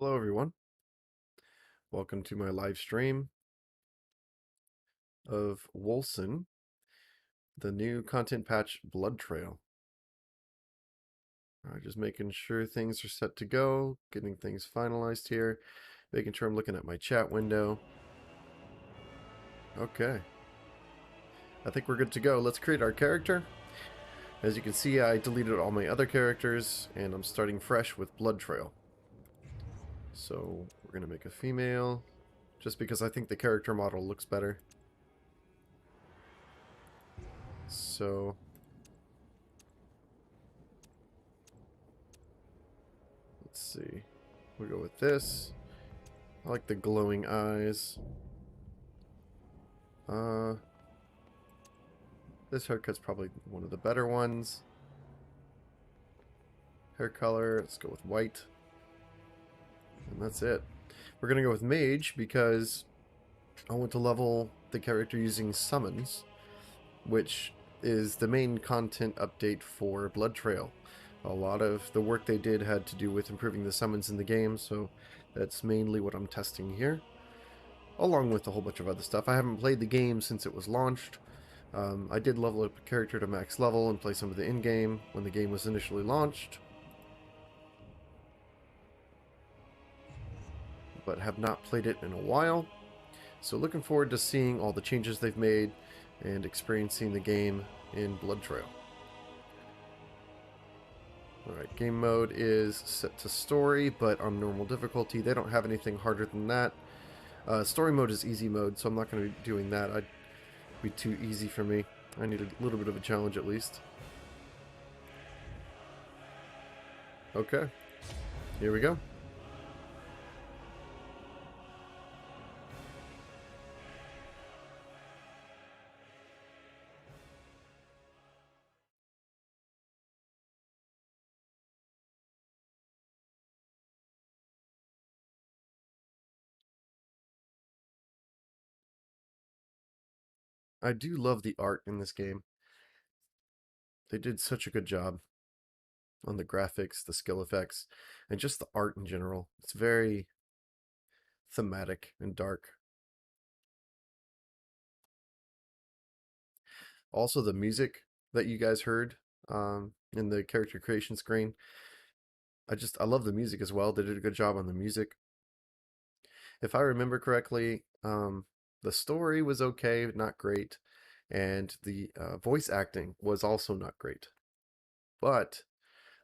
Hello everyone. Welcome to my live stream of Wolcen, the new content patch Blood Trail. Alright, just making sure things are set to go, getting things finalized here, making sure I'm looking at my chat window. Okay. I think we're good to go. Let's create our character. As you can see, I deleted all my other characters, and I'm starting fresh with Blood Trail. So, we're going to make a female, just because I think the character model looks better. So, let's see. We'll go with this. I like the glowing eyes. This haircut's probably one of the better ones. Hair color, let's go with white. And that's it. We're going to go with mage because I want to level the character using summons, which is the main content update for Blood Trail. A lot of the work they did had to do with improving the summons in the game, so that's mainly what I'm testing here, along with a whole bunch of other stuff. I haven't played the game since it was launched. I did level up a character to max level and play some of the in-game when the game was initially launched, but have not played it in a while. So looking forward to seeing all the changes they've made and experiencing the game in Blood Trail. Alright, game mode is set to story, but on normal difficulty. They don't have anything harder than that. Story mode is easy mode, so I'm not going to be doing that. It'd be too easy for me. I need a little bit of a challenge at least. Okay, here we go. I do love the art in this game. They did such a good job on the graphics, the skill effects, and just the art in general. It's very thematic and dark. Also, the music that you guys heard in the character creation screen, I love the music as well. They did a good job on the music. If I remember correctly, the story was okay, not great, and the voice acting was also not great. But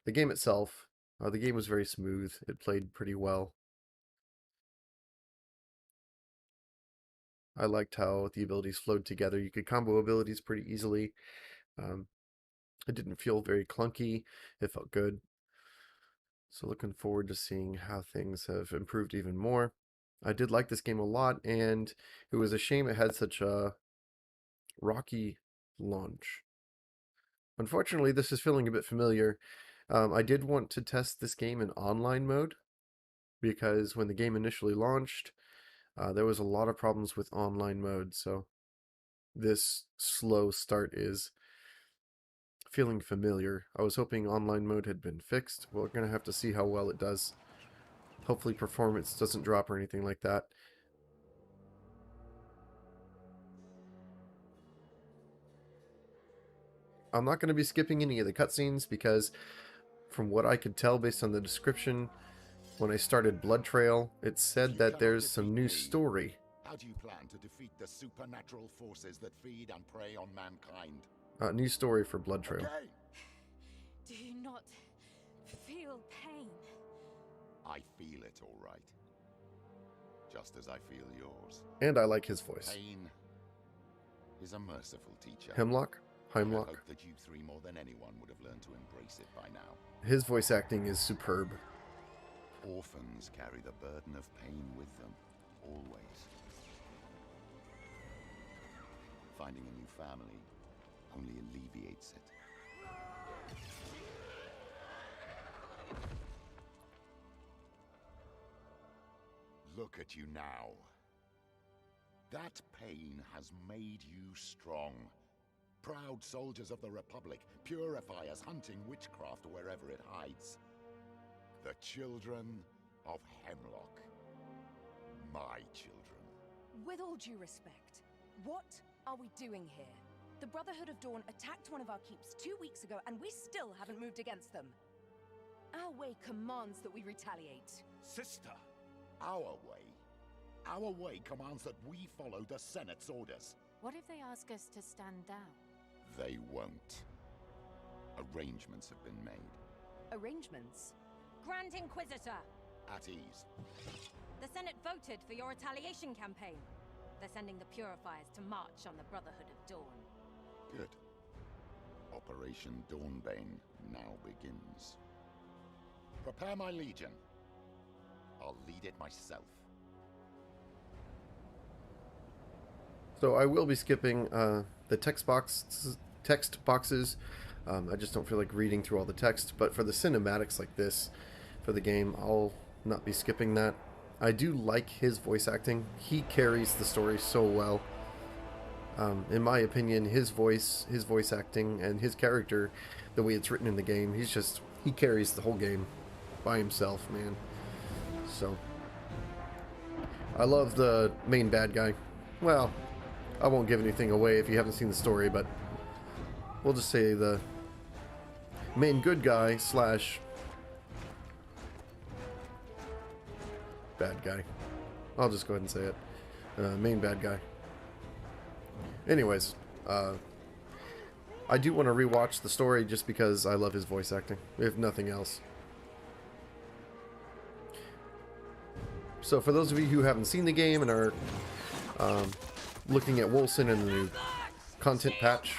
the game itself, the game was very smooth. It played pretty well. I liked how the abilities flowed together. You could combo abilities pretty easily. Um, it didn't feel very clunky. It felt good. So looking forward to seeing how things have improved even more. I did like this game a lot, and it was a shame it had such a rocky launch. Unfortunately, this is feeling a bit familiar. I did want to test this game in online mode, because when the game initially launched, there was a lot of problems with online mode, so this slow start is feeling familiar. I was hoping online mode had been fixed. We're going to have to see how well it does. Hopefully performance doesn't drop or anything like that. I'm not going to be skipping any of the cutscenes because from what I could tell based on the description, when I started Blood Trail, it said that there's some new story. How do you plan to defeat the supernatural forces that feed and prey on mankind? New story for Blood Trail. Okay. Do you not feel pain? I feel it all right. Just as I feel yours. And I like his voice. Pain is a merciful teacher. Hemlock? I Heimlock? hope that you three more than anyone would have learned to embrace it by now. His voice acting is superb. Orphans carry the burden of pain with them, always. Finding a new family only alleviates it. Look at you now. That pain has made you strong. Proud soldiers of the Republic, purify us hunting witchcraft wherever it hides. The children of Hemlock. My children. With all due respect, what are we doing here? The Brotherhood of Dawn attacked one of our keeps 2 weeks ago, and we still haven't moved against them. Our way commands that we retaliate. Sister! Our way? Our way commands that we follow the Senate's orders. What if they ask us to stand down? They won't. Arrangements have been made. Arrangements? Grand Inquisitor! At ease. The Senate voted for your retaliation campaign. They're sending the Purifiers to march on the Brotherhood of Dawn. Good. Operation Dawnbane now begins. Prepare my legion. I'll lead it myself. So I will be skipping the text boxes. I just don't feel like reading through all the text. But for the cinematics like this, for the game, I'll not be skipping that. I do like his voice acting. He carries the story so well. In my opinion, his voice acting, and his character, the way it's written in the game, he carries the whole game by himself, man. So, I love the main bad guy. Well, I won't give anything away if you haven't seen the story, but we'll just say the main good guy slash bad guy. I'll just go ahead and say it. Main bad guy. Anyways, I do want to rewatch the story just because I love his voice acting, if nothing else. So for those of you who haven't seen the game and are looking at Wolcen and the new content patch,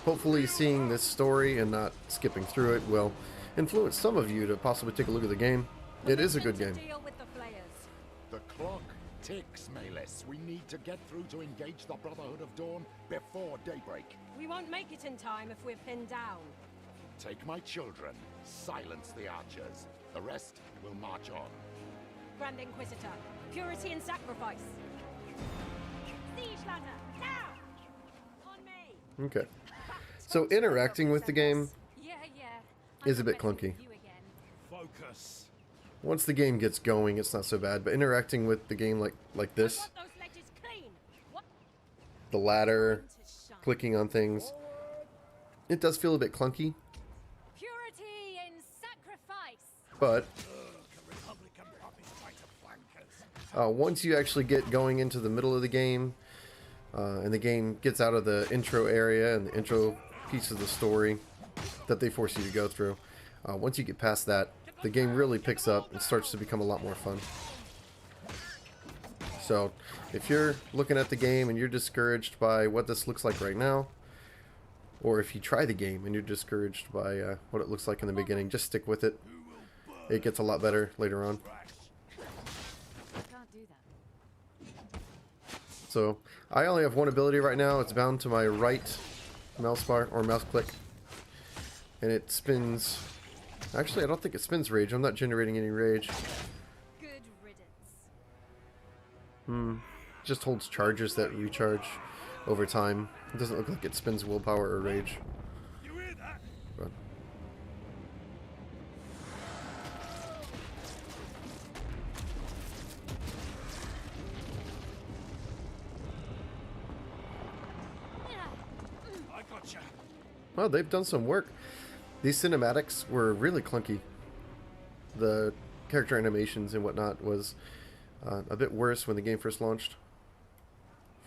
hopefully seeing this story and not skipping through it will influence some of you to possibly take a look at the game. It is a good game. The clock ticks, Malis. We need to get through to engage the Brotherhood of Dawn before daybreak. We won't make it in time if we're pinned down. Take my children. Silence the archers. The rest will march on. Grand Inquisitor, purity and sacrifice. Siege ladder, now! On me! Okay. So interacting with the game Yeah. is a bit clunky. Focus. Once the game gets going, it's not so bad, but interacting with the game like this, Want those ledges clean. What? the ladder, To shine. clicking on things, it does feel a bit clunky, Purity and sacrifice. but once you actually get going into the middle of the game, and the game gets out of the intro area and the intro piece of the story that they force you to go through, once you get past that, the game really picks up and starts to become a lot more fun. So, if you're looking at the game and you're discouraged by what this looks like right now, or if you try the game and you're discouraged by what it looks like in the beginning, just stick with it. It gets a lot better later on. I can't do that. So, I only have one ability right now. It's bound to my right mouse bar, or mouse click. And it spins... Actually, I don't think it spins rage. I'm not generating any rage. Good riddance. Just holds charges that recharge over time. It doesn't look like it spins willpower or rage. You hear that? But I gotcha. well, they've done some work. These cinematics were really clunky. The character animations and whatnot was a bit worse when the game first launched.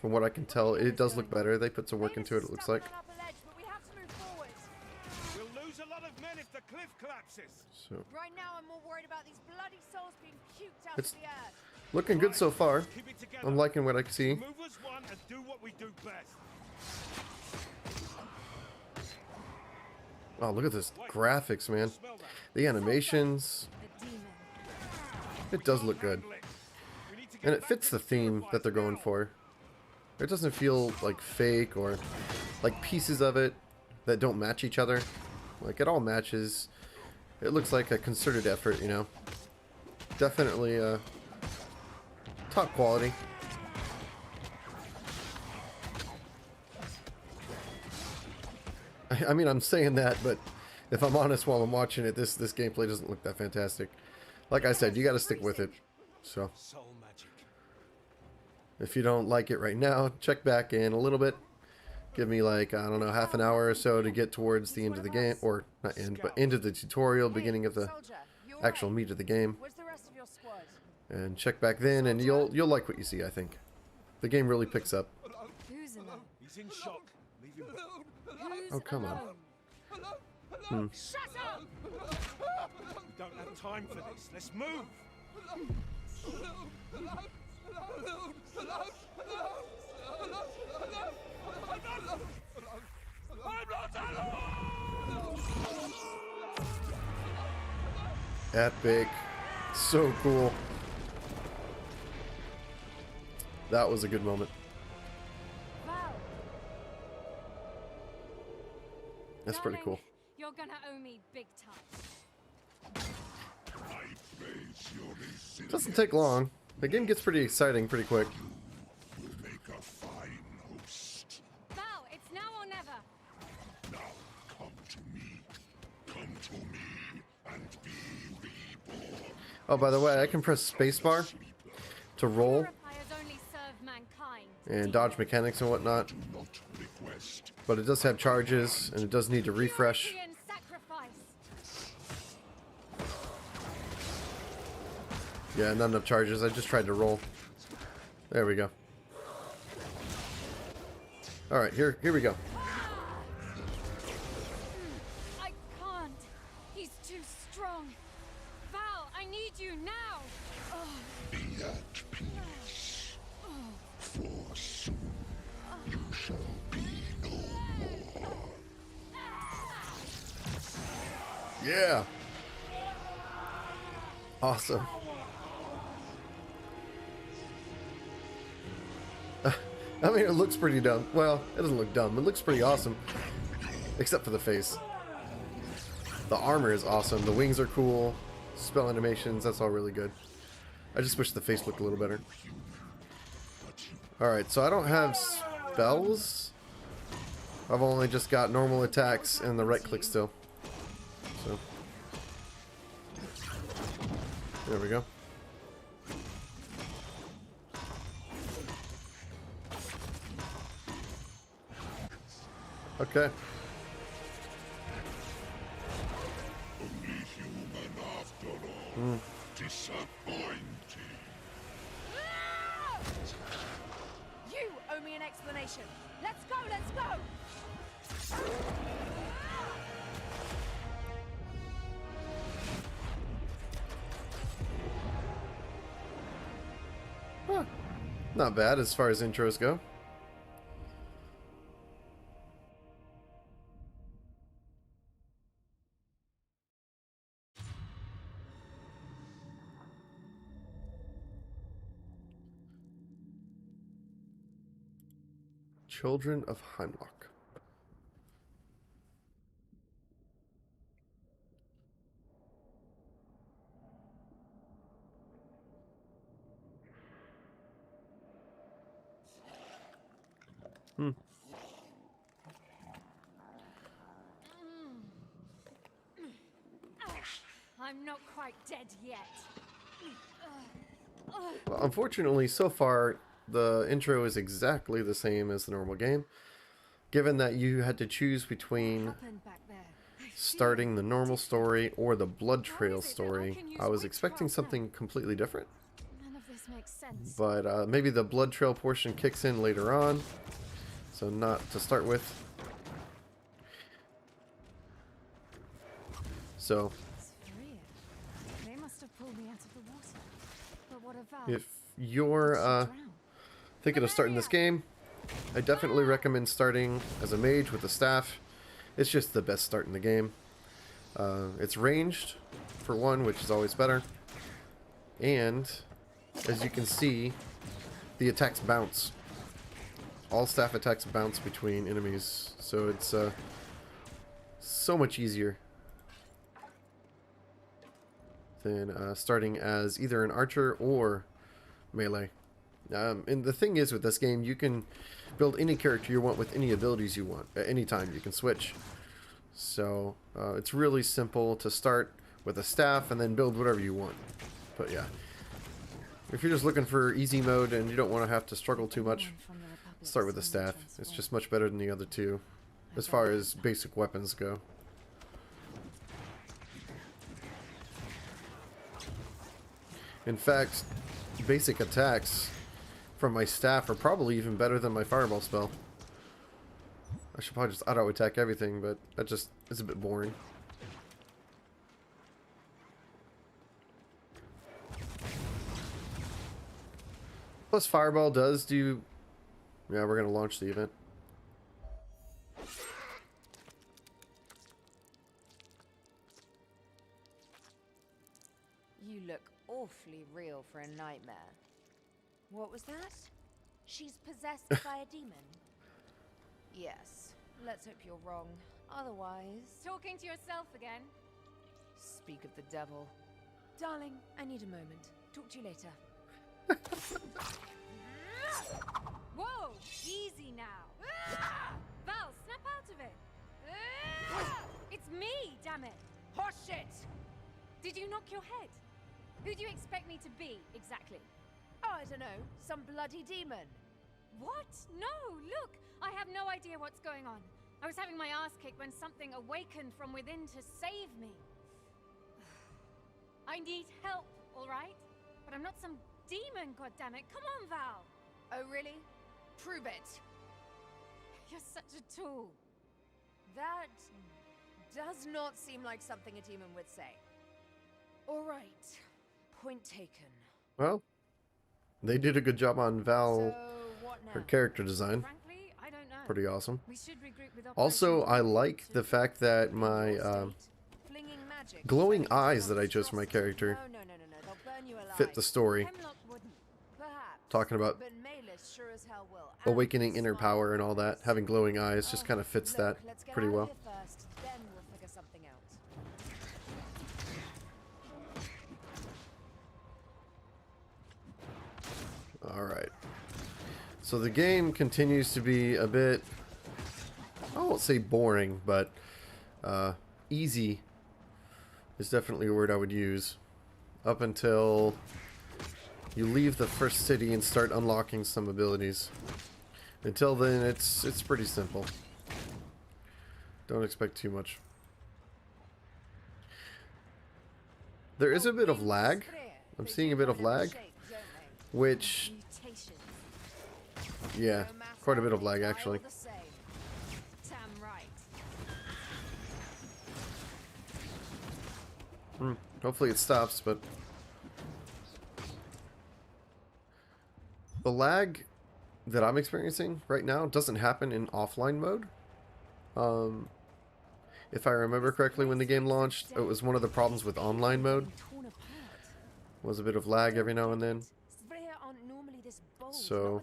From what I can tell, it does look better. They put some work into it, it looks like. We'll lose a lot of men if the cliff collapses. So, Right now, I'm more worried about these bloody souls being puked out It's- of the earth. looking good so far. Keep it together. I'm liking what I can see. Move as one and do what we do best. Oh, look at this graphics, man. Smell that? The animations. The demon. It does look good. Handle it. We need to get And it back fits to the theme purifiers that they're going now. for. It doesn't feel like fake or like pieces of it that don't match each other. Like it all matches. It looks like a concerted effort, you know. Definitely top quality. I mean, I'm saying that, but If I'm honest, while I'm watching it, this gameplay doesn't look that fantastic. Like I said, you got to stick with it. So Soul magic. if you don't like it right now, check back in a little bit. Give me like, I don't know, half an hour or so to get towards the end of the game, or not end, but into the tutorial, beginning of the Soldier, you all actual right? meat of the game, Where's the rest of your squad? and check back then, and you'll like what you see. I think the game really picks up. Who's alone? He's in shock. Leave him. Who's Oh, come on. alone? Shut up! We don't have time for this. Let's move. Epic, so cool. That was a good moment. Val, That's pretty darling, cool. You're gonna owe me big time. Doesn't take long. The game gets pretty exciting pretty quick. Make a fine host. Val, it's now or never. Now come to me. Come to me and be reborn. Oh, by the way, I can press spacebar to roll Purifiers only serve mankind. and dodge mechanics and whatnot, Not request. but it does have charges and it does need to refresh. Purity and sacrifice. Yeah, not enough charges. I just tried to roll. There we go. All right, here we go. I can't. He's too strong. Val, I need you now. Be at peace. For soon you shall be no more. Yeah. Awesome. I mean, it looks pretty dumb. Well, it doesn't look dumb. It looks pretty awesome. Except for the face. The armor is awesome. The wings are cool. Spell animations, that's all really good. I just wish the face looked a little better. Alright, so I don't have spells. I've only just got normal attacks and the right click still. So there we go. Okay. Only human after all. Disappointing. You owe me an explanation. Let's go, let's go! Huh. Not bad as far as intros go. Children of Hemlock. I'm not quite dead yet. Well, unfortunately, so far, the intro is exactly the same as the normal game. Given that you had to choose between Happened back there. starting the normal story or the Blood Trail story, I was expecting something completely different. None of this makes sense. But maybe the Blood Trail portion kicks in later on. So not to start with. So It's weird. They must have pulled me out of the water. But what about if you're drown? thinking of starting this game, I definitely recommend starting as a mage with a staff. It's just the best start in the game. It's ranged, for one, which is always better. And, as you can see, the attacks bounce. All staff attacks bounce between enemies, so it's so much easier than starting as either an archer or melee. And the thing is with this game, you can build any character you want with any abilities you want at any time. You can switch So it's really simple to start with a staff and then build whatever you want. But yeah, if you're just looking for easy mode and you don't want to have to struggle too much, start with the staff. It's just much better than the other two as far as basic weapons go. In fact, basic attacks from my staff are probably even better than my fireball spell. I should probably just auto-attack everything, but that just is a bit boring. Plus fireball does do... Yeah, we're going to launch the event. You look awfully real for a nightmare. What was that? She's possessed by a demon? Yes. Let's hope you're wrong. Otherwise... Talking to yourself again? Speak of the devil. Darling, I need a moment. Talk to you later. Whoa! Easy now. Val, snap out of it. It's me, damn it. Horseshit! Did you knock your head? Who do you expect me to be, exactly? Oh, I don't know. Some bloody demon. What? No, look! I have no idea what's going on. I was having my ass kicked when something awakened from within to save me. I need help, all right? But I'm not some demon, goddammit. Come on, Val! Oh, really? Prove it. You're such a tool. That does not seem like something a demon would say. All right. Point taken. Well, they did a good job on Val, So, what now? her character design. Frankly, I don't know. Pretty awesome. We should regroup with Also, I operations like to- the fact that my Flinging magic. glowing eyes that I chose for my character No. They'll burn you alive. fit the story. Hemlock wouldn't. Perhaps. Talking about But Malus sure as hell will. awakening inner power and all that, having glowing eyes just kind of fits that Let's get pretty out of well. here first, then we'll figure something out. Alright. So the game continues to be a bit, I won't say boring, but easy is definitely a word I would use. Up until you leave the first city and start unlocking some abilities. Until then, it's pretty simple. Don't expect too much. There is a bit of lag. I'm seeing a bit of lag, which, yeah, quite a bit of lag actually. Damn right. Hopefully it stops, but the lag that I'm experiencing right now doesn't happen in offline mode. If I remember correctly, when the game launched, it was one of the problems with online mode. Was a bit of lag every now and then. So,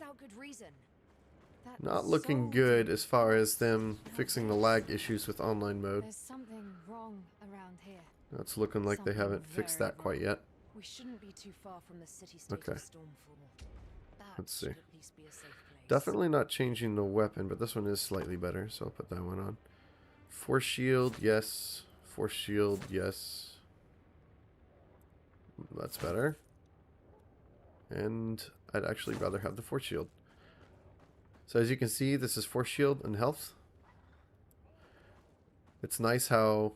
not looking good as far as them fixing the lag issues with online mode. There's something wrong around here. It's looking like they haven't fixed that quite yet. We shouldn't be too far from the city-state Okay. of Stormfall. That Let's see. should at least be a safe place. Definitely not changing the weapon, but this one is slightly better, so I'll put that one on. Force shield, yes. Force shield, yes. That's better. And I'd actually rather have the force shield. So as you can see, this is force shield and health. It's nice how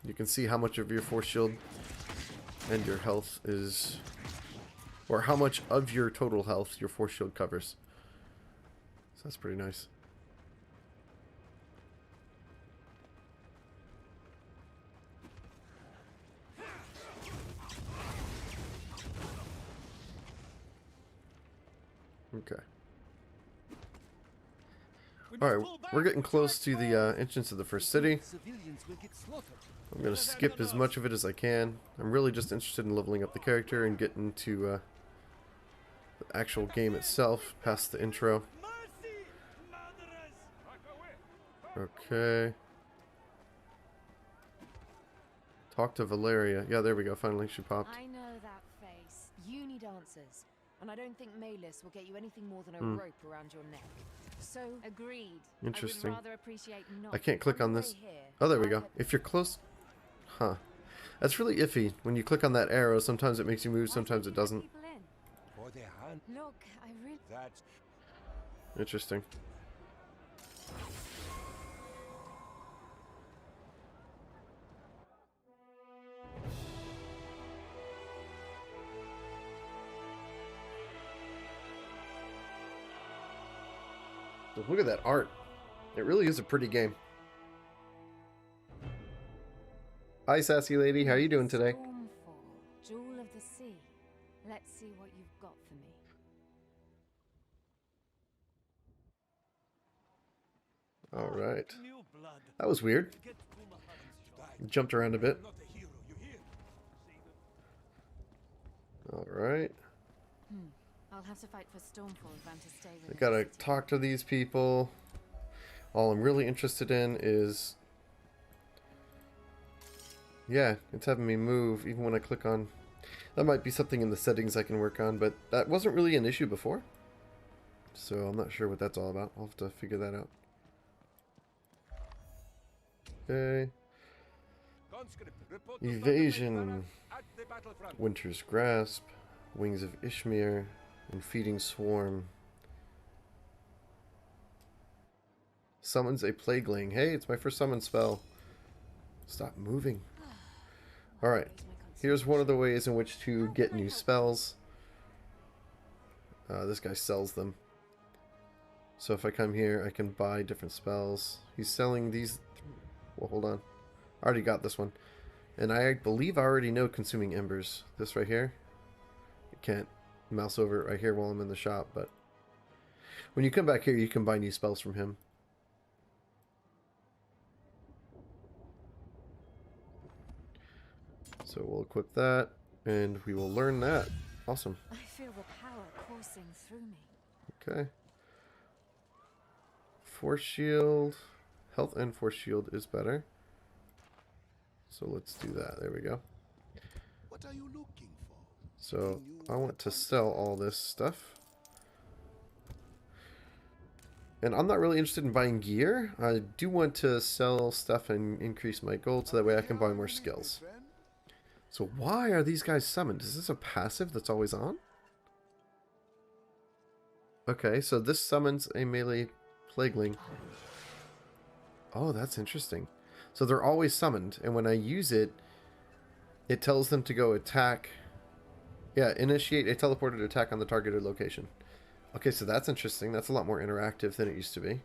you can see how much of your force shield and your health is, or how much of your total health your force shield covers. So that's pretty nice. Okay. Alright, we're getting close to the entrance of the first city. I'm going to skip as much of it as I can. I'm really just interested in leveling up the character and getting to the actual game itself, past the intro. Okay. Talk to Valeria. Yeah, there we go. Finally, she popped. I know that face. You need answers. And I don't think Malus will get you anything more than a rope around your neck. So Agreed. Interesting. I would rather appreciate not. I can't click on the this. way here, Oh, there we I go. had- If you're close... Huh. That's really iffy. When you click on that arrow, sometimes it makes you move, Why sometimes don't it you let doesn't. people in? For their hand. Look, I really. That's Interesting. So look at that art. It really is a pretty game. Hi, sassy lady. How you doing today? Stormfall, jewel of the sea. Let's see what you've got for me. All right. new blood. That was weird. Get Kumahan's job. Jumped around a bit. I'm not a hero, you hear? All right. I'll have to fight for Stormfall if I'm to stay I with gotta the city. talk to these people. All I'm really interested in is... Yeah, it's having me move even when I click on... That might be something in the settings I can work on, but that wasn't really an issue before. So I'm not sure what that's all about. I'll have to figure that out. Okay. Conscript, report to Evasion. Thunderstrike at the battlefront. Winter's Grasp. Wings of Ishmir. And Feeding Swarm. Summons a Plagueling. Hey, it's my first summon spell. Stop moving. Alright. Here's one of the ways in which to get new spells. This guy sells them. So if I come here, I can buy different spells. He's selling these... Well, hold on. I already got this one. And I believe I already know Consuming Embers. This right here. I can't mouse over it right here while I'm in the shop, but... When you come back here, you can buy new spells from him. So we'll equip that, and we will learn that. Awesome. I feel the power coursing through me. Okay. Force shield. Health and force shield is better. So let's do that. There we go. What are you looking for? So I want to sell all this stuff. And I'm not really interested in buying gear. I do want to sell stuff and increase my gold so that way I can buy more skills. So why are these guys summoned? Is this a passive that's always on? Okay, so this summons a melee plagueling. Oh, that's interesting. So they're always summoned, and when I use it, it tells them to go attack. Yeah, initiate a teleported attack on the targeted location. Okay, so that's interesting. That's a lot more interactive than it used to be.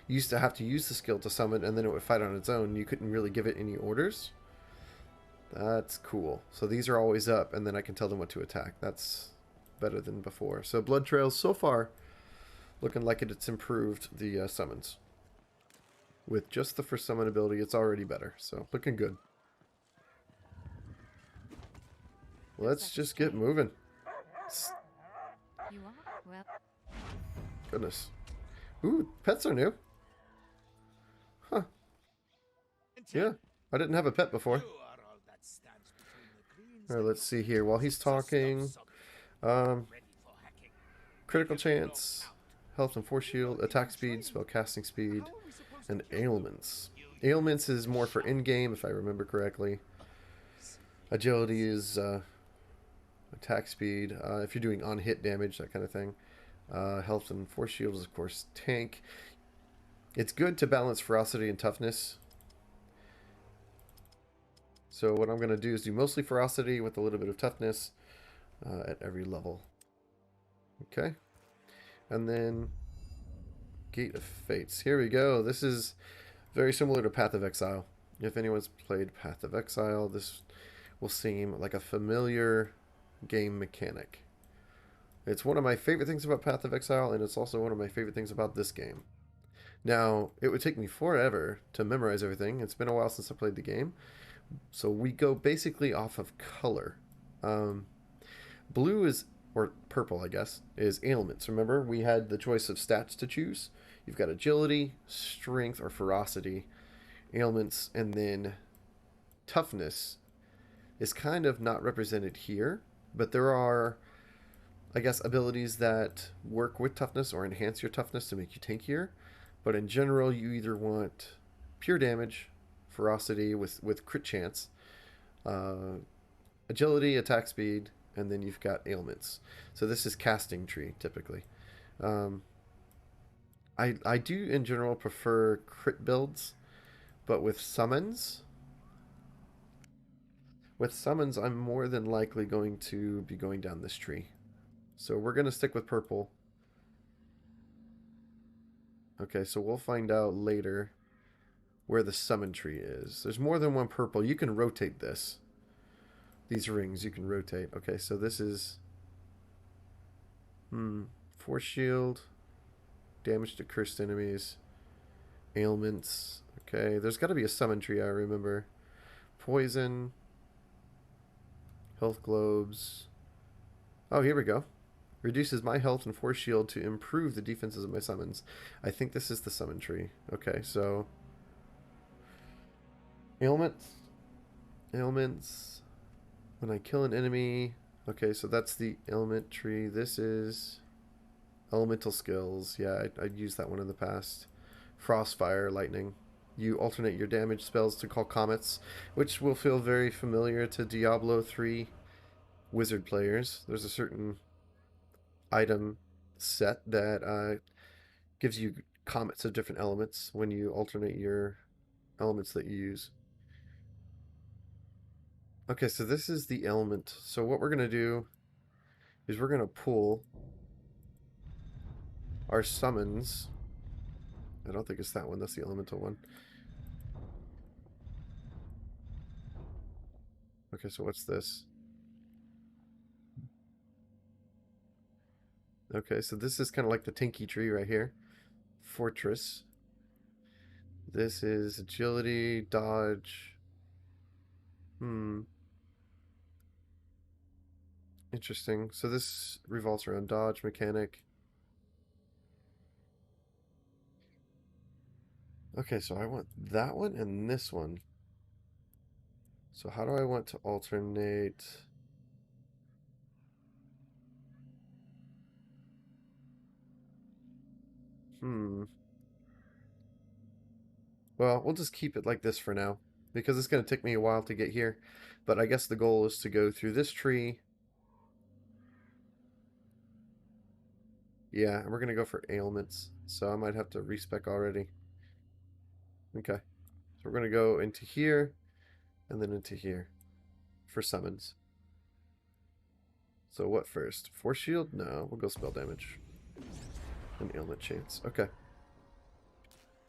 You used to have to use the skill to summon, and then it would fight on its own. You couldn't really give it any orders. That's cool. So these are always up, and then I can tell them what to attack. That's better than before. So Blood Trails, so far, looking like it's improved the summons. With just the first summon ability, it's already better. So looking good. Let's just get moving. You are? Well, Goodness. Ooh, pets are new. Huh. Yeah, I didn't have a pet before. Alright, let's see here. While he's talking, critical chance, health and force shield, attack speed, spell casting speed, and ailments. Ailments is more for in-game, if I remember correctly. Agility is attack speed, if you're doing on-hit damage, that kind of thing. Health and force shield is, of course, tank. It's good to balance ferocity and toughness. So what I'm going to do is do mostly ferocity with a little bit of toughness at every level. Okay. And then Gate of Fates. Here we go. This is very similar to Path of Exile. If anyone's played Path of Exile, this will seem like a familiar game mechanic. It's one of my favorite things about Path of Exile, and it's also one of my favorite things about this game. Now, it would take me forever to memorize everything. It's been a while since I played the game. So we go basically off of color. Blue is, or purple I guess, is ailments. Remember, we had the choice of stats to choose. You've got agility, strength, or ferocity, ailments, and then toughness is kind of not represented here. But there are I guess, abilities that work with toughness or enhance your toughness to make you tankier. But in general, you either want pure damage, ferocity with crit chance, uh, agility, attack speed, and then you've got ailments. So this is casting tree typically. Um, I do in general prefer crit builds, but with summons, I'm more than likely going to be going down this tree. So we're going to stick with purple. Okay, so we'll find out later where the summon tree is. There's more than one purple. You can rotate this. These rings you can rotate. Okay, so this is force shield, damage to cursed enemies, ailments. Okay, there's got to be a summon tree, I remember. Poison, health globes. Oh, here we go. Reduces my health and force shield to improve the defenses of my summons. I think this is the summon tree. Okay, so ailments. When I kill an enemy. Okay, so that's the ailment tree. This is elemental skills. Yeah, I'd used that one in the past. Frostfire, lightning. You alternate your damage spells to call comets, which will feel very familiar to Diablo 3 wizard players. There's a certain item set that gives you comets of different elements when you alternate your elements that you use. Okay, so this is the element. So what we're going to do is we're going to pull our summons. I don't think it's that one. That's the elemental one. Okay, so what's this? Okay, so this is kind of like the Tinky tree right here. Fortress. This is agility, dodge. Interesting. So this revolves around dodge mechanic. Okay, so I want that one and this one. So how do I want to alternate? Well, we'll just keep it like this for now, because it's going to take me a while to get here. But I guess the goal is to go through this tree. Yeah, and we're going to go for ailments. So I might have to respec already. Okay. So we're going to go into here, and then into here for summons. So what first? Force shield? No, we'll go spell damage. And ailment chance. Okay.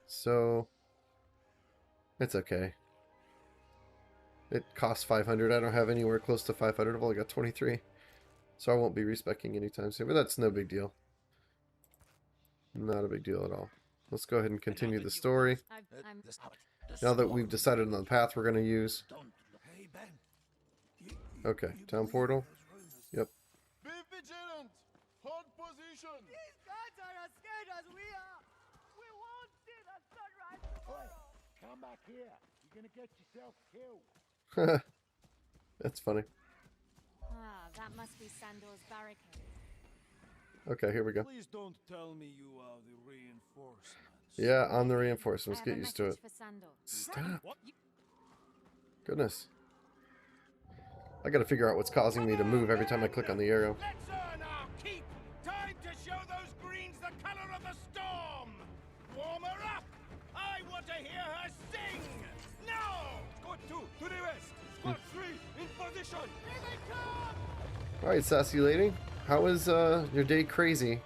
So it's okay. It costs 500. I don't have anywhere close to 500. I've only got 23. So I won't be respecking anytime soon. But that's no big deal. Not a big deal at all. Let's go ahead and continue the story. Now that we've decided on the path we're going to use. Okay, town portal. Yep. Be vigilant! Hold position! These guys are as scared as we are! We won't see the sunrise tomorrow! Come back here. You're gonna get yourself killed. That's funny. Ah, that must be Sandor's barricade. Okay, here we go. Please don't tell me you are the reinforcements. Yeah, on the reinforcements. I have Get a used to it. message for Sandor. Stop. What? Goodness. I gotta figure out what's causing me to move every time I click on the arrow. Let's earn our keep. Time to show those greens the color of the storm. Warm her up. I want to hear her sing. Now. Squad 2 to the west. Squad 3 in position. Here they come. Alright, sassy lady. How is your day crazy?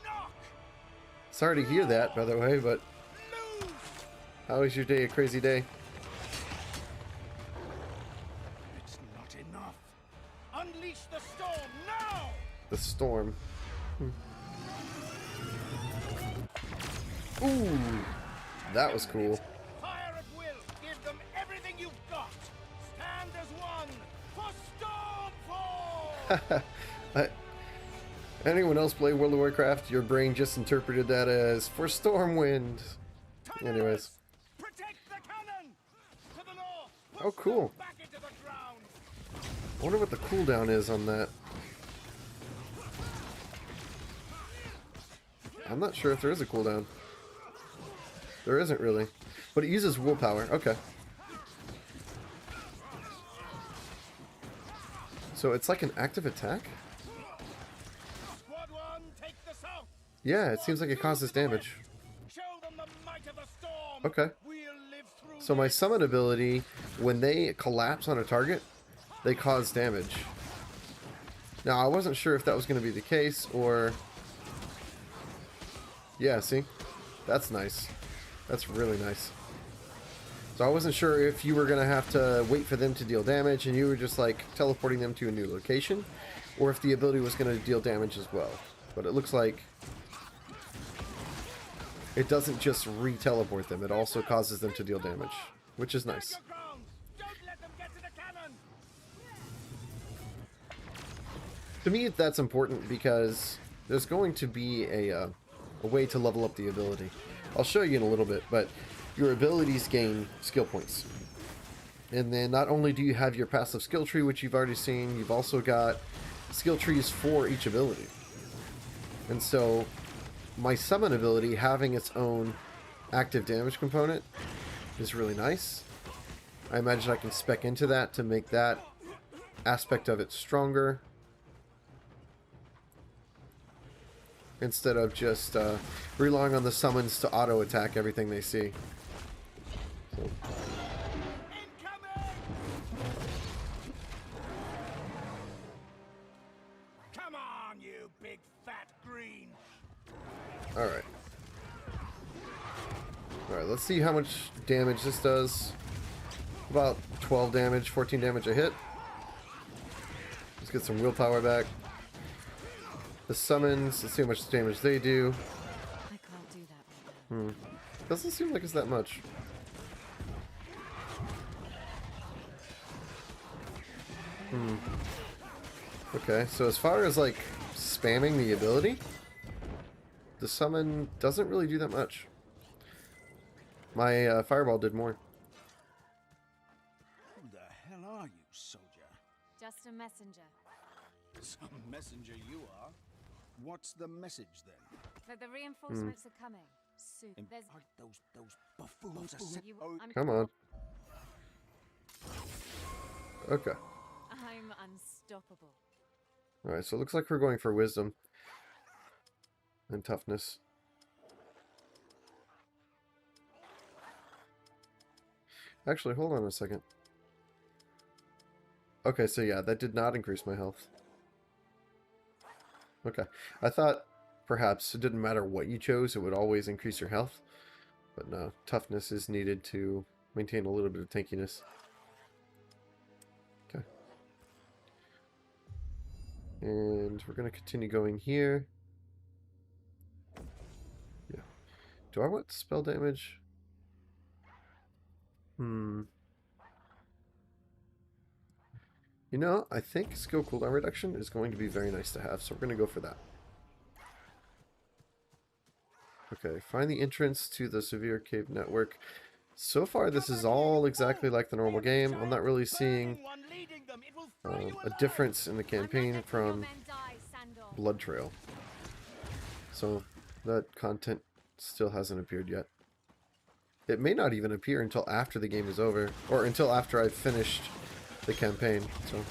Knock. Sorry to hear that, by the way, but Move. how is your day a crazy day? It's not enough. Unleash the storm now. The storm. Ooh, that was cool. Fire at will. Give them everything you've got. Stand as one for Stormfall. Anyone else play World of Warcraft? Your brain just interpreted that as for Stormwind. Anyways. Protect the cannon. To the north. Oh, cool. Back into the ground. I wonder what the cooldown is on that. I'm not sure if there is a cooldown. There isn't really. But it uses willpower. Okay. So it's like an active attack? Squad 1, take the south. Yeah, it seems like it causes damage. Show them the might of the storm. Okay. We'll live through So my this. summon ability, when they collapse on a target, they cause damage. Now, I wasn't sure if that was going to be the case, or... Yeah, see? That's nice. That's really nice. So I wasn't sure if you were going to have to wait for them to deal damage, and you were just, like, teleporting them to a new location, or if the ability was going to deal damage as well. But it looks like it doesn't just re-teleport them, it also causes them to deal damage, which is nice. Stand your ground. Don't let them get to the cannon. To me, that's important because there's going to be a way to level up the ability. I'll show you in a little bit, but your abilities gain skill points. And then not only do you have your passive skill tree, which you've already seen, you've also got skill trees for each ability. And so my summon ability having its own active damage component is really nice. I imagine I can spec into that to make that aspect of it stronger, instead of just relying on the summons to auto attack everything they see. So. Incoming. Come on, you big fat green. Alright. Alright, let's see how much damage this does. About 12 damage, 14 damage a hit. Let's get some willpower back. The summons, let's see how much damage they do. I can't do that right now. Doesn't seem like it's that much. Okay, so as far as like spamming the ability, the summon doesn't really do that much. My fireball did more. Who the hell are you, soldier? Just a messenger. Some messenger you are. What's the message then? But the reinforcements are coming. Soon. There's... Are those buffoons are set? You, Oh, I'm, Come on. Okay. I'm unstoppable. Alright, so it looks like we're going for wisdom and toughness. Actually, hold on a second. Okay, so yeah, that did not increase my health. Okay. I thought perhaps it didn't matter what you chose, it would always increase your health. But no, toughness is needed to maintain a little bit of tankiness. Okay. And we're going to continue going here. Yeah. Do I want spell damage? You know, I think skill cooldown reduction is going to be very nice to have, so we're going to go for that. Okay, find the entrance to the severe cave network. So far, this is all exactly like the normal game. I'm not really seeing a difference in the campaign from Blood Trail. So that content still hasn't appeared yet. It may not even appear until after the game is over, or until after I've finished the campaign. So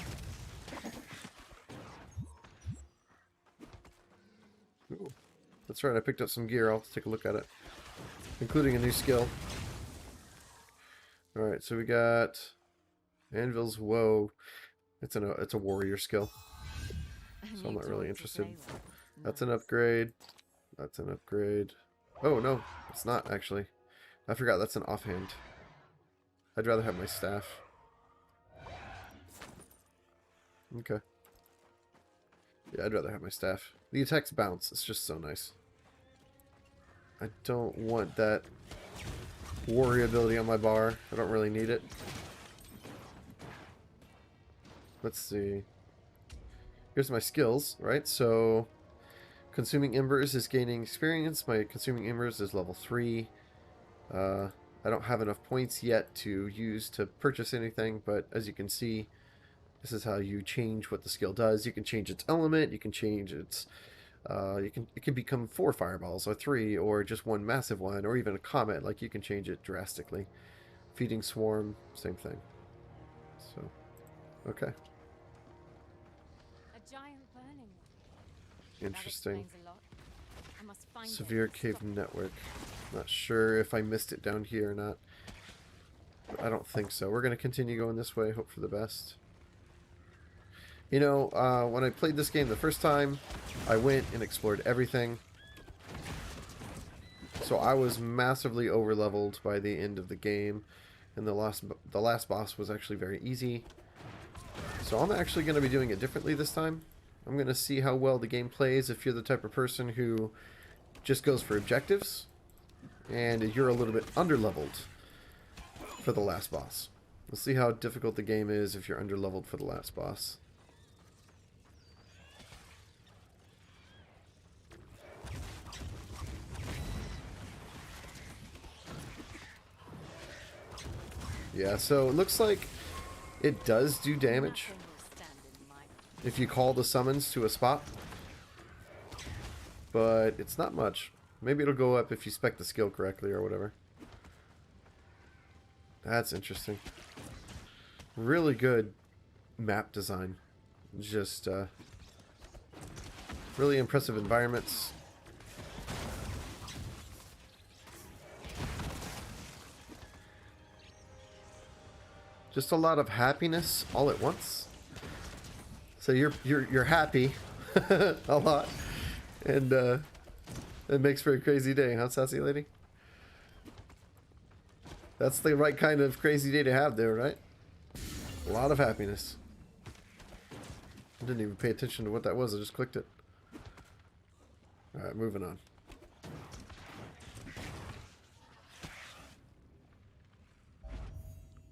ooh, that's right, I picked up some gear. I'll take a look at it, including a new skill. Alright, so we got Anvil's Woe. It's a warrior skill, so I'm not really interested. That's an upgrade. That's an upgrade. Oh no, it's not actually. I forgot that's an offhand. I'd rather have my staff. Okay. Yeah, I'd rather have my staff. The attacks bounce. It's just so nice. I don't want that warrior ability on my bar. I don't really need it. Let's see. Here's my skills, right? So, Consuming Embers is gaining experience. My Consuming Embers is level 3. I don't have enough points yet to use to purchase anything, but as you can see, this is how you change what the skill does. You can change its element, you can change its it can become 4 fireballs or 3 or just one massive one or even a comet. Like you can change it drastically. Feeding swarm, same thing. So, okay, A giant burning one. That interesting. explains a lot. I must find Severe it. cave Stop it. network. Not sure if I missed it down here or not. But I don't think so. We're going to continue going this way. Hope for the best. You know, when I played this game the first time, I went and explored everything. So I was massively over-leveled by the end of the game. And the last boss was actually very easy. So I'm actually going to be doing it differently this time. I'm going to see how well the game plays if you're the type of person who just goes for objectives. And you're a little bit under-leveled for the last boss. We'll see how difficult the game is if you're under-leveled for the last boss. Yeah, so it looks like it does do damage Nothing will stand in my way. if you call the summons to a spot. But it's not much. Maybe it'll go up if you spec the skill correctly or whatever. That's interesting. Really good map design. Just really impressive environments. Just a lot of happiness all at once. So you're happy a lot, and it makes for a crazy day, huh, sassy lady? That's the right kind of crazy day to have there, right? A lot of happiness. I didn't even pay attention to what that was. I just clicked it. All right, moving on.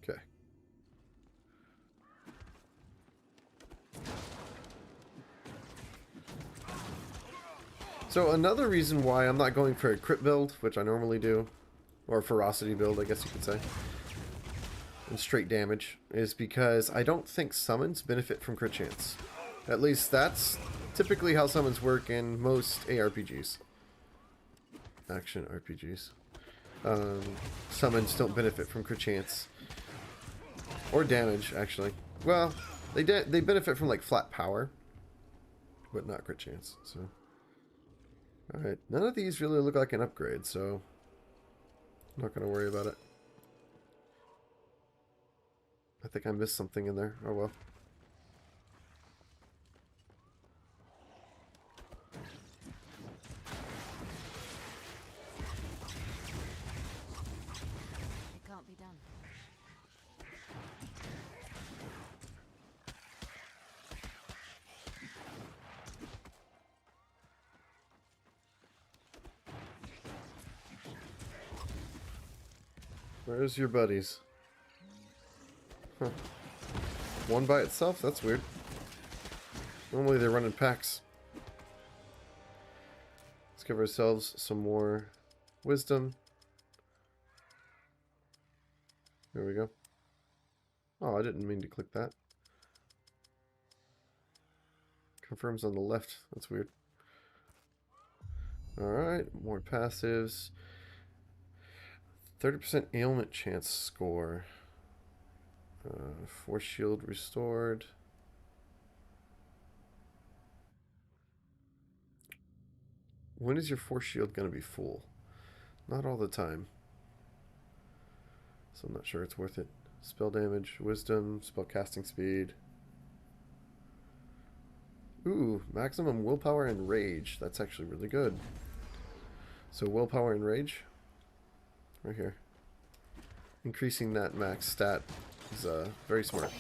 Okay. So another reason why I'm not going for a crit build, which I normally do, or a ferocity build, I guess you could say, and straight damage, is because I don't think summons benefit from crit chance. At least that's typically how summons work in most ARPGs. Action RPGs. Summons don't benefit from crit chance. Or damage, actually. Well, they benefit from like flat power, but not crit chance, so... Alright, none of these really look like an upgrade, so I'm not going to worry about it. I think I missed something in there. Oh well. It can't be done. Where's your buddies? Huh. One by itself? That's weird. Normally they run in packs. Let's give ourselves some more wisdom. There we go. Oh, I didn't mean to click that. Confirms on the left. That's weird. Alright, more passives. 30% ailment chance score. Force shield restored. When is your force shield going to be full? Not all the time. So I'm not sure it's worth it. Spell damage, wisdom, spell casting speed. Ooh, maximum willpower and rage. That's actually really good. So willpower and rage. Right here. Increasing that max stat is very smart.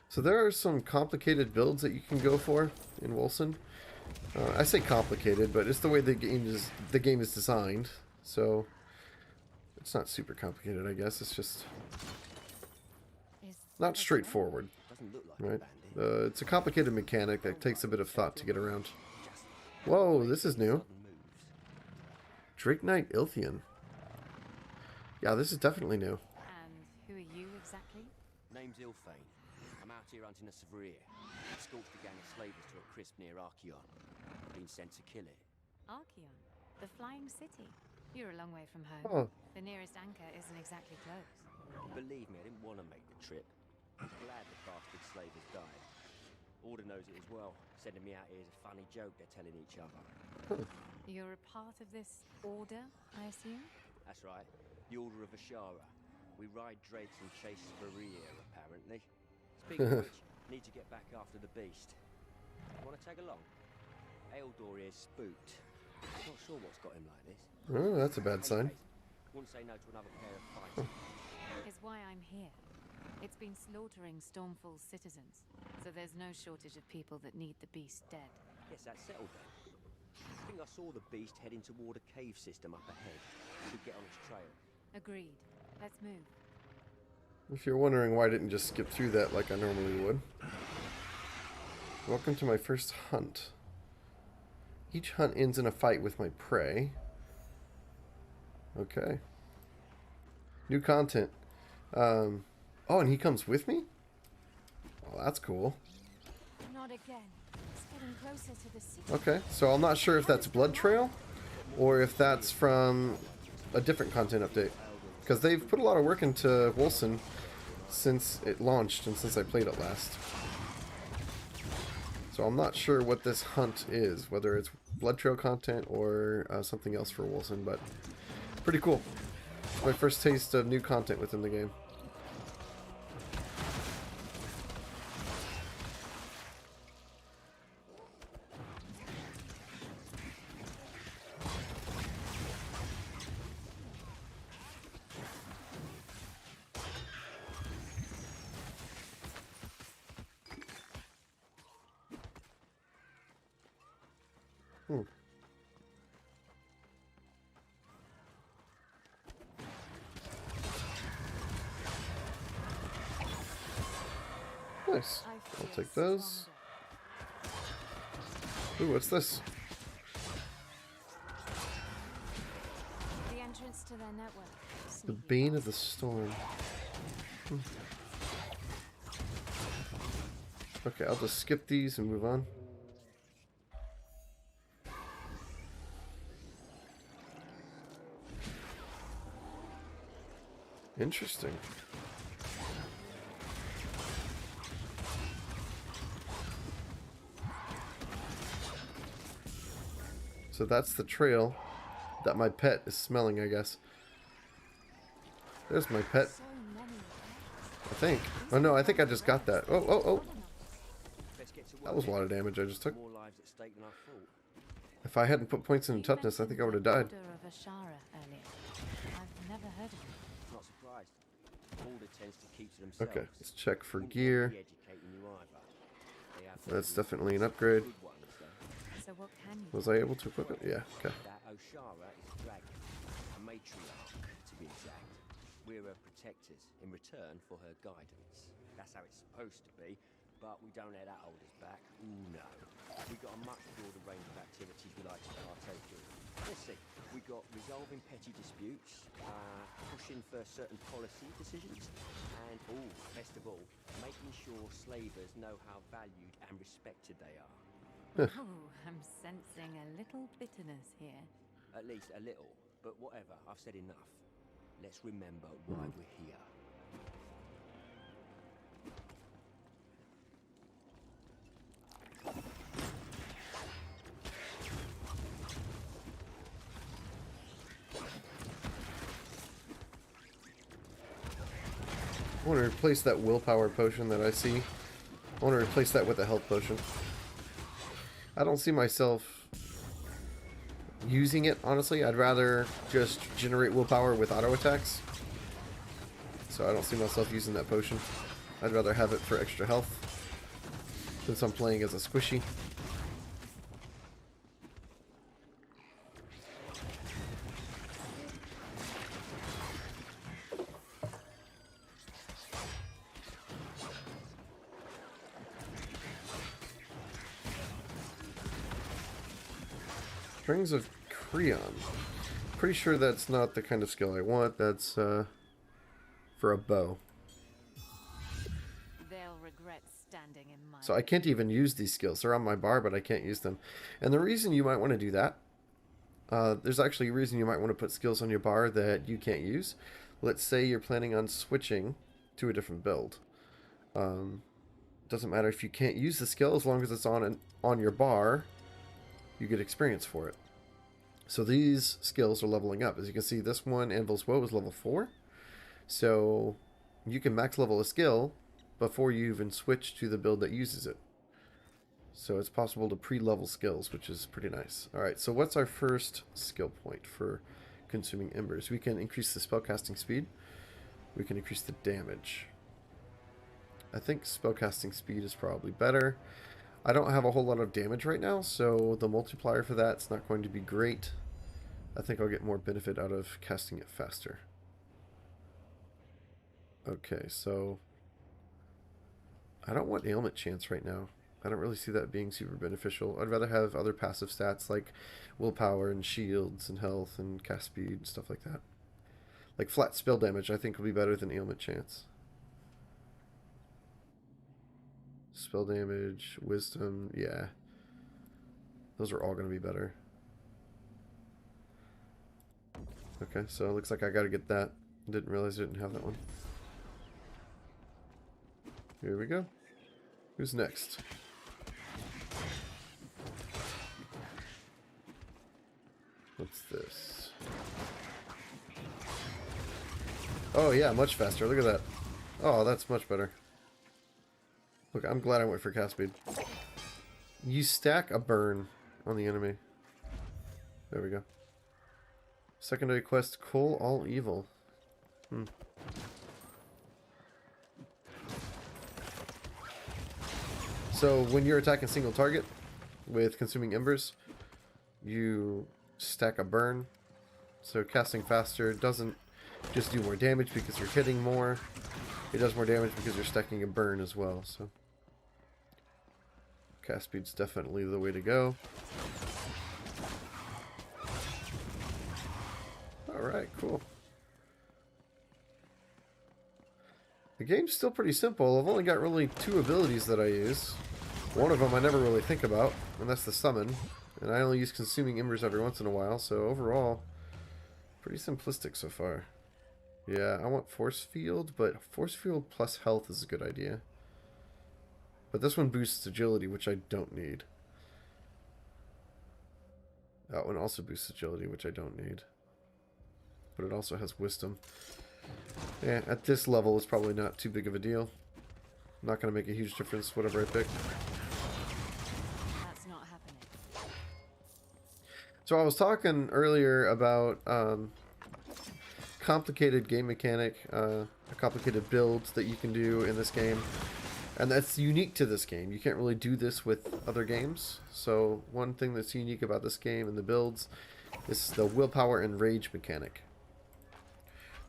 So there are some complicated builds that you can go for in Wolcen. I say complicated, but it's the way the game is designed. So it's not super complicated, I guess. It's just not straightforward, right? It's a complicated mechanic that takes a bit of thought to get around. Whoa, this is new. Drake Knight Ilthian. Yeah, this is definitely new. And who Name's Ilfane. I'm out here hunting a Severe. Scorched a gang of slavers to a crisp near Archeon. Been sent to kill it. Archeon, the flying city. You're a long way from home. Oh, The nearest anchor isn't exactly close. Believe me, I didn't want to make the trip. I'm glad the bastard slavers died. Order knows it as well. Sending me out here is a funny joke they're telling each other. You're a part of this order, I assume? That's right. The Order of Ashara. We ride drakes and chase Spereer, apparently. Speaking of which, need to get back after the beast. Want to tag along? Eldor here's spooked. Not sure what's got him like this. oh, that's a bad sign. Anyways, wouldn't say no to another pair of fights. Is why I'm here. It's been slaughtering Stormfall's citizens, so there's no shortage of people that need the beast dead. Guess that's settled then. I think I saw the beast heading toward a cave system up ahead. Should get on its trail. Agreed. Let's move. If you're wondering why I didn't just skip through that like I normally would. Welcome to my first hunt. Each hunt ends in a fight with my prey. Okay. New content. Oh, and he comes with me? Oh, that's cool. Not again. It's getting closer to the city. Okay, so I'm not sure if that's Blood Trail or if that's from a different content update. Because they've put a lot of work into Wolcen since it launched and since I played it last. So I'm not sure what this hunt is, whether it's Blood Trail content or something else for Wolcen, but pretty cool. It's my first taste of new content within the game. Nice. I'll take those. Ooh, what's this? The entrance to their network. The Bane of the Storm. Okay, I'll just skip these and move on. Interesting. So that's the trail that my pet is smelling, I guess. There's my pet. So many. I think. Oh no, I think I just got that. Oh, oh, oh. Let's get to That was a lot of damage I just took. More lives at stake than I thought. If I hadn't put points into toughness, I think I would have died. Order of Ashara earlier. I've never heard of it. Not surprised. Order tends to keep to themselves. Okay, let's check for Wouldn't gear. be educating you either. They have That's some definitely an upgrade. good ones, though. So what can you Was I able to equip it? Yeah, okay. That Oshara is a dragon, a matriarch to be exact. We're her protectors in return for her guidance. That's how it's supposed to be, but we don't let that hold us back. Ooh, no. We've got a much broader range of activities we like to partake in. Let's see. We've got resolving petty disputes, pushing for certain policy decisions, and, best of all, making sure slavers know how valued and respected they are. Oh, I'm sensing a little bitterness here. At least a little, but whatever, I've said enough. Let's remember why we're here. I want to replace that willpower potion that I see. I want to replace that with a health potion. I don't see myself using it, honestly. I'd rather just generate willpower with auto attacks. So I don't see myself using that potion. I'd rather have it for extra health, since I'm playing as a squishy. Strings of Creon. Pretty sure that's not the kind of skill I want. That's for a bow. So I can't even use these skills. They're on my bar, but I can't use them. And the reason you might want to do that, there's actually a reason you might want to put skills on your bar that you can't use. Let's say you're planning on switching to a different build. Doesn't matter if you can't use the skill, as long as it's on your bar, you get experience for it. So these skills are leveling up. As you can see, this one, Anvil's Woe, is level 4. So you can max level a skill before you even switch to the build that uses it. So it's possible to pre-level skills, which is pretty nice. Alright, so what's our first skill point for consuming embers? We can increase the spellcasting speed. We can increase the damage. I think spellcasting speed is probably better. I don't have a whole lot of damage right now, so the multiplier for that's not going to be great. I think I'll get more benefit out of casting it faster. Okay, so I don't want ailment chance right now. I don't really see that being super beneficial. I'd rather have other passive stats like willpower and shields and health and cast speed and stuff like that. Like flat spell damage I think will be better than ailment chance. Spell damage, wisdom, yeah. Those are all going to be better. Okay, so it looks like I got to get that. Didn't realize I didn't have that one. Here we go. Who's next? What's this? Oh yeah, much faster. Look at that. Oh, that's much better. Look, I'm glad I went for cast speed. You stack a burn on the enemy. There we go. Secondary quest, Cull All Evil. So when you're attacking single target with consuming embers, you stack a burn. So casting faster doesn't just do more damage because you're hitting more. It does more damage because you're stacking a burn as well. So cast speed's definitely the way to go. Alright, cool. The game's still pretty simple. I've only got really 2 abilities that I use. One of them I never really think about, and that's the summon. And I only use consuming embers every once in a while, so overall, pretty simplistic so far. Yeah, I want force field, but force field plus health is a good idea. But this one boosts agility, which I don't need. That one also boosts agility, which I don't need. But it also has wisdom. Yeah, at this level, it's probably not too big of a deal. Not going to make a huge difference, whatever I pick. That's not happening. So I was talking earlier about complicated game mechanic, a complicated build that you can do in this game. And that's unique to this game. You can't really do this with other games. So one thing that's unique about this game and the builds is the willpower and rage mechanic.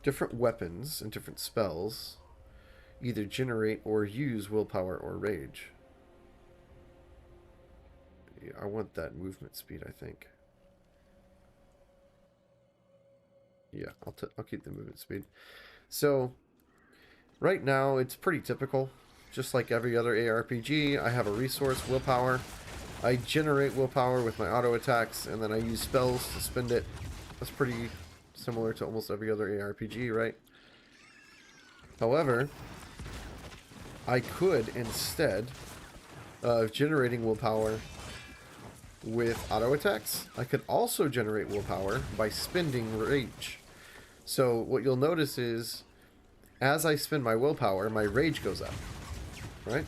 Different weapons and different spells either generate or use willpower or rage. Yeah, I want that movement speed, I think. Yeah, I'll keep the movement speed. So right now it's pretty typical. Just like every other ARPG, I have a resource, willpower. I generate willpower with my auto attacks, and then I use spells to spend it. That's pretty similar to almost every other ARPG, right? However, I could, instead of generating willpower with auto attacks, I could also generate willpower by spending rage. So what you'll notice is, as I spend my willpower, my rage goes up. Right?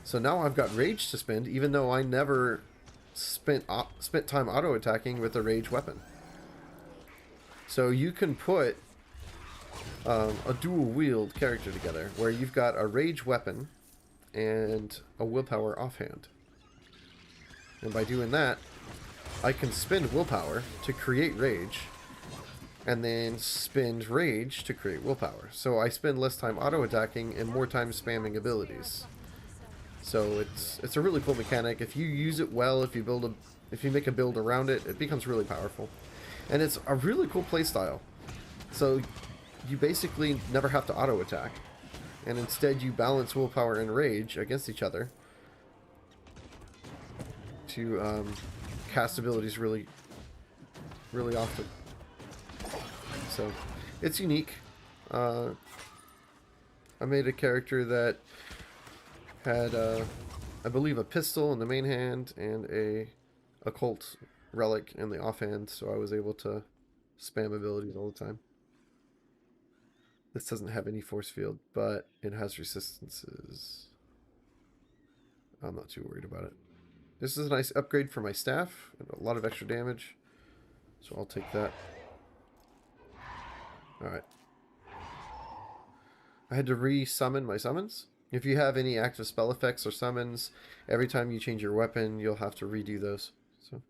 So now I've got rage to spend, even though I never spent time auto-attacking with a rage weapon. So you can put a dual-wield character together, where you've got a rage weapon and a willpower offhand. And by doing that, I can spend willpower to create rage, and then spend rage to create willpower. So I spend less time auto-attacking and more time spamming abilities. So it's a really cool mechanic. If you use it well, if you make a build around it, it becomes really powerful. And it's a really cool playstyle. So you basically never have to auto-attack. And instead you balance willpower and rage against each other. to cast abilities really often. So it's unique. I made a character that had, I believe, a pistol in the main hand and a occult relic in the offhand, so I was able to spam abilities all the time. This doesn't have any force field, but it has resistances. I'm not too worried about it. This is a nice upgrade for my staff, and a lot of extra damage, so I'll take that. Alright. I had to re-summon my summons. If you have any active spell effects or summons, every time you change your weapon, you'll have to redo those. So.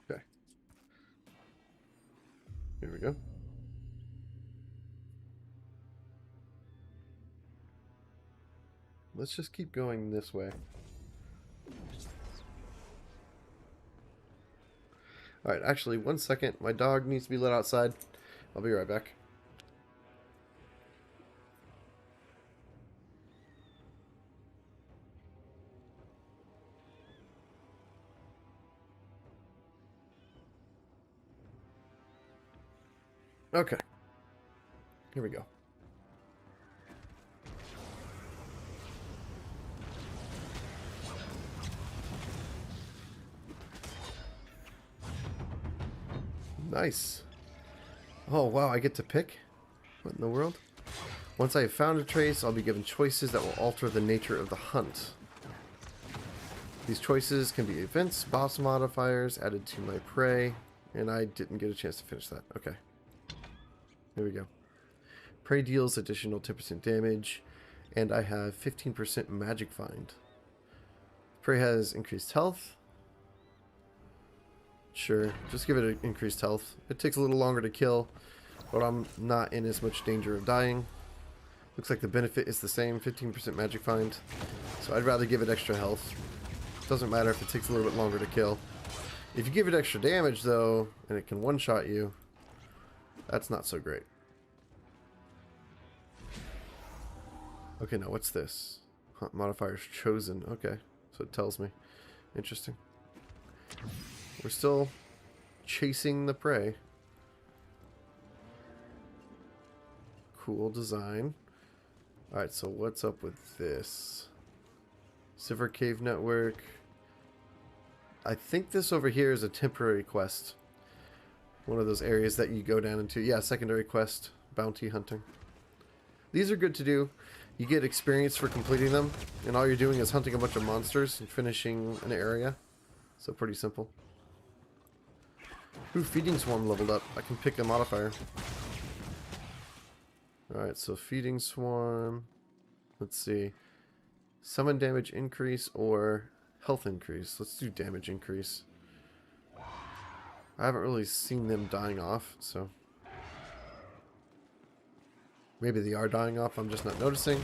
Okay. Here we go. Let's just keep going this way. Alright, actually, 1 second. My dog needs to be let outside. I'll be right back. Okay. Here we go. Nice. Oh, wow, I get to pick? What in the world? Once I have found a trace, I'll be given choices that will alter the nature of the hunt. These choices can be events, boss modifiers, added to my prey, and I didn't get a chance to finish that. Okay. Here we go. Prey deals additional 10% damage, and I have 15% magic find. Prey has increased health. Sure, just give it an increased health. It takes a little longer to kill, but I'm not in as much danger of dying. Looks like the benefit is the same, 15% magic find. So I'd rather give it extra health. Doesn't matter if it takes a little bit longer to kill. If you give it extra damage though, and it can one-shot you, that's not so great. Okay, now what's this? Hunt modifiers chosen. Okay, so it tells me. Interesting. We're still chasing the prey. Cool design. Alright, so what's up with this? Silver Cave Network. I think this over here is a temporary quest. One of those areas that you go down into. Yeah, secondary quest. Bounty hunting. These are good to do. You get experience for completing them. And all you're doing is hunting a bunch of monsters and finishing an area. So pretty simple. Ooh, Feeding Swarm leveled up. I can pick a modifier. Alright, so Feeding Swarm. Let's see. Summon damage increase or health increase. Let's do damage increase. I haven't really seen them dying off, so. Maybe they are dying off, I'm just not noticing.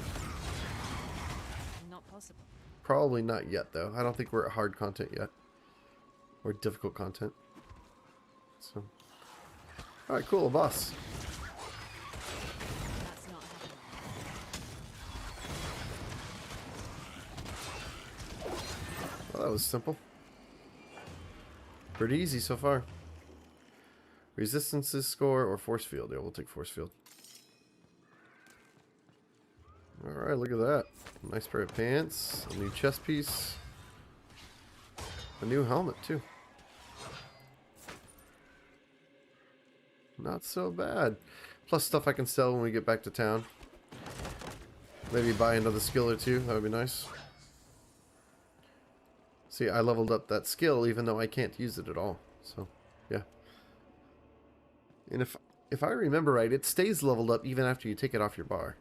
Not possible. Probably not yet, though. I don't think we're at hard content yet. Or difficult content. So, alright, cool, a boss. That's not happening. Well, that was simple. Pretty easy so far. Resistances score or force field. Yeah, we'll take force field. Alright, look at that. Nice pair of pants. A new chest piece. A new helmet, too. Not so bad. Plus stuff I can sell when we get back to town. Maybe buy another skill or two. That would be nice. See, I leveled up that skill even though I can't use it at all. So, yeah. And if I remember right, it stays leveled up even after you take it off your bar.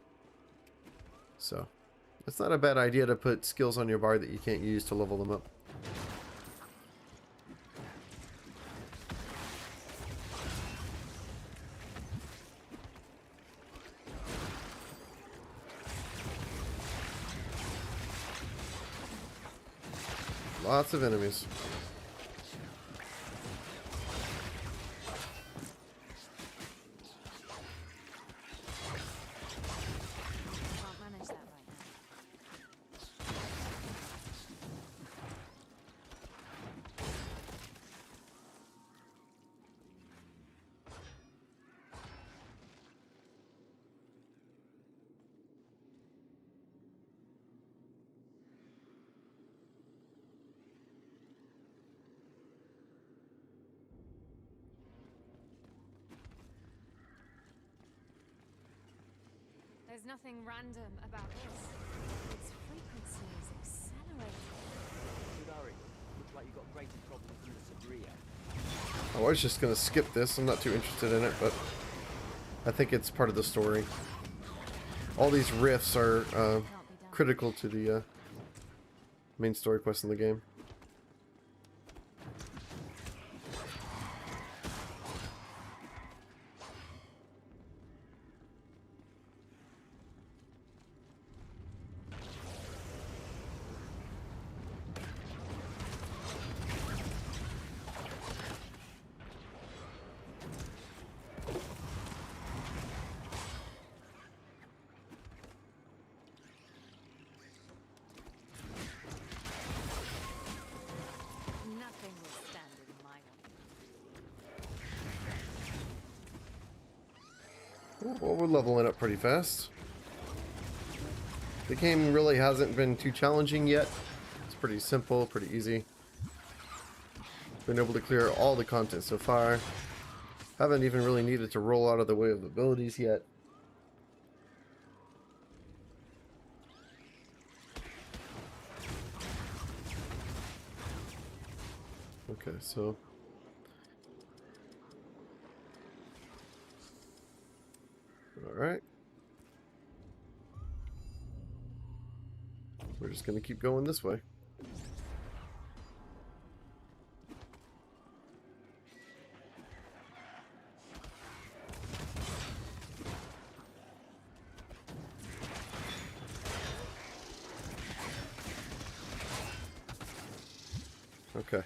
So, it's not a bad idea to put skills on your bar that you can't use to level them up. Lots of enemies. Can't manage that right now. There's nothing random about this. Its frequency is accelerating. Good hurry. Looks like you've got greater problems than the Sabria. I was just gonna skip this. I'm not too interested in it, but I think it's part of the story. All these riffs are critical to the main story quest in the game. Nothing will stand in my way. Well, we're leveling up pretty fast. The game really hasn't been too challenging yet. It's pretty simple, pretty easy. Been able to clear all the content so far. Haven't even really needed to roll out of the way of abilities yet. Okay, so alright. We're just gonna keep going this way. Okay.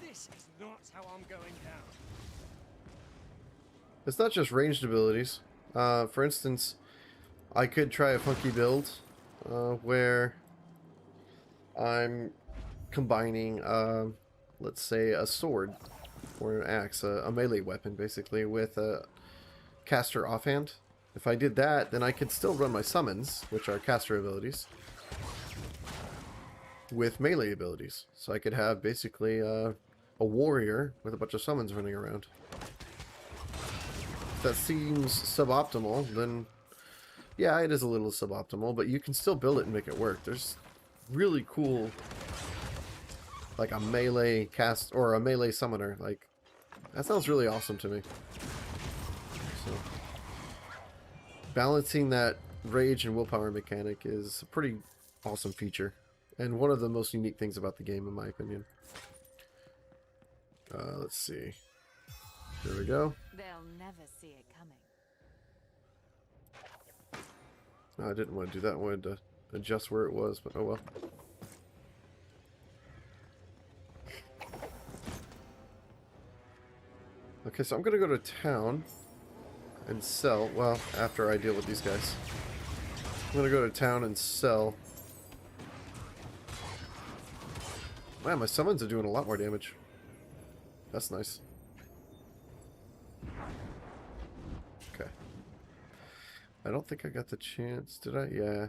This is not how I'm going down. It's not just ranged abilities. For instance, I could try a funky build where I'm combining, let's say, a sword or an axe, a melee weapon basically, with a caster offhand. If I did that, then I could still run my summons, which are caster abilities, with melee abilities. So I could have basically a warrior with a bunch of summons running around. If that seems suboptimal, then yeah, it is a little suboptimal, but you can still build it and make it work. There's really cool, like a melee cast or a melee summoner. Like, that sounds really awesome to me. So, balancing that rage and willpower mechanic is a pretty awesome feature, and one of the most unique things about the game, in my opinion. Let's see. There we go. They'll never see it coming. No, I didn't want to do that. I wanted to adjust where it was, but oh well. Okay, so I'm going to go to town and sell. Well, after I deal with these guys. I'm going to go to town and sell. Man, my summons are doing a lot more damage. That's nice. Okay. I don't think I got the chance, did I? Yeah.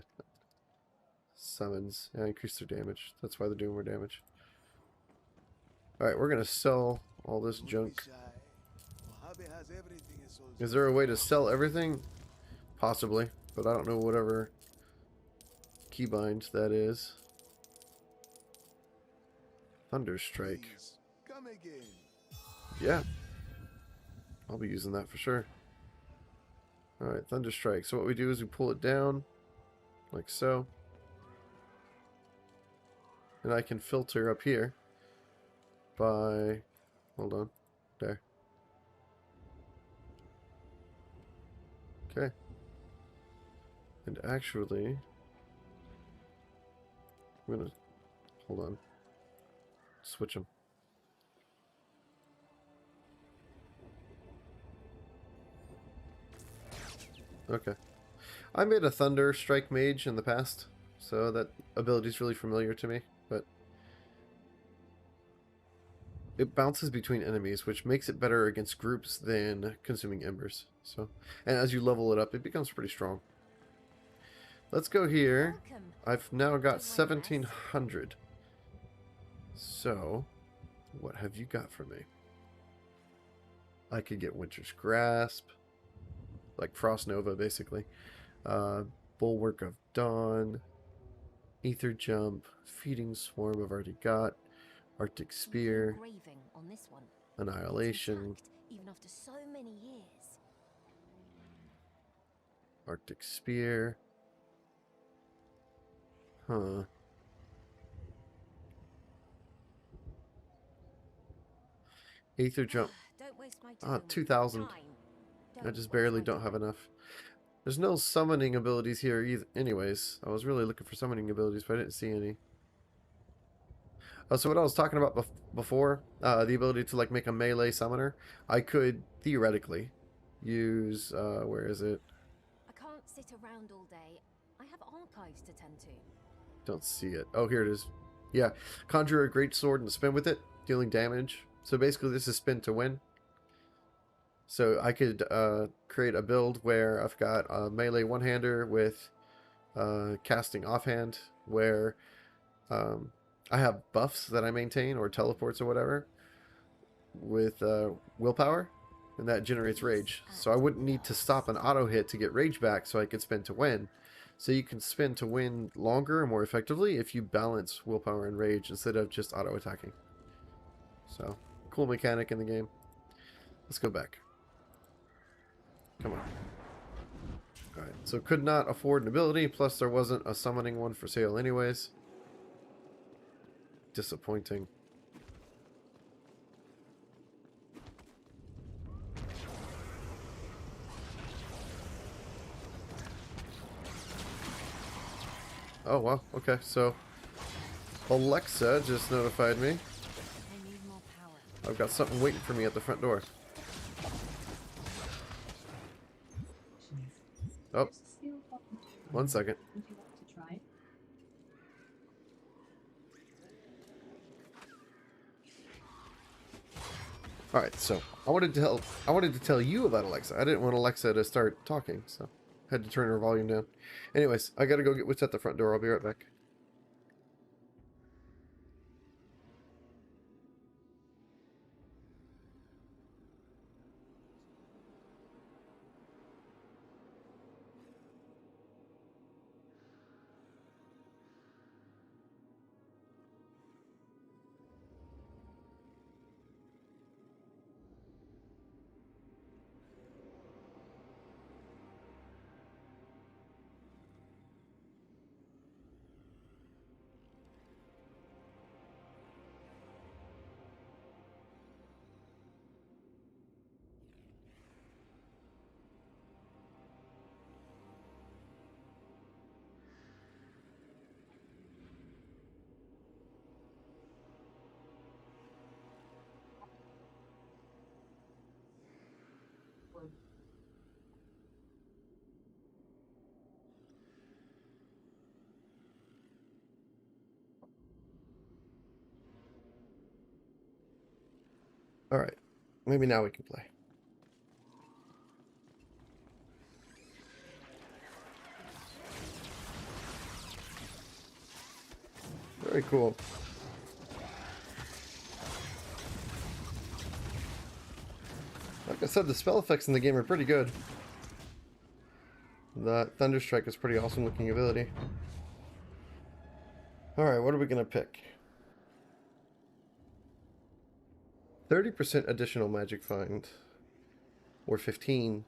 Summons. Yeah, increase their damage. That's why they're doing more damage. Alright, we're going to sell all this junk. Is there a way to sell everything? Possibly, but I don't know whatever keybind that is. Thunderstrike. Come again. Yeah. I'll be using that for sure. Alright, Thunderstrike. So what we do is we pull it down, like so. And I can filter up here by, hold on, there. Okay. And actually, I'm gonna, hold on, switch them. Okay. I made a Thunderstrike mage in the past, so that ability is really familiar to me, but it bounces between enemies, which makes it better against groups than consuming embers. So, and as you level it up, it becomes pretty strong. Let's go here. Welcome. I've now got Don't want less. 1700. So, what have you got for me? I could get Winter's Grasp, like Frost Nova, basically. Bulwark of Dawn, Ether Jump, Feeding Swarm I've already got, Arctic Spear, Engraving on this one. Annihilation, Intact, even after so many years. Arctic Spear. Huh. Ether Jump. Don't waste my Ah, time. 2,000. Time. I Don't just waste barely my don't time. have enough. There's no summoning abilities here either. Anyways, I was really looking for summoning abilities, but I didn't see any. So what I was talking about before, the ability to like make a melee summoner, I could theoretically use, where is it? I can't sit around all day. I have archives to tend to. Don't see it. Oh, here it is. Yeah, conjure a great sword and spin with it, dealing damage. So basically this is spin to win. So I could create a build where I've got a melee one-hander with casting offhand, where I have buffs that I maintain, or teleports or whatever, with willpower, and that generates rage. So I wouldn't need to stop an auto hit to get rage back, so I could spin to win. So you can spin to win longer and more effectively if you balance willpower and rage instead of just auto attacking. So, cool mechanic in the game. Let's go back. Come on. Alright, so could not afford an ability, plus there wasn't a summoning one for sale anyways. Disappointing. Oh, well, okay, so Alexa just notified me. I need more power. I've got something waiting for me at the front door. Oh, 1 second. Would you like to try? All right, so I wanted to tell you about Alexa. I didn't want Alexa to start talking, so had to turn her volume down. Anyways, I gotta go get what's at the front door. I'll be right back. All right, maybe now we can play. Very cool. Like I said, the spell effects in the game are pretty good. The Thunderstrike is pretty awesome looking ability. Alright, what are we going to pick? 30% additional magic find. Or 15.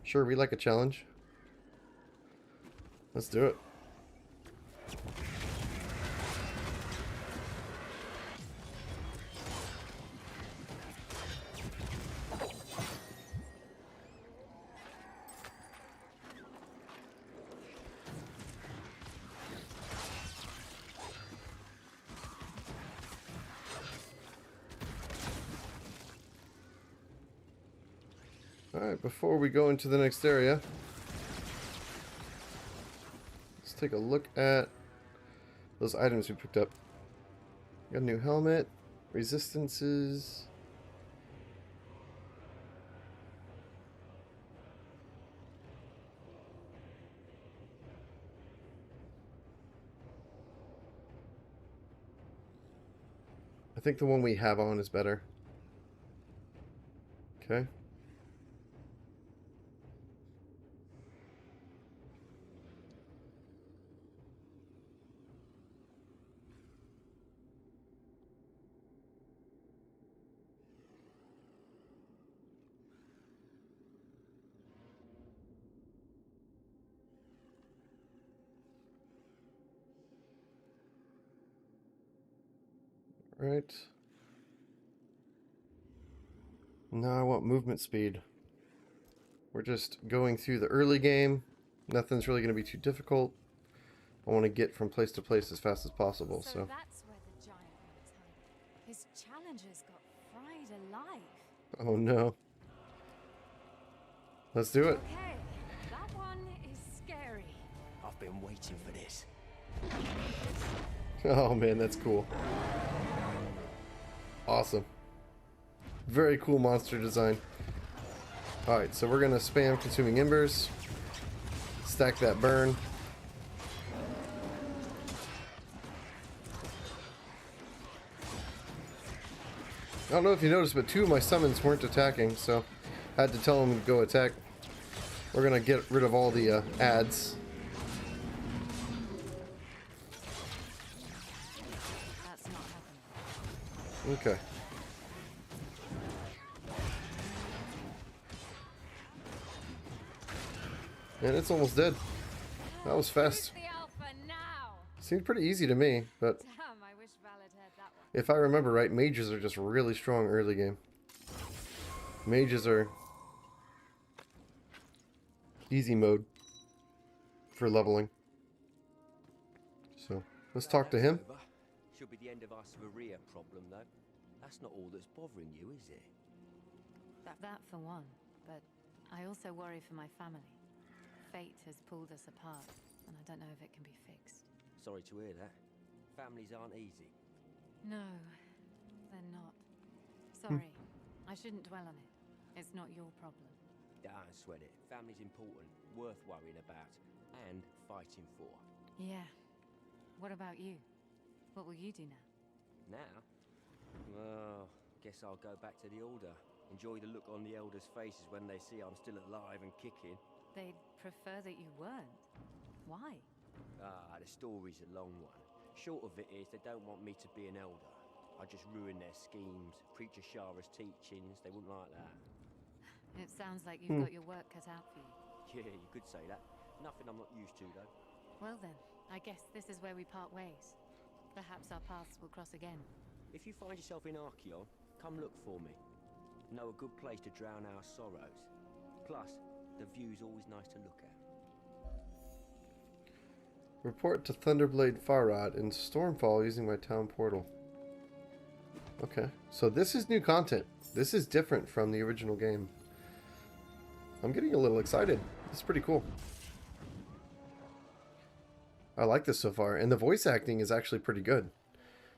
Sure, we like a challenge. Let's do it. Alright, before we go into the next area, let's take a look at those items we picked up. Got a new helmet, resistances. I think the one we have on is better. Okay. Right. Now I want movement speed. We're just going through the early game. Nothing's really going to be too difficult. I want to get from place to place as fast as possible, so. That's where the giant was, huh? His challengers got fried alive. Oh no. Let's do it. Okay, that one is scary. I've been waiting for this. Oh man, that's cool. Awesome. Very cool monster design. Alright, so we're gonna spam consuming embers. Stack that burn. I don't know if you noticed, but two of my summons weren't attacking, so I had to tell them to go attack. We're gonna get rid of all the ads. That's not happening. Okay. And it's almost dead. That was fast. Who's the alpha now? Seemed pretty easy to me, but Damn, I wish Val had heard that one. if I remember right, mages are just really strong early game. Mages are easy mode for leveling. So, let's talk to him. Over. Should be the end of our Svaria problem, though. That's not all that's bothering you, is it? That for one, but I also worry for my family. Fate has pulled us apart, and I don't know if it can be fixed. Sorry to hear that. Families aren't easy. No, they're not. Sorry, I shouldn't dwell on it. It's not your problem. Don't sweat it. Family's important, worth worrying about, and fighting for. Yeah. What about you? What will you do now? Now? Well, guess I'll go back to the Order. Enjoy the look on the Elders' faces when they see I'm still alive and kicking. They'd prefer that you weren't. Why? Ah, the story's a long one. Short of it is, they don't want me to be an Elder. I just ruin their schemes, preach Ashara's teachings. They wouldn't like that. It sounds like you've got your work cut out for you. Yeah, you could say that. Nothing I'm not used to, though. Well then, I guess this is where we part ways. Perhaps our paths will cross again. If you find yourself in Archeon, come look for me. Know a good place to drown our sorrows. Plus, the view's always nice to look at. Report to Thunderblade Farad in Stormfall using my town portal. Okay, so this is new content. This is different from the original game. I'm getting a little excited. It's pretty cool. I like this so far, and the voice acting is actually pretty good.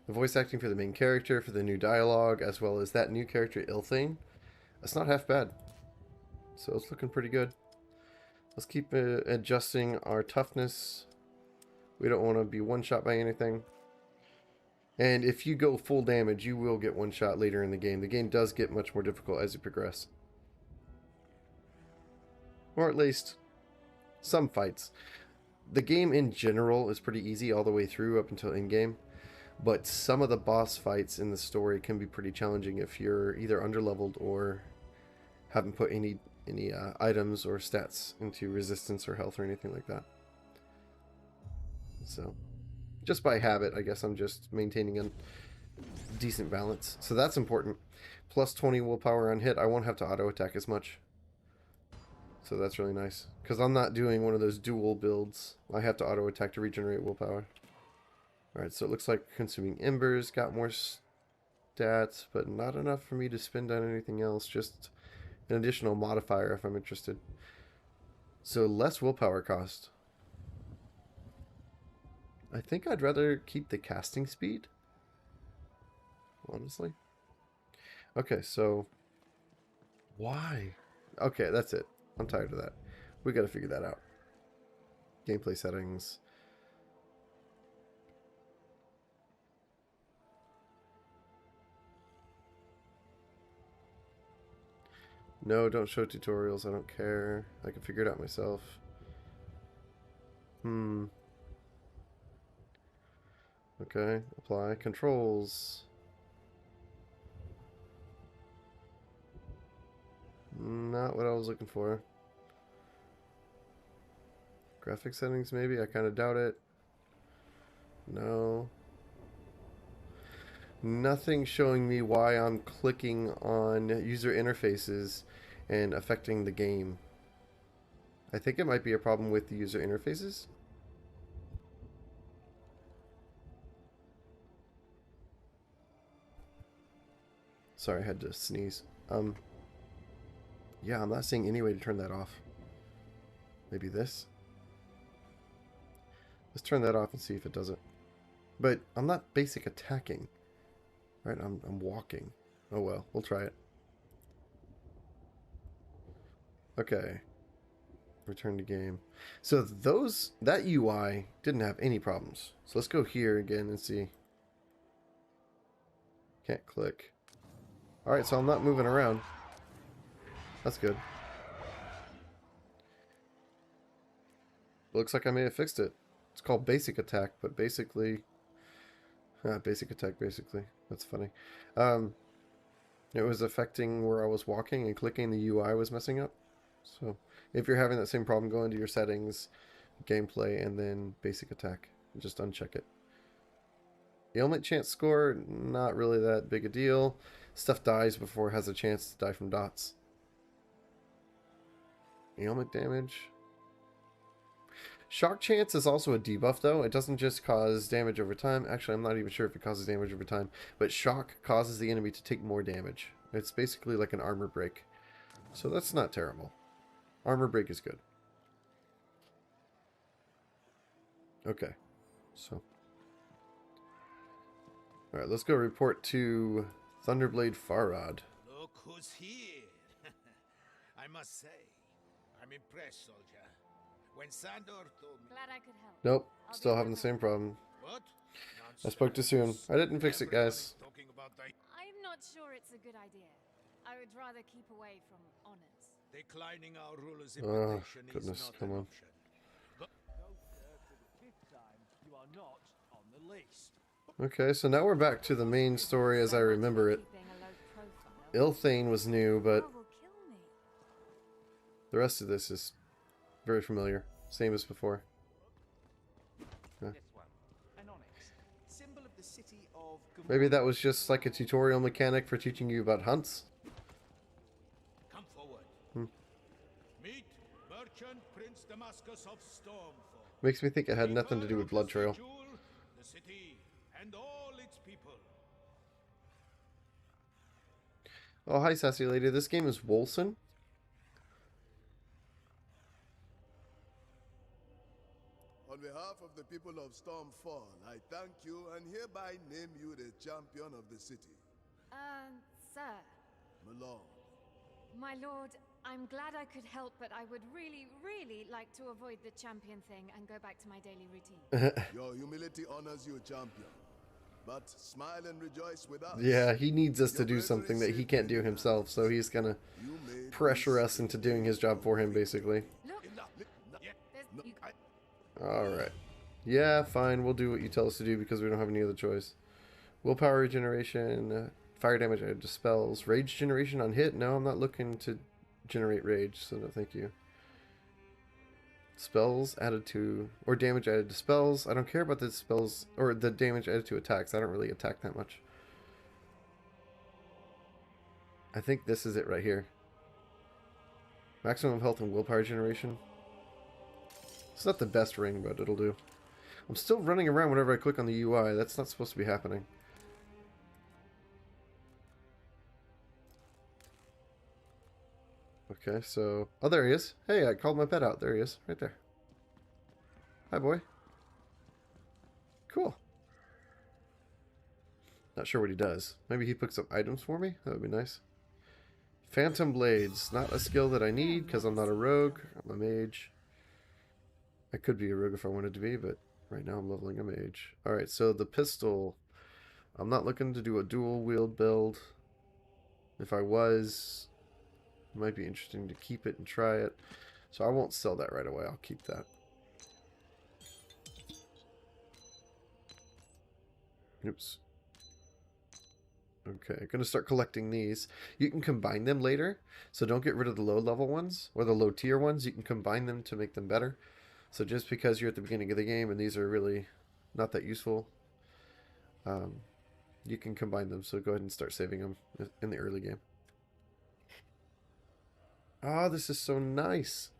The voice acting for the main character, for the new dialogue, as well as that new character, Ilthane, that's not half bad. So it's looking pretty good. Let's keep adjusting our toughness. We don't want to be one-shot by anything. And if you go full damage, you will get one-shot later in the game. The game does get much more difficult as you progress. Or at least some fights. The game in general is pretty easy all the way through up until in-game. But some of the boss fights in the story can be pretty challenging if you're either underleveled or haven't put any items or stats into resistance or health or anything like that. So, just by habit, I guess I'm just maintaining a decent balance. So that's important. Plus 20 willpower on hit. I won't have to auto attack as much. So that's really nice. Because I'm not doing one of those dual builds. I have to auto attack to regenerate willpower. Alright, so it looks like consuming embers got more stats, but not enough for me to spend on anything else. Just an additional modifier if I'm interested. So less willpower cost. I think I'd rather keep the casting speed, honestly. Okay, so why? Okay, that's it. I'm tired of that. We got to figure that out. Gameplay settings. No, don't show tutorials. I don't care. I can figure it out myself. Okay, apply controls. Not what I was looking for. Graphic settings, maybe? I kind of doubt it. No. Nothing showing me why I'm clicking on user interfaces and affecting the game. I think it might be a problem with the user interfaces. Sorry, I had to sneeze. Yeah, I'm not seeing any way to turn that off. Maybe this? Let's turn that off and see if it does it. But I'm not basic attacking. Right, I'm walking. Oh well, we'll try it. Okay. Return to game. So that UI didn't have any problems. So let's go here again and see. Can't click. Alright, so I'm not moving around. That's good. Looks like I may have fixed it. It's called basic attack, but basically... basic attack, basically. That's funny. It was affecting where I was walking and clicking. The UI was messing up. So if you're having that same problem, go into your settings, gameplay, and then basic attack. Just uncheck it. Ailment chance score, not really that big a deal. Stuff dies before it has a chance to die from dots. Ailment damage. Shock chance is also a debuff though. It doesn't just cause damage over time. Actually, I'm not even sure if it causes damage over time. But shock causes the enemy to take more damage. It's basically like an armor break. So that's not terrible. Armor break is good. Okay. So. Alright, let's go report to Thunderblade Farad. Look who's here. I must say, I'm impressed, soldier. When Sandor told me... Glad I could help. Nope, I'll still be having the same problem. What? I spoke too soon. I didn't fix it, guys. Talking about I'm not sure it's a good idea. I would rather keep away from honors. declining our ruler's Oh, invitation goodness, is not come an on. option. No, sir, for the fifth time, you are not on the list. Okay, so now we're back to the main story as I remember it. Keeping a low profile. Ilthane was new, but Will kill me. the rest of this is very familiar. Same as before. Huh. This one, an onyx, symbol of the city of Maybe that was just like a tutorial mechanic for teaching you about hunts. Come forward. Meet merchant Prince Damascus of Stormfall. Makes me think it had nothing to do with Blood Trail. The city and all its people. Oh, hi, sassy lady. This game is Wolcen. On behalf of the people of Stormfall, I thank you and hereby name you the champion of the city. Sir. Malone. My lord, I'm glad I could help, but I would really, really like to avoid the champion thing and go back to my daily routine. Your humility honors you, champion. But smile and rejoice with us. Yeah, he needs us to do something that he can't do himself, so he's gonna pressure us into doing his job for him, basically. Look, you, Alright. Yeah, fine, we'll do what you tell us to do because we don't have any other choice. Willpower regeneration, fire damage added to spells, rage generation on hit. No, I'm not looking to generate rage, so no thank you. Spells added to, or damage added to spells. I don't care about the spells, or the damage added to attacks. I don't really attack that much. I think this is it right here. Maximum health and willpower generation. It's not the best ring, but it'll do. I'm still running around whenever I click on the UI. That's not supposed to be happening. Okay, so... Oh, there he is. Hey, I called my pet out. There he is. Right there. Hi, boy. Cool. Not sure what he does. Maybe he picks up items for me? That would be nice. Phantom Blades. Not a skill that I need because I'm not a rogue. I'm a mage. I could be a rogue if I wanted to be, but right now I'm leveling a mage. Alright, so the pistol. I'm not looking to do a dual wield build. If I was, it might be interesting to keep it and try it. So I won't sell that right away. I'll keep that. Oops. Okay, gonna start collecting these. You can combine them later, so don't get rid of the low level ones or the low tier ones. You can combine them to make them better. So just because you're at the beginning of the game and these are really not that useful, you can combine them. So go ahead and start saving them in the early game. Ah, this is so nice.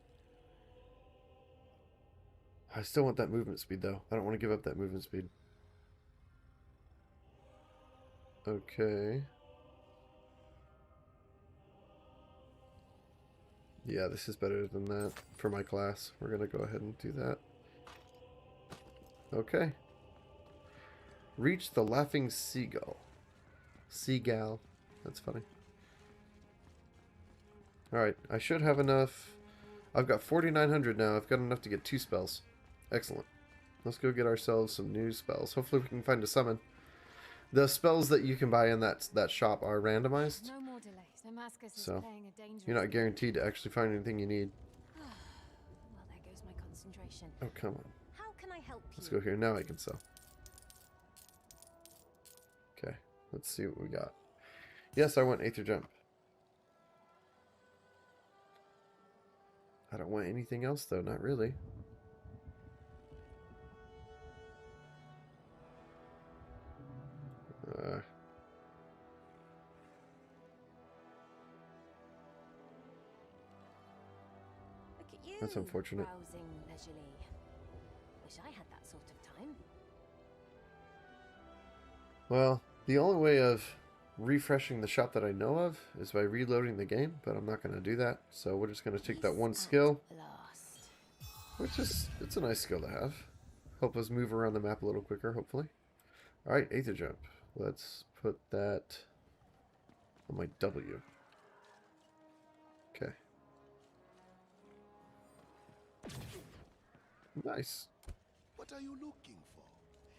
I still want that movement speed though. I don't want to give up that movement speed. Okay. Yeah, this is better than that for my class. We're going to go ahead and do that. Okay. Reach the laughing seagull. Seagal. That's funny. Alright, I should have enough. I've got 4,900 now. I've got enough to get 2 spells. Excellent. Let's go get ourselves some new spells. Hopefully we can find a summon. The spells that you can buy in that shop are randomized. No more delays. Damascus is So, playing a dangerous you're not game. guaranteed to actually find anything you need. Well, there goes my concentration. Oh, come on. How can I help Let's you? go here. Now I can sell. Okay. Let's see what we got. Yes, I want Aether Jump. I don't want anything else, though. Not really. Look at you. That's unfortunate. Browsing leisurely. Wish I had that sort of time. Well, the only way of refreshing the shop that I know of is by reloading the game, but I'm not going to do that. So we're just going to take that one skill, which is, it's a nice skill to have. Help us move around the map a little quicker, hopefully. Alright, Aether Jump. Let's put that on my W. Okay. Nice. What are you looking for?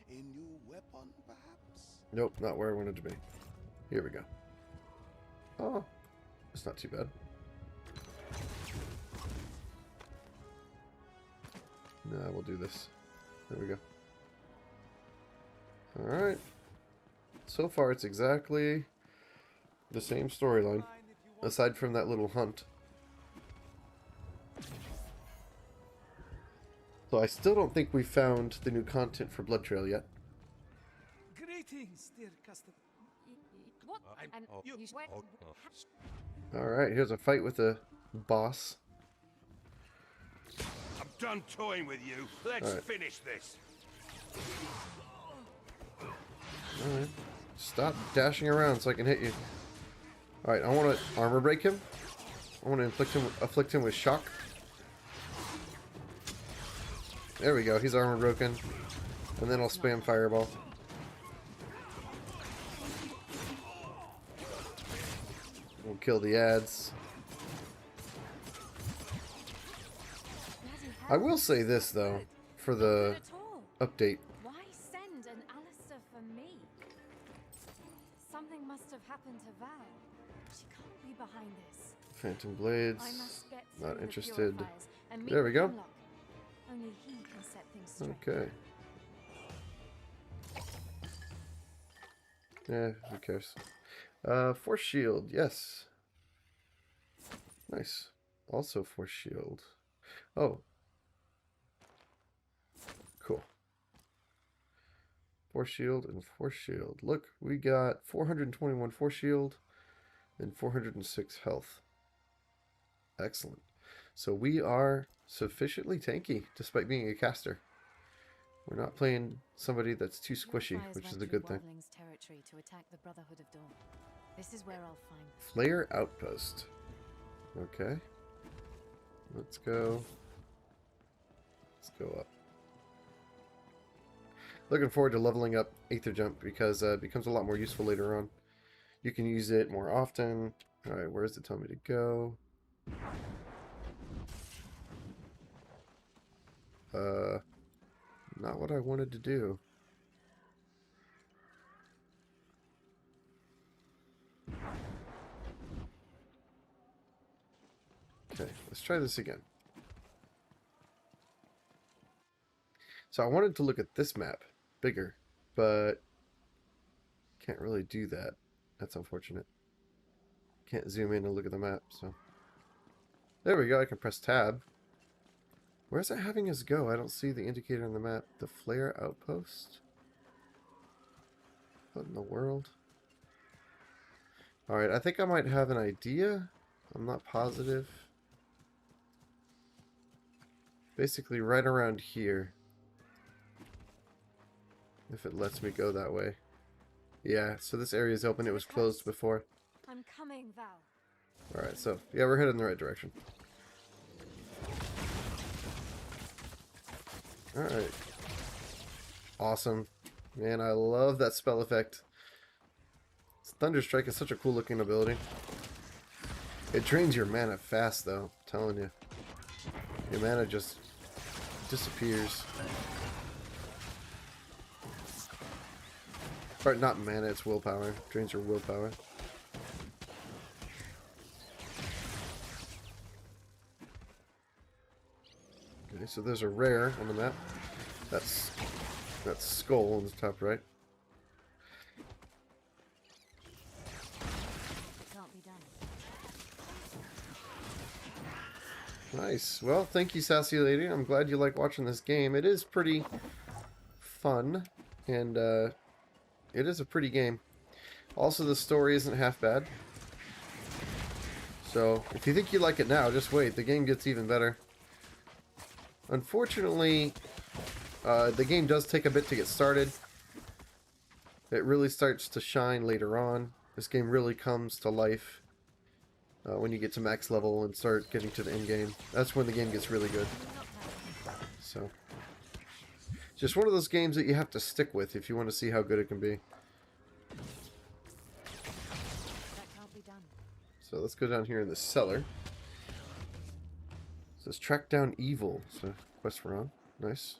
A new weapon, perhaps? Nope, not where I wanted to be. Here we go. Oh, that's not too bad. Nah, we'll do this. There we go. Alright. So far, it's exactly the same storyline, aside from that little hunt. So I still don't think we found the new content for Blood Trail yet. Greetings, dear customer. What? And you Alright, here's a fight with a boss. I'm done toying with you. Let's Alright. finish this. Alright. Stop dashing around so I can hit you. Alright, I want to armor break him. I want to afflict him with shock. There we go, he's armor broken. And then I'll spam fireball. We'll kill the ads. I will say this though, for the update. Why send an Alistair for me? Something must have happened to Val. She can't be behind this. Phantom Blades. I must get Not through the interested. purifiers and meet There we go. Hemlock. Only he can set things straight. Okay. Yeah, who cares? Force shield, yes. Nice. Also force shield. Oh. Cool. Force shield and force shield. Look, we got 421 force shield and 406 health. Excellent. So we are sufficiently tanky, despite being a caster. We're not playing somebody that's too squishy, Purifiers which went is a through good thing. Wildling's territory to attack the Brotherhood of Dawn. This is where I'll find them. Flare Outpost. Okay. Let's go. Let's go up. Looking forward to leveling up Aether Jump because it becomes a lot more useful later on. You can use it more often. Alright, where does it tell me to go? Not what I wanted to do. Okay, let's try this again. So I wanted to look at this map bigger, but can't really do that. That's unfortunate. Can't zoom in and look at the map, so. There we go, I can press tab. Where's it having us go? I don't see the indicator on the map. The flare outpost? What in the world? Alright, I think I might have an idea. I'm not positive. Basically right around here. If it lets me go that way. Yeah, so this area is open. It was closed before. I'm coming, Val. Alright, so yeah, we're headed in the right direction. Alright. Awesome. Man, I love that spell effect. Thunderstrike is such a cool looking ability. It drains your mana fast though, I'm telling you. Your mana just disappears. Or not mana, it's willpower. Drains your willpower. Okay, so there's a rare on the map. That's skull on the top right. Can't be done. Nice. Well, thank you, Sassy Lady. I'm glad you like watching this game. It is pretty fun, and it is a pretty game. Also, the story isn't half bad. So, if you think you like it now, just wait. The game gets even better. Unfortunately, the game does take a bit to get started. It really starts to shine later on. This game really comes to life when you get to max level and start getting to the end game. That's when the game gets really good. So, just one of those games that you have to stick with if you want to see how good it can be. That can't be done. So let's go down here in the cellar. It says track down evil. So quest we're on. Nice.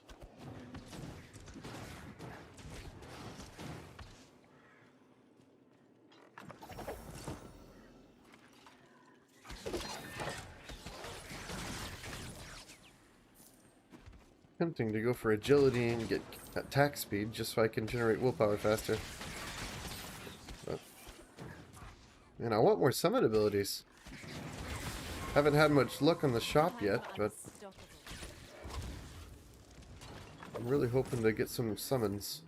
Tempting to go for agility and get attack speed just so I can generate willpower faster. But, man, I want more summon abilities. Haven't had much luck on the shop yet, but I'm really hoping to get some summons.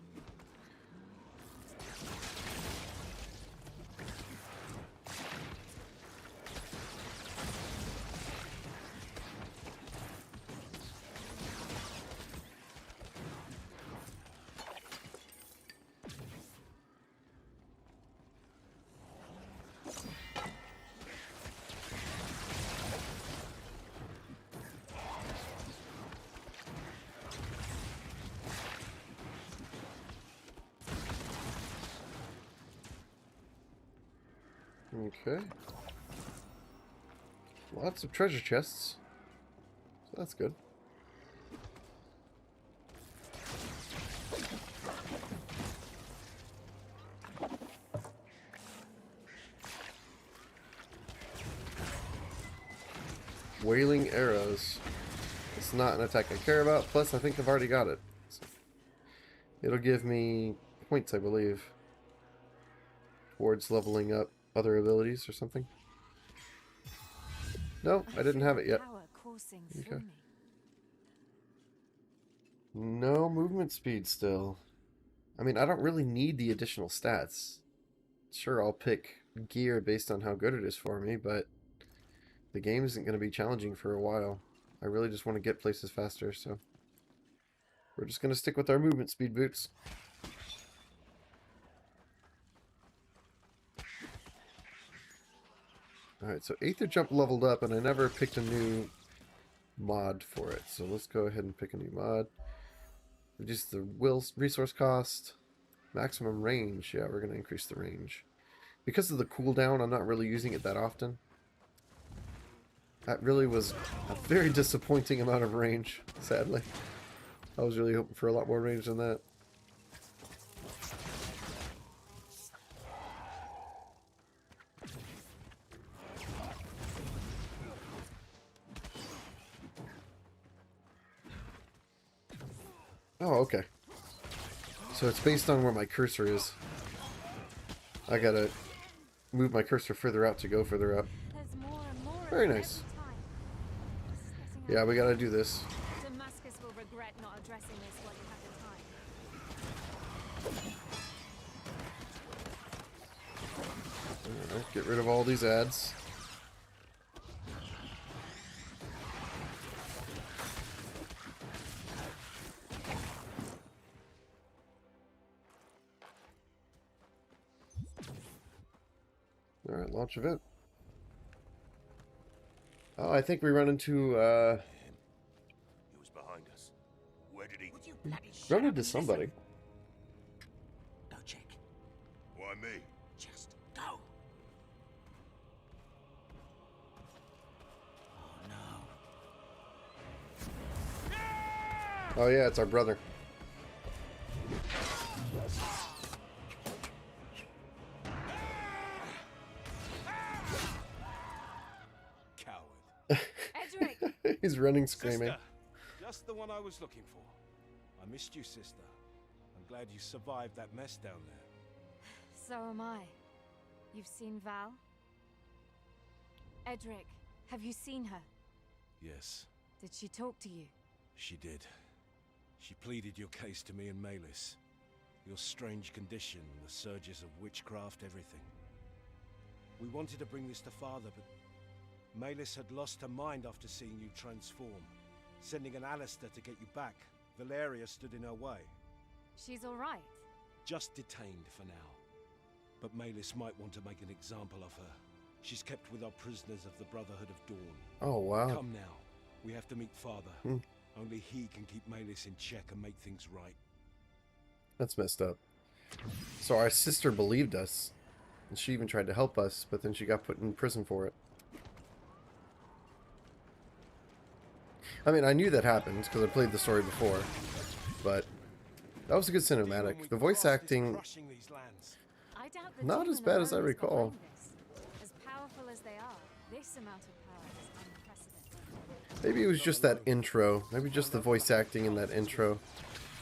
Okay. Lots of treasure chests. So that's good. Wailing arrows. It's not an attack I care about, plus I think I've already got it. So it'll give me points, I believe, towards leveling up other abilities or something. No, I didn't have it yet. Okay. No movement speed still. I mean, I don't really need the additional stats. Sure, I'll pick gear based on how good it is for me, but the game isn't going to be challenging for a while. I really just want to get places faster, so we're just going to stick with our movement speed boots. Alright, so Aether Jump leveled up, and I never picked a new mod for it. So let's go ahead and pick a new mod. Reduce the will resource cost. Maximum range. Yeah, we're going to increase the range. Because of the cooldown, I'm not really using it that often. That really was a very disappointing amount of range, sadly. I was really hoping for a lot more range than that. Oh, okay. So it's based on where my cursor is. I gotta move my cursor further out to go further up. There's more and more Very of it nice. every time. This is getting Yeah, out we of gotta hand. do this. Damascus will regret not addressing this while you have the time. Alright, get rid of all these ads. Alright, launch event. Oh, I think we run into, He was behind us. Where did he? Would you bloody shut run up into and somebody. listen? Go check. Why me? Just go. Oh no. Oh yeah, it's our brother. Coward. Edric! He's running screaming. Sister, just the one I was looking for. I missed you, sister. I'm glad you survived that mess down there. So am I. You've seen Val? Edric, have you seen her? Yes, Did she talk to you? she did. She pleaded your case to me and Malis. Your strange condition, the surges of witchcraft, everything. We wanted to bring this to Father, but Malis had lost her mind after seeing you transform. Sending an Alistair to get you back, Valeria stood in her way. She's all right. Just detained for now. But Malis might want to make an example of her. She's kept with our prisoners of the Brotherhood of Dawn. Oh wow. Come now. We have to meet Father. Hmm. Only he can keep Malis in check and make things right. That's messed up. So our sister believed us. And she even tried to help us, but then she got put in prison for it. I mean, I knew that happened because I played the story before, but that was a good Demon cinematic. we The voice crossed is acting, crushing these lands. I doubt the not as demon bad as I alone is recall. behind this. As powerful as they are, this amount of power is unprecedented. Maybe it was just that intro. Maybe just the voice acting in that intro.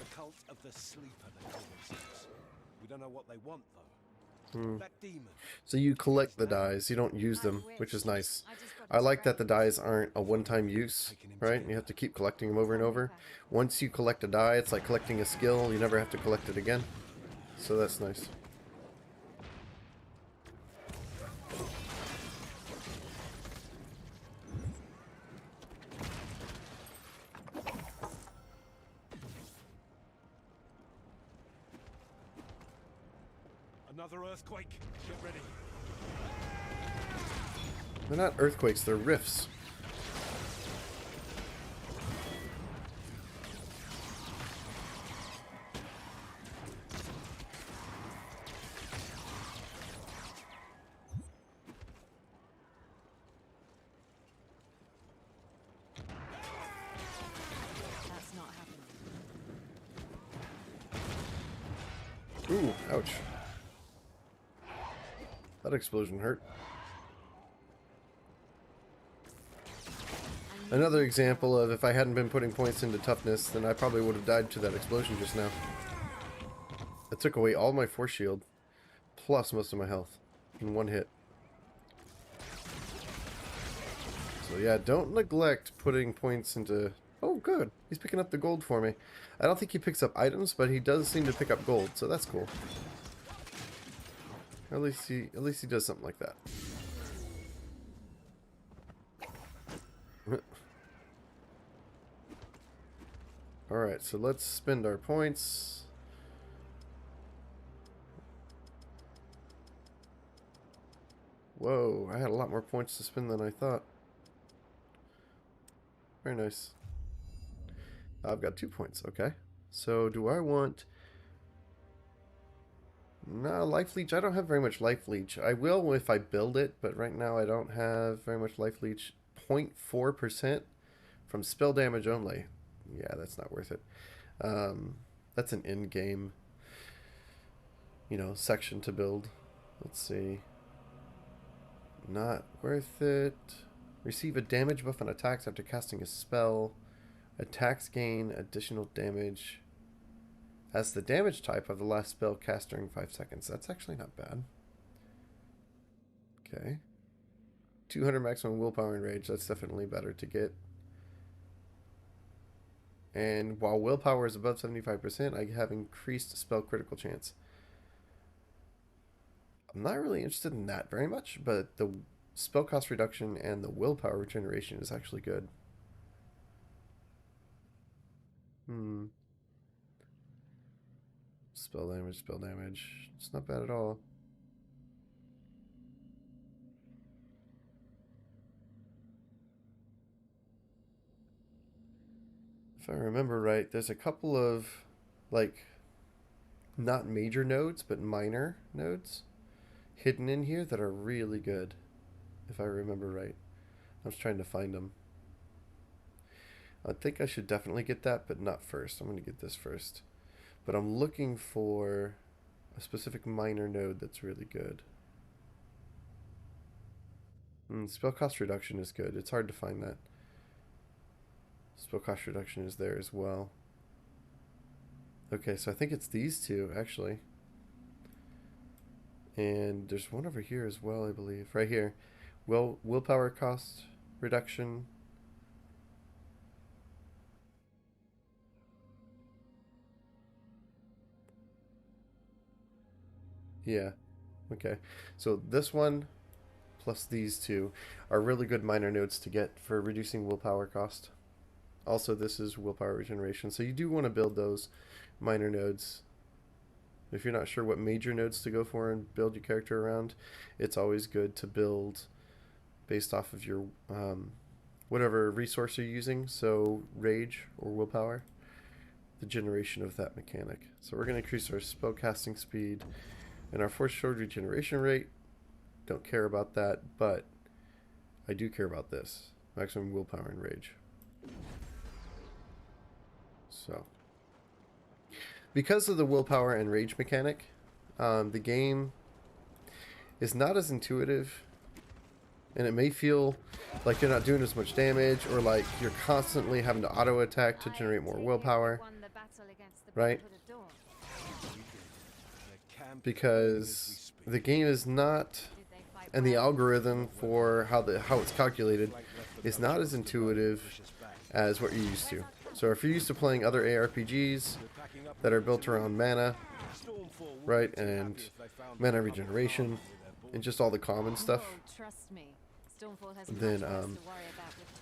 The cult of the sleeper, they call themselves. We don't know what they want, though. That demon. So you collect the dies, you don't use them, which is nice. I like that the dies aren't a one-time use, right? You have to keep collecting them over and over. Once you collect a die, it's like collecting a skill. You never have to collect it again. So that's nice. Another earthquake. Get ready. They're not earthquakes, they're rifts. That's not happening. Ooh, ouch. That explosion hurt. Another example of if I hadn't been putting points into toughness, then I probably would have died to that explosion just now. It took away all my force shield, plus most of my health, in one hit. So yeah, don't neglect putting points into... Oh, good. He's picking up the gold for me. I don't think he picks up items, but he does seem to pick up gold, so that's cool. At least he does something like that. Alright, so let's spend our points. Whoa, I had a lot more points to spend than I thought. Very nice. I've got 2 points, okay. So do I want... No, life leech. I don't have very much life leech. I will if I build it, but right now I don't have very much life leech. 0.4% from spell damage only. Yeah, that's not worth it. That's an in-game, section to build. Let's see. Not worth it. Receive a damage buff on attacks after casting a spell. Attacks gain additional damage as the damage type of the last spell cast during 5 seconds. That's actually not bad. Okay. 200 maximum willpower and rage. That's definitely better to get. And while willpower is above 75%, I have increased spell critical chance. I'm not really interested in that very much, but the spell cost reduction and the willpower regeneration is actually good. Spell damage, spell damage. It's not bad at all. If I remember right, there's a couple of, like, not major nodes, but minor nodes hidden in here that are really good, if I remember right. I was trying to find them. I think I should definitely get that, but not first. I'm going to get this first. But I'm looking for a specific minor node that's really good. Spell cost reduction is good. It's hard to find that. Spell cost reduction is there as well. Okay, so I think it's these two, actually. And there's one over here as well, I believe. Right here. Willpower cost reduction. Yeah. Okay. So this one plus these two are really good minor nodes to get for reducing willpower cost. Also, this is willpower regeneration. So you do want to build those minor nodes. If you're not sure what major nodes to go for and build your character around, it's always good to build based off of your whatever resource you're using. So rage or willpower, the generation of that mechanic. So we're going to increase our spell casting speed and our force sword regeneration rate. Don't care about that, but I do care about this. Maximum willpower and rage. So, because of the willpower and rage mechanic, the game is not as intuitive, and it may feel like you're not doing as much damage, or like you're constantly having to auto attack to generate more willpower, right? Because the game is not, and the algorithm for how it's calculated is not as intuitive as what you're used to. So if you're used to playing other ARPGs that are built around mana, right, and mana regeneration, and just all the common stuff, then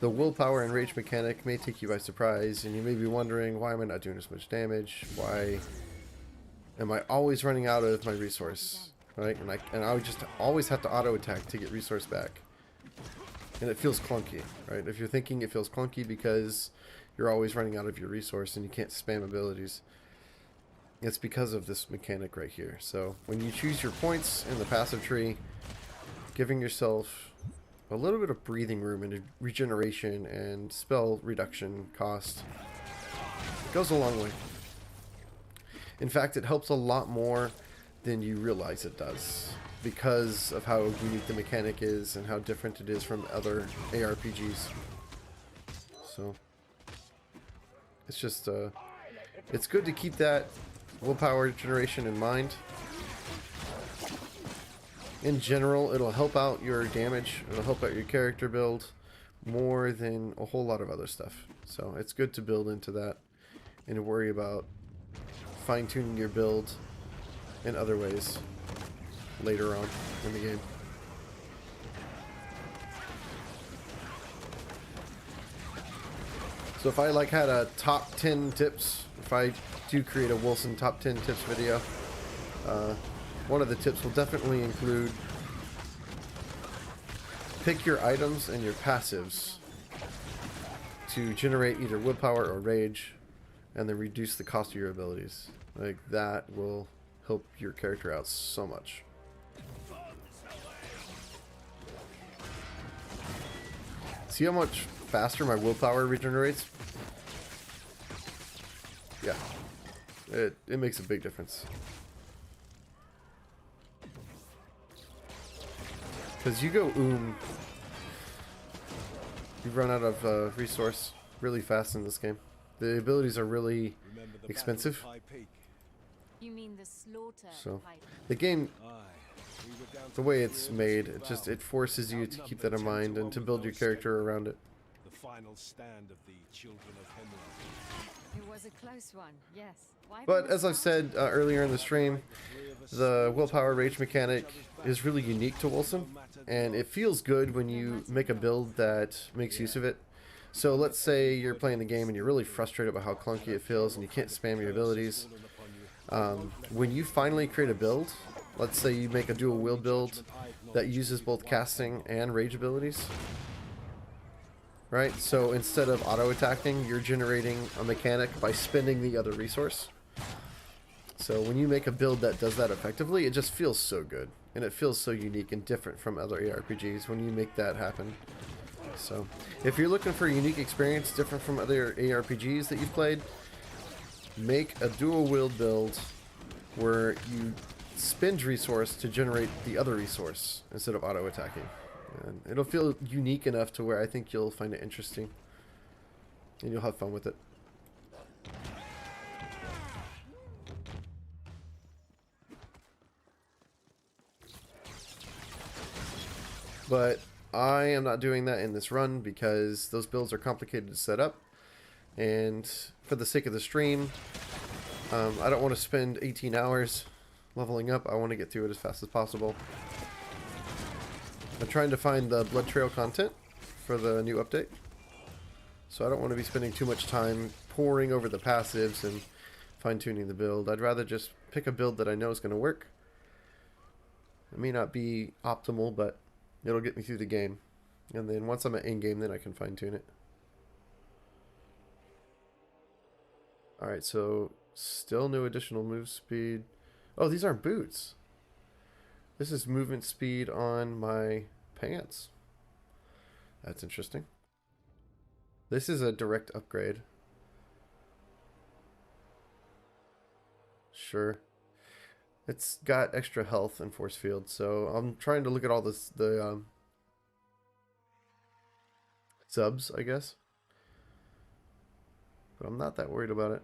the willpower and rage mechanic may take you by surprise, and you may be wondering, why am I not doing as much damage? Why am I always running out of my resource, right? And I would just always have to auto attack to get resource back, and it feels clunky, right? If you're thinking it feels clunky because you're always running out of your resource and you can't spam abilities, it's because of this mechanic right here. So when you choose your points in the passive tree, giving yourself a little bit of breathing room and regeneration and spell reduction cost, it goes a long way. In fact, it helps a lot more than you realize it does, because of how unique the mechanic is and how different it is from other ARPGs. So it's just it's good to keep that willpower generation in mind. In general, it'll help out your damage, it'll help out your character build more than a whole lot of other stuff. So it's good to build into that and to worry about fine-tuning your build in other ways later on in the game. So if I had a top 10 tips, if I do create a Wolcen top 10 tips video, one of the tips will definitely include pick your items and your passives to generate either willpower or rage, and then reduce the cost of your abilities. Like, that will help your character out so much. See how much faster my willpower regenerates? Yeah. It makes a big difference. Because you go you run out of resource really fast in this game. The abilities are really expensive. You mean the slaughter? So the game, the way it's made, it forces you to keep that in mind and to build your character around it. The final stand of the children of Hemlock. It was a close one, yes. Why But didn't as it I've start? said earlier in the stream, the willpower rage mechanic is really unique to Wolcen, and it feels good when you make a build that makes use of it. So let's say you're playing the game and you're really frustrated about how clunky it feels and you can't spam your abilities. When you finally create a build, let's say you make a dual wield build that uses both casting and rage abilities, right? So instead of auto attacking, you're generating a mechanic by spending the other resource. So when you make a build that does that effectively, it just feels so good. And it feels so unique and different from other ARPGs when you make that happen. So if you're looking for a unique experience different from other ARPGs that you've played, make a dual wield build where you spend resource to generate the other resource instead of auto attacking. And it'll feel unique enough to where I think you'll find it interesting. And you'll have fun with it. But I am not doing that in this run because those builds are complicated to set up. And for the sake of the stream, I don't want to spend 18 hours leveling up. I want to get through it as fast as possible. I'm trying to find the blood trail content for the new update. So I don't want to be spending too much time poring over the passives and fine-tuning the build. I'd rather just pick a build that I know is going to work. It may not be optimal, but it'll get me through the game. And then once I'm at Endgame, then I can fine-tune it. Alright, so still no additional move speed. Oh, these aren't boots. This is movement speed on my pants. That's interesting. This is a direct upgrade. Sure. It's got extra health and force field, so I'm trying to look at all this, the subs, I guess. But I'm not that worried about it.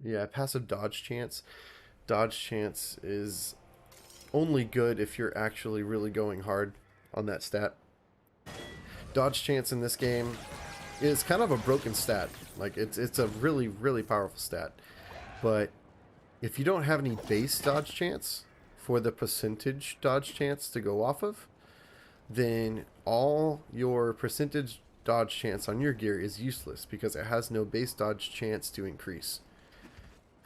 Yeah, passive dodge chance. Dodge chance is only good if you're actually really going hard on that stat. Dodge chance in this game is kind of a broken stat. Like, it's a really, really powerful stat. But if you don't have any base dodge chance for the percentage dodge chance to go off of, then all your percentage dodge chance on your gear is useless because it has no base dodge chance to increase.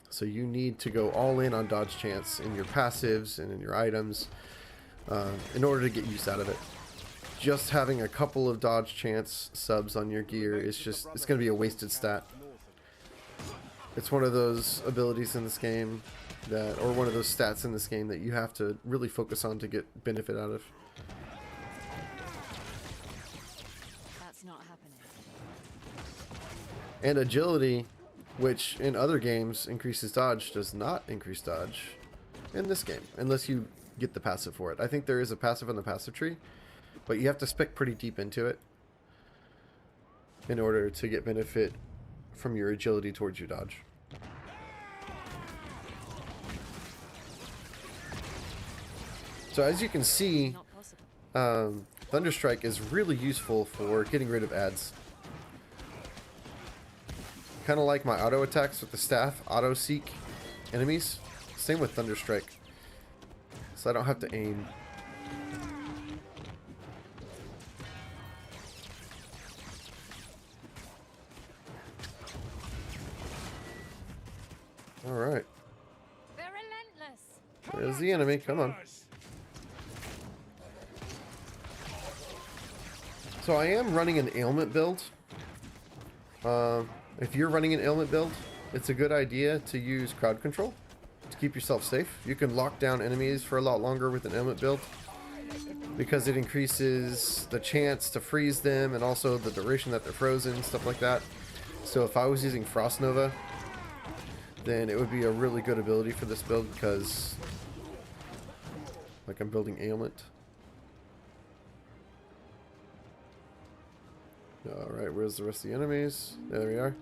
So you need to go all in on dodge chance in your passives and in your items in order to get use out of it. Just having a couple of dodge chance subs on your gear is just, it's going to be a wasted stat. It's one of those abilities in this game that, or one of those stats in this game that you have to really focus on to get benefit out of. That's not happening. And agility, which in other games increases dodge, does not increase dodge in this game, unless you get the passive for it. I think there is a passive on the passive tree, but you have to spec pretty deep into it in order to get benefit from your agility towards your dodge. So as you can see, Not possible. Thunderstrike is really useful for getting rid of ads. Kind of like my auto attacks with the staff, auto seek enemies. Same with Thunderstrike. So I don't have to aim. Alright. They're relentless. There's the enemy. Come on. So So I am running an ailment build. If you're running an ailment build, it's a good idea to use crowd control to keep yourself safe. You can lock down enemies for a lot longer with an ailment build because it increases the chance to freeze them and also the duration that they're frozen, stuff like that. So if I was using Frost Nova, then it would be a really good ability for this build because, like, I'm building ailment. Alright, where's the rest of the enemies? There we are.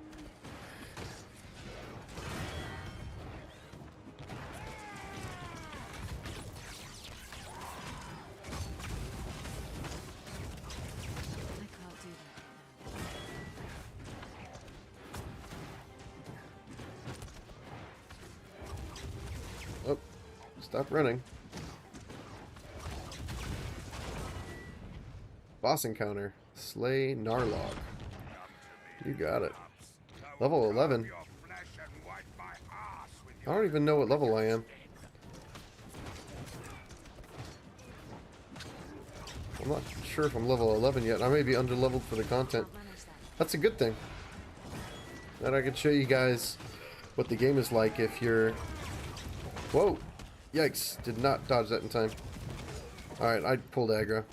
Oh, stop running. Boss encounter. Slay Narlog. You got it. Level 11. I don't even know what level I am. I'm not sure if I'm level 11 yet. I may be under-leveled for the content. That's a good thing. That I can show you guys what the game is like if you're... Whoa! Yikes. Did not dodge that in time. Alright, I pulled aggro.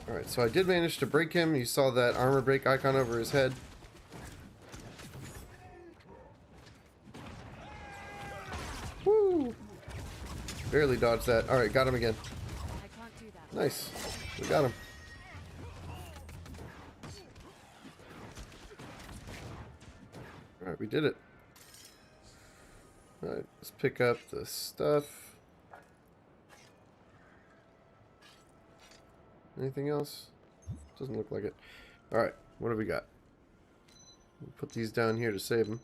Alright, so I did manage to break him. You saw that armor break icon over his head. Woo! Barely dodged that. Alright, got him again. Nice. We got him. Alright, we did it. Alright, let's pick up the stuff. Anything else? Doesn't look like it. Alright, what do we got? We'll put these down here to save them.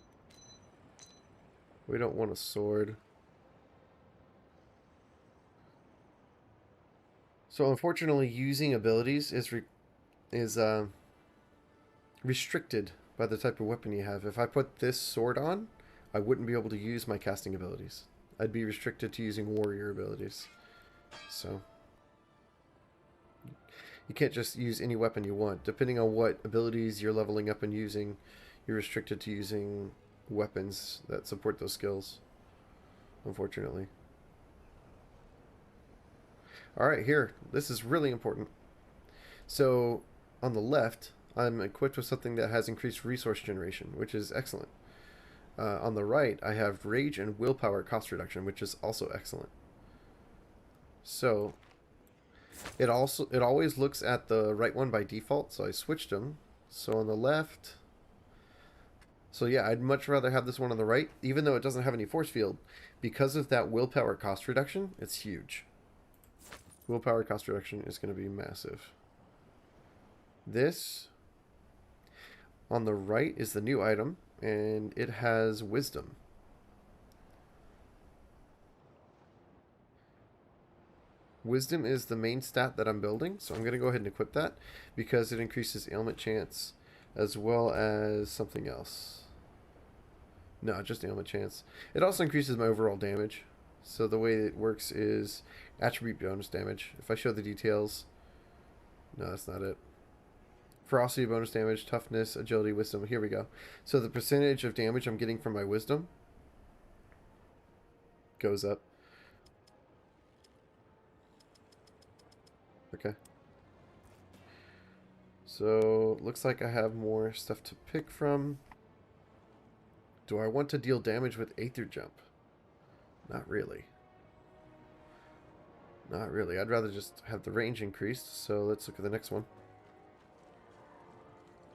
We don't want a sword. So unfortunately, using abilities is restricted by the type of weapon you have. If I put this sword on, I wouldn't be able to use my casting abilities. I'd be restricted to using warrior abilities. So you can't just use any weapon you want. Depending on what abilities you're leveling up and using, you're restricted to using weapons that support those skills, unfortunately. Alright, here. This is really important. So, on the left, I'm equipped with something that has increased resource generation, which is excellent. On the right, I have rage and willpower cost reduction, which is also excellent. So, it always looks at the right one by default, so I switched them. So on the left... So yeah, I'd much rather have this one on the right, even though it doesn't have any force field. Because of that willpower cost reduction, it's huge. Willpower cost reduction is going to be massive. This, on the right, is the new item, and it has wisdom. Wisdom is the main stat that I'm building, so I'm going to go ahead and equip that because it increases ailment chance as well as something else. No, just ailment chance. It also increases my overall damage. So the way it works is attribute bonus damage. If I show the details... No, that's not it. Ferocity bonus damage, toughness, agility, wisdom. Here we go. So the percentage of damage I'm getting from my wisdom goes up. Okay. So, looks like I have more stuff to pick from. Do I want to deal damage with Aether Jump? Not really. Not really. I'd rather just have the range increased, so let's look at the next one.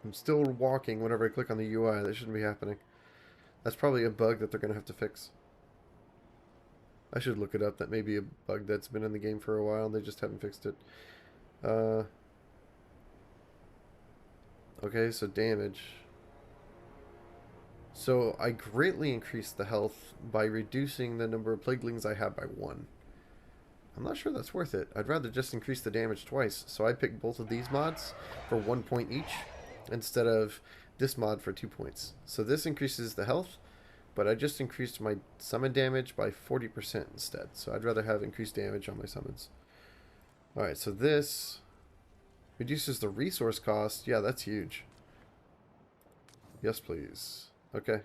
I'm still walking whenever I click on the UI. That shouldn't be happening. That's probably a bug that they're going to have to fix. I should look it up. That may be a bug that's been in the game for a while and they just haven't fixed it. Okay, so damage. So I greatly increased the health by reducing the number of plaguelings I have by 1. I'm not sure that's worth it. I'd rather just increase the damage twice. So I picked both of these mods for 1 point each instead of this mod for 2 points. So this increases the health, but I just increased my summon damage by 40% instead. So I'd rather have increased damage on my summons. Alright, so this reduces the resource cost. Yeah, that's huge. Yes, please. Okay.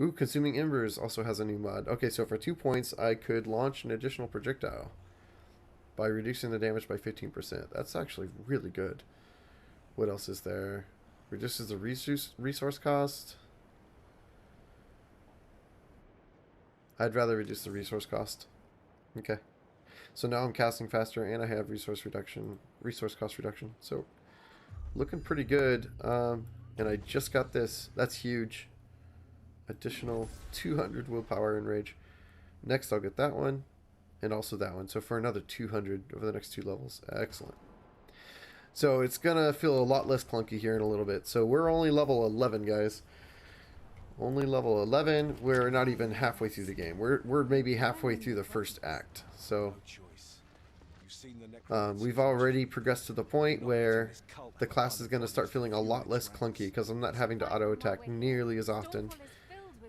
Ooh, Consuming Embers also has a new mod. Okay, so for 2 points, I could launch an additional projectile by reducing the damage by 15%. That's actually really good. What else is there? Reduces the resource cost. I'd rather reduce the resource cost. Okay. So now I'm casting faster and I have resource cost reduction. So looking pretty good. And I just got this. That's huge. Additional 200 willpower and rage. Next I'll get that one and also that one. So for another 200 over the next 2 levels. Excellent. So it's gonna feel a lot less clunky here in a little bit. So we're only level 11, guys. Only level 11. We're not even halfway through the game. We're maybe halfway through the first act. So we've already progressed to the point where the class is going to start feeling a lot less clunky because I'm not having to auto attack nearly as often.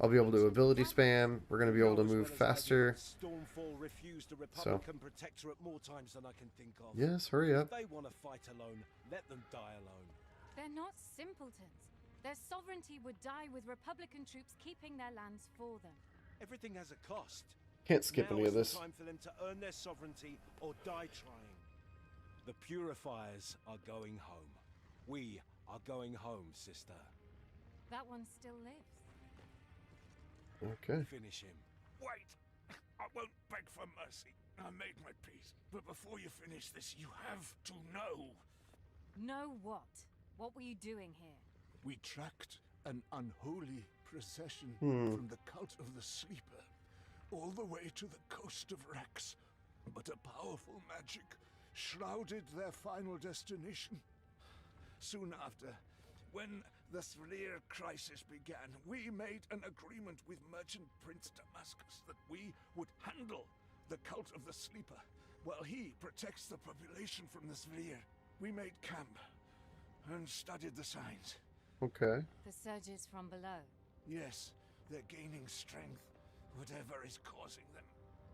I'll be able to ability spam. We're going to be able to move faster. So yes, hurry up. They want to fight alone. Let them die alone. They're not simpletons. Their sovereignty would die with Republican troops keeping their lands for them. Everything has a cost. Can't skip Now any is of this. the time for them to earn their sovereignty or die trying. The purifiers are going home. We are going home, sister. That one still lives. Okay. Finish him. Wait! I won't beg for mercy. I made my peace. But before you finish this, you have to know. Know what? What were you doing here? We tracked an unholy procession from the cult of the Sleeper all the way to the coast of Rex. But a powerful magic shrouded their final destination. Soon after, when the Svalir crisis began, we made an agreement with Merchant Prince Damascus that we would handle the cult of the Sleeper while he protects the population from the Svalir. We made camp and studied the signs. Okay. The surges from below. Yes, they're gaining strength, whatever is causing them.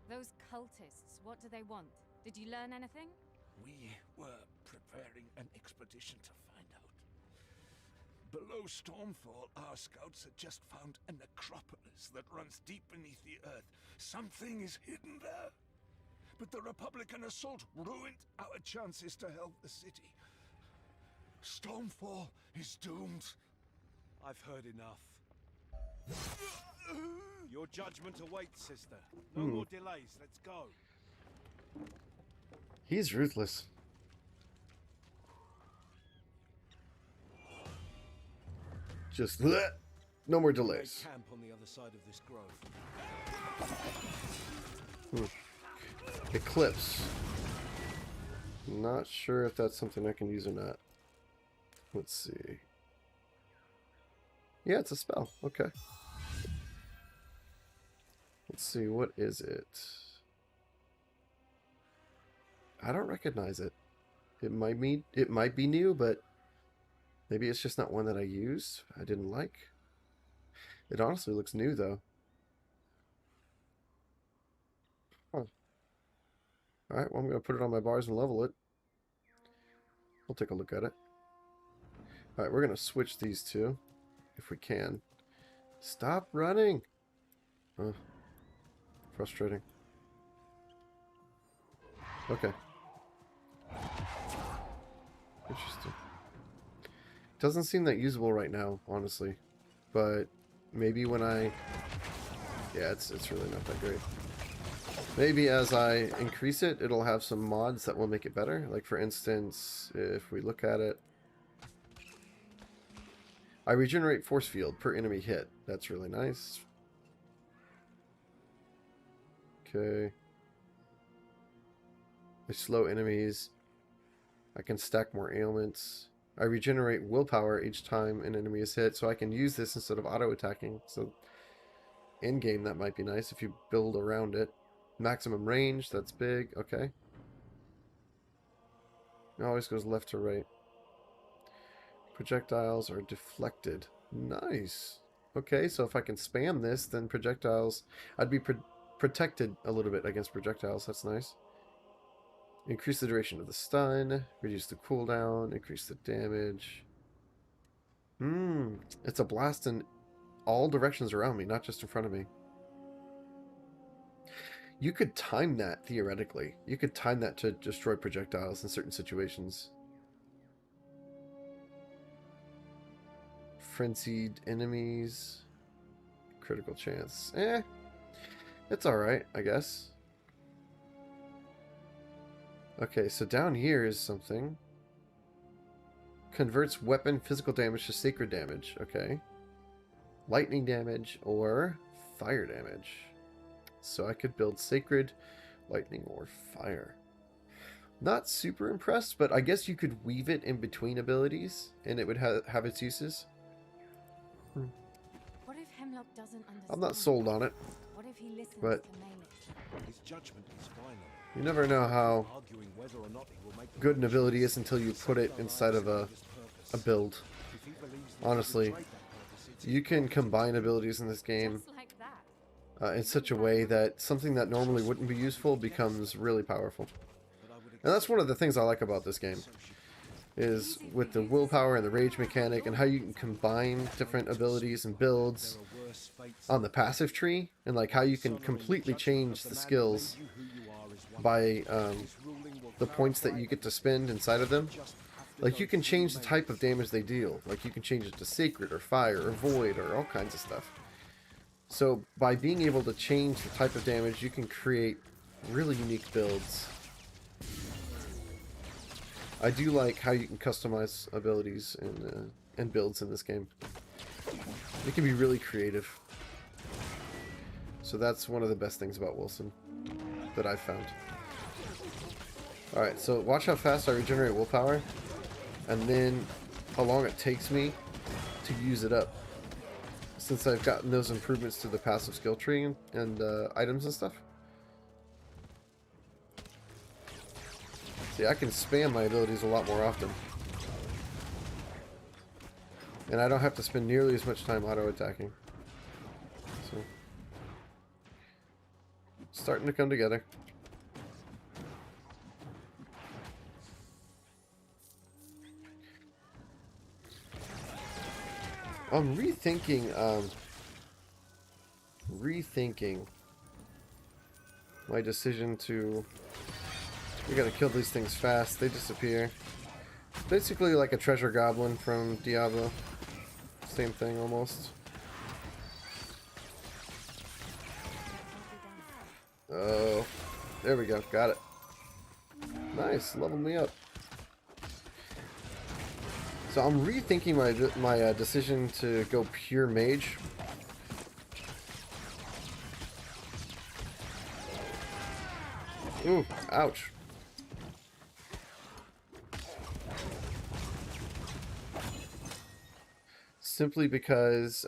Those cultists, what do they want? Did you learn anything? We were preparing an expedition to find out. Below Stormfall, our scouts had just found a necropolis that runs deep beneath the earth. Something is hidden there. But the Republican assault ruined our chances to help the city. Stormfall is doomed. I've heard enough. Your judgment awaits, sister. No more delays. Let's go. He's ruthless. Just no more delays. Camp on the other side of this grove. Eclipse. Not sure if that's something I can use or not. Let's see. Yeah, it's a spell. Okay. Let's see, what is it? I don't recognize it. It might be new, but maybe it's just not one that I used. I didn't like. It honestly looks new though. Huh. Alright, well I'm gonna put it on my bars and level it. We'll take a look at it. Alright, we're gonna switch these two. If we can. Stop running! Frustrating. Okay. Interesting. Doesn't seem that usable right now, honestly. But maybe when I... Yeah, it's really not that great. Maybe as I increase it, it'll have some mods that will make it better. Like for instance, if we look at it, I regenerate force field per enemy hit. That's really nice. Okay. I slow enemies. I can stack more ailments. I regenerate willpower each time an enemy is hit, so I can use this instead of auto-attacking. So, in-game, that might be nice if you build around it. Maximum range, that's big. Okay. It always goes left to right. Projectiles are deflected. Nice. Okay, so if I can spam this, then projectiles... I'd be protected a little bit against projectiles. That's nice. Increase the duration of the stun, reduce the cooldown, increase the damage. It's a blast in all directions around me, not just in front of me. You could time that, theoretically. You could time that to destroy projectiles in certain situations. Frenzied enemies. Critical chance. It's alright, I guess. Okay, so down here is something. Converts weapon physical damage to sacred damage. Okay. Lightning damage or fire damage. So I could build sacred, lightning, or fire. Not super impressed, but I guess you could weave it in between abilities and it would have its uses. What if Hemlock doesn't understand? I'm not sold on it. What if he listens but to Melee? His judgment is final. You never know how Arguing whether or not he will make the good an ability is until you put it inside of a build. If he believes that Honestly, he betrayed that purpose, you can combine abilities in this game Just like that. in such a way that something that normally wouldn't be useful becomes really powerful. And that's one of the things I like about this game, is with the willpower and the rage mechanic and how you can combine different abilities and builds on the passive tree, and like how you can completely change the skills by the points that you get to spend inside of them. Like, you can change the type of damage they deal. Like, you can change it to sacred or fire or void or all kinds of stuff. So by being able to change the type of damage, you can create really unique builds. I do like how you can customize abilities and builds in this game. It can be really creative. So that's one of the best things about Wolcen that I've found. Alright, so watch how fast I regenerate willpower, and then how long it takes me to use it up. Since I've gotten those improvements to the passive skill tree and items and stuff. See, I can spam my abilities a lot more often. And I don't have to spend nearly as much time auto-attacking. So, starting to come together. I'm rethinking my decision to... We gotta kill these things fast, they disappear. Basically like a treasure goblin from Diablo. Same thing almost. Oh, there we go, got it. Nice, leveled me up. So I'm rethinking my decision to go pure mage. Ooh, ouch. Simply because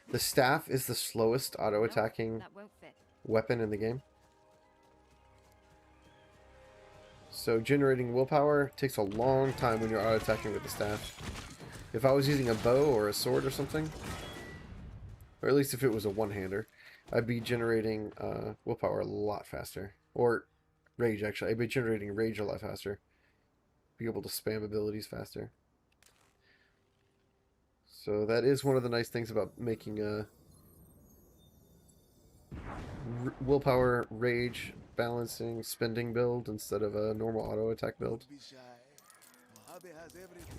the staff is the slowest auto-attacking weapon in the game. So generating willpower takes a long time when you're auto-attacking with the staff. If I was using a bow or a sword or something, or at least if it was a one-hander, I'd be generating willpower a lot faster. Or rage, actually. I'd be generating rage a lot faster. Be able to spam abilities faster. So that is one of the nice things about making a willpower, rage, balancing, spending build instead of a normal auto attack build. You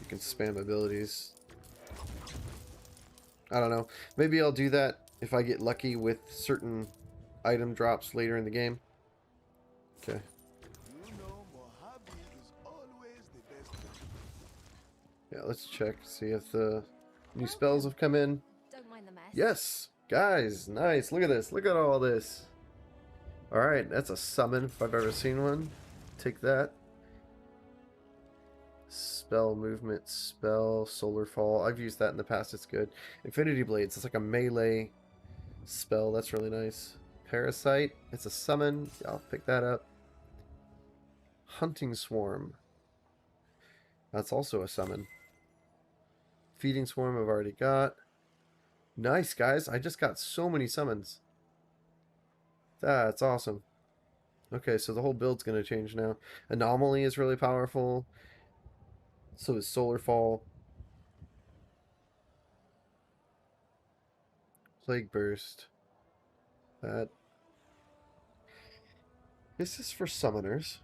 can spam abilities. I don't know. Maybe I'll do that if I get lucky with certain item drops later in the game. Okay. Yeah, let's check, see if the new spells have come in. Don't mind the mess. Yes! Guys, nice. Look at this. Look at all this. Alright, that's a summon if I've ever seen one. Take that. Spell movement, spell, solar fall. I've used that in the past, it's good. Infinity Blades, it's like a melee spell, that's really nice. Parasite, it's a summon. I'll pick that up. Hunting Swarm. That's also a summon. Feeding Swarm I've already got. Nice, guys. I just got so many summons. That's awesome. Okay, so the whole build's going to change now. Anomaly is really powerful. So is Solar Fall. Plague Burst. That. This is for summoners.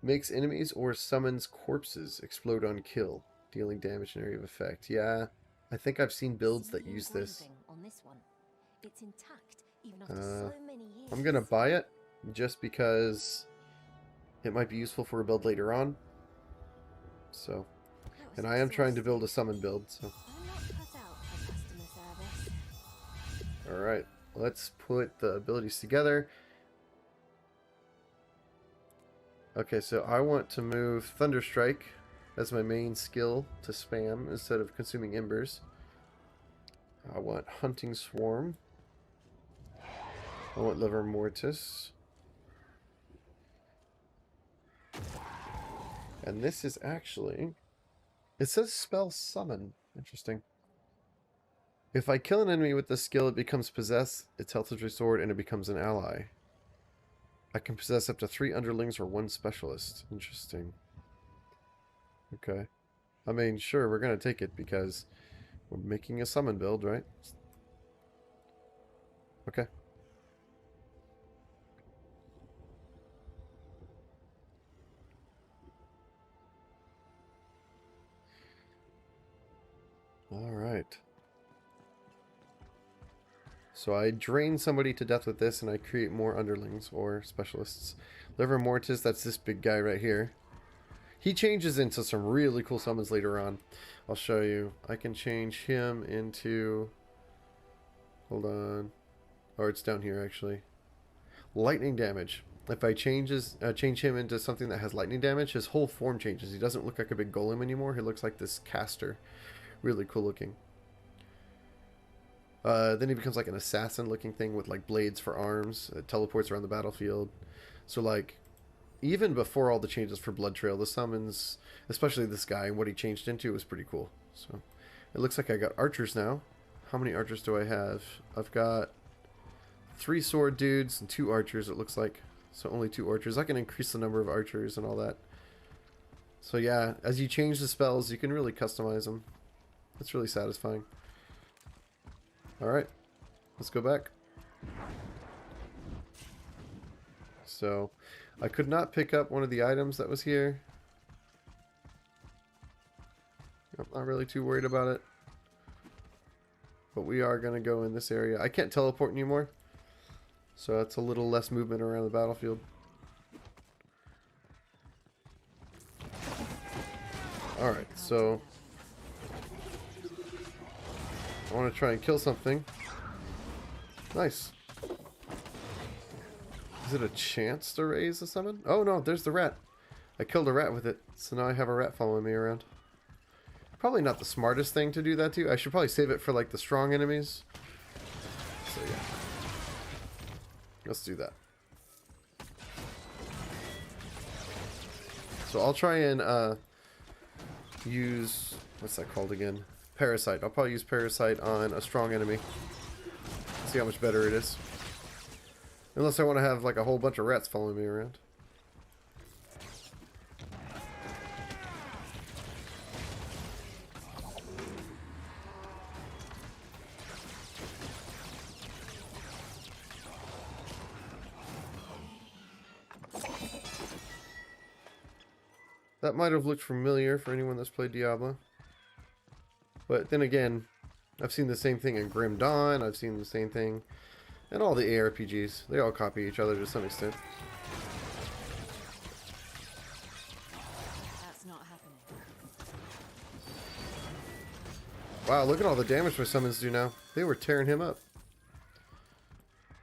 Makes enemies or summons corpses explode on kill, dealing damage in area of effect. Yeah, I think I've seen builds that use this. On this one. It's intact, even after so many years. I'm gonna buy it just because it might be useful for a build later on. So, and I am trying to build a summon build. So, all right, let's put the abilities together. Okay, so I want to move Thunderstrike as my main skill to spam instead of consuming embers. I want Hunting Swarm. I want Liver Mortis. And this is actually... It says Spell Summon. Interesting. If I kill an enemy with this skill, it becomes possessed, its health is restored, and it becomes an ally. I can possess up to 3 underlings or 1 specialist. Interesting. Okay. I mean, sure, we're going to take it because we're making a summon build, right? Okay. Alright. So I drain somebody to death with this and I create more underlings or specialists. Liver Mortis, that's this big guy right here. He changes into some really cool summons later on. I'll show you. I can change him into... Hold on. Oh, it's down here actually. Lightning damage. If I change him into something that has lightning damage, his whole form changes. He doesn't look like a big golem anymore. He looks like this caster. Really cool looking. Then he becomes like an assassin looking thing with like blades for arms. It teleports around the battlefield. So like, even before all the changes for Blood Trail, the summons, especially this guy and what he changed into, was pretty cool. So it looks like I got archers now. How many archers do I have? I've got 3 sword dudes and 2 archers, it looks like. So only 2 archers. I can increase the number of archers and all that. So yeah, as you change the spells, you can really customize them. It's really satisfying. Alright, let's go back. So, I could not pick up one of the items that was here. I'm not really too worried about it. But we are going to go in this area. I can't teleport anymore. So that's a little less movement around the battlefield. Alright, so... I want to try and kill something. Nice. Is it a chance to raise a summon? Oh no, there's the rat. I killed a rat with it, so now I have a rat following me around. Probably not the smartest thing to do that to. I should probably save it for like the strong enemies. So yeah. Let's do that. So I'll try and use... What's that called again? Parasite. I'll probably use Parasite on a strong enemy. See how much better it is. Unless I want to have like a whole bunch of rats following me around. That might have looked familiar for anyone that's played Diablo. But then again, I've seen the same thing in Grim Dawn, I've seen the same thing in all the ARPGs. They all copy each other to some extent. That's not happening. Wow, look at all the damage my summons do now. They were tearing him up.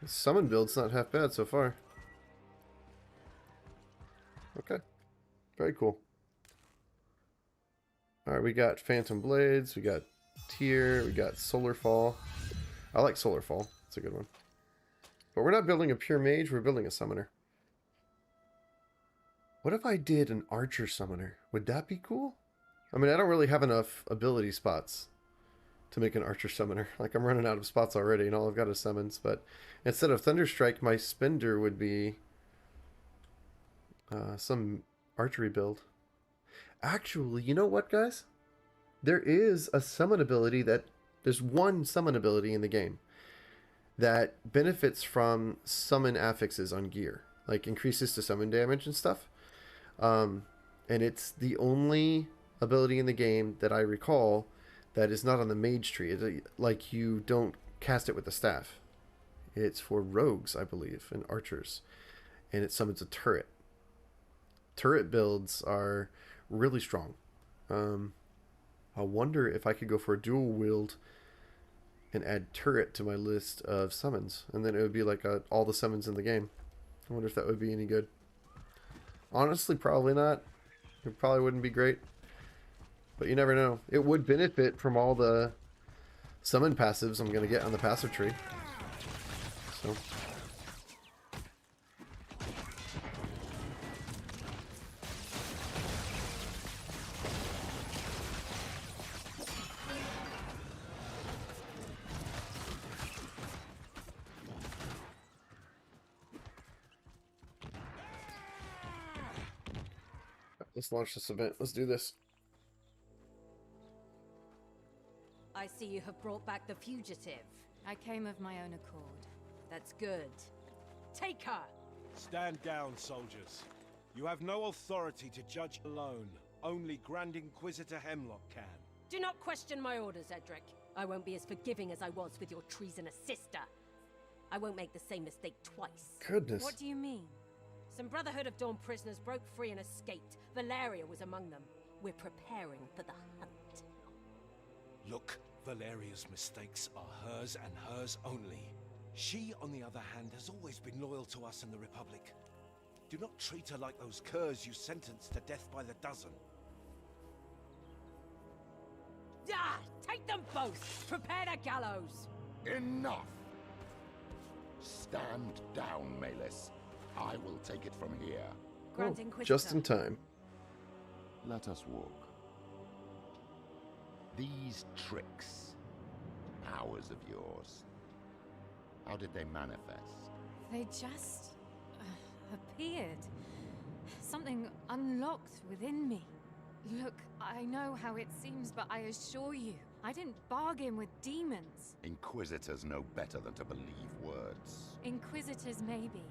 This summon build's not half bad so far. Okay. Very cool. Alright, we got Phantom Blades, we got Tear, we got Solar Fall. I like Solar Fall. It's a good one. But we're not building a pure mage, we're building a summoner. What if I did an archer summoner? Would that be cool? I mean, I don't really have enough ability spots to make an archer summoner. Like, I'm running out of spots already, and all I've got is summons. But instead of Thunderstrike, my spender would be some archery build. Actually, you know what, guys? There is a summon ability there's one summon ability in the game that benefits from summon affixes on gear, like increases to summon damage and stuff. And it's the only ability in the game that I recall that is not on the mage tree. Like, you don't cast it with the staff. It's for rogues, I believe, and archers. And it summons a turret. Turret builds are really strong. I wonder if I could go for a dual wield and add turret to my list of summons. And then it would be like all the summons in the game. I wonder if that would be any good. Honestly, probably not. It probably wouldn't be great. But you never know. It would benefit from all the summon passives I'm going to get on the passive tree. So... let's launch this event. Let's do this. I see you have brought back the fugitive. I came of my own accord. That's good. Take her! Stand down, soldiers. You have no authority to judge alone. Only Grand Inquisitor Hemlock can. Do not question my orders, Edric. I won't be as forgiving as I was with your treasonous sister. I won't make the same mistake twice. Goodness. What do you mean? Some Brotherhood of Dawn prisoners broke free and escaped. Valeria was among them. We're preparing for the hunt. Look, Valeria's mistakes are hers and hers only. She, on the other hand, has always been loyal to us and the Republic. Do not treat her like those curs you sentenced to death by the dozen. Ah! Take them both! Prepare the gallows! Enough! Stand down, Malus. I will take it from here. Grand Oh, Inquisitor. just in time. Let us walk. These tricks, powers of yours, how did they manifest? They just appeared. Something unlocked within me. Look, I know how it seems, but I assure you, I didn't bargain with demons. Inquisitors know better than to believe words. Inquisitors maybe,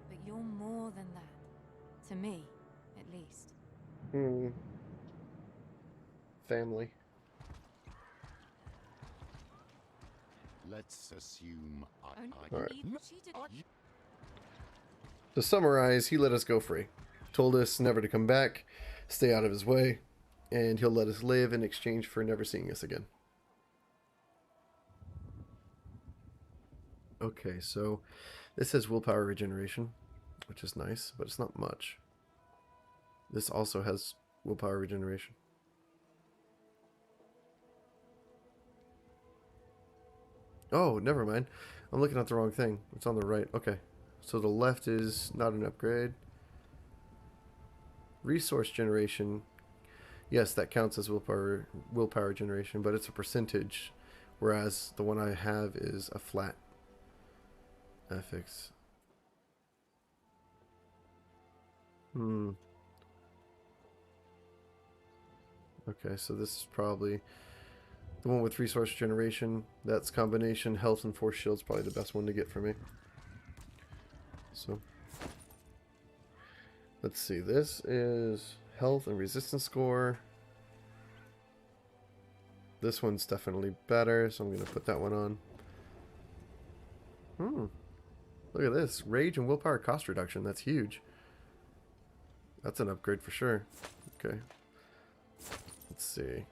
but you're more than that. To me, at least. Family. Let's assume Only Alright. she did. To summarize, he let us go free. Told us never to come back, stay out of his way, and he'll let us live in exchange for never seeing us again. Okay, so this has willpower regeneration, which is nice, but it's not much. This also has willpower regeneration. Oh, never mind. I'm looking at the wrong thing. It's on the right. Okay. So the left is not an upgrade. Resource generation. Yes, that counts as willpower generation, but it's a percentage, whereas the one I have is a flat affix. Okay, so this is probably the one with resource generation. That's combination health and force shield's probably the best one to get for me. So let's see, this is health and resistance score. This one's definitely better, so I'm going to put that one on. Look at this. Rage and willpower cost reduction. That's huge. That's an upgrade for sure. Okay. Let's see.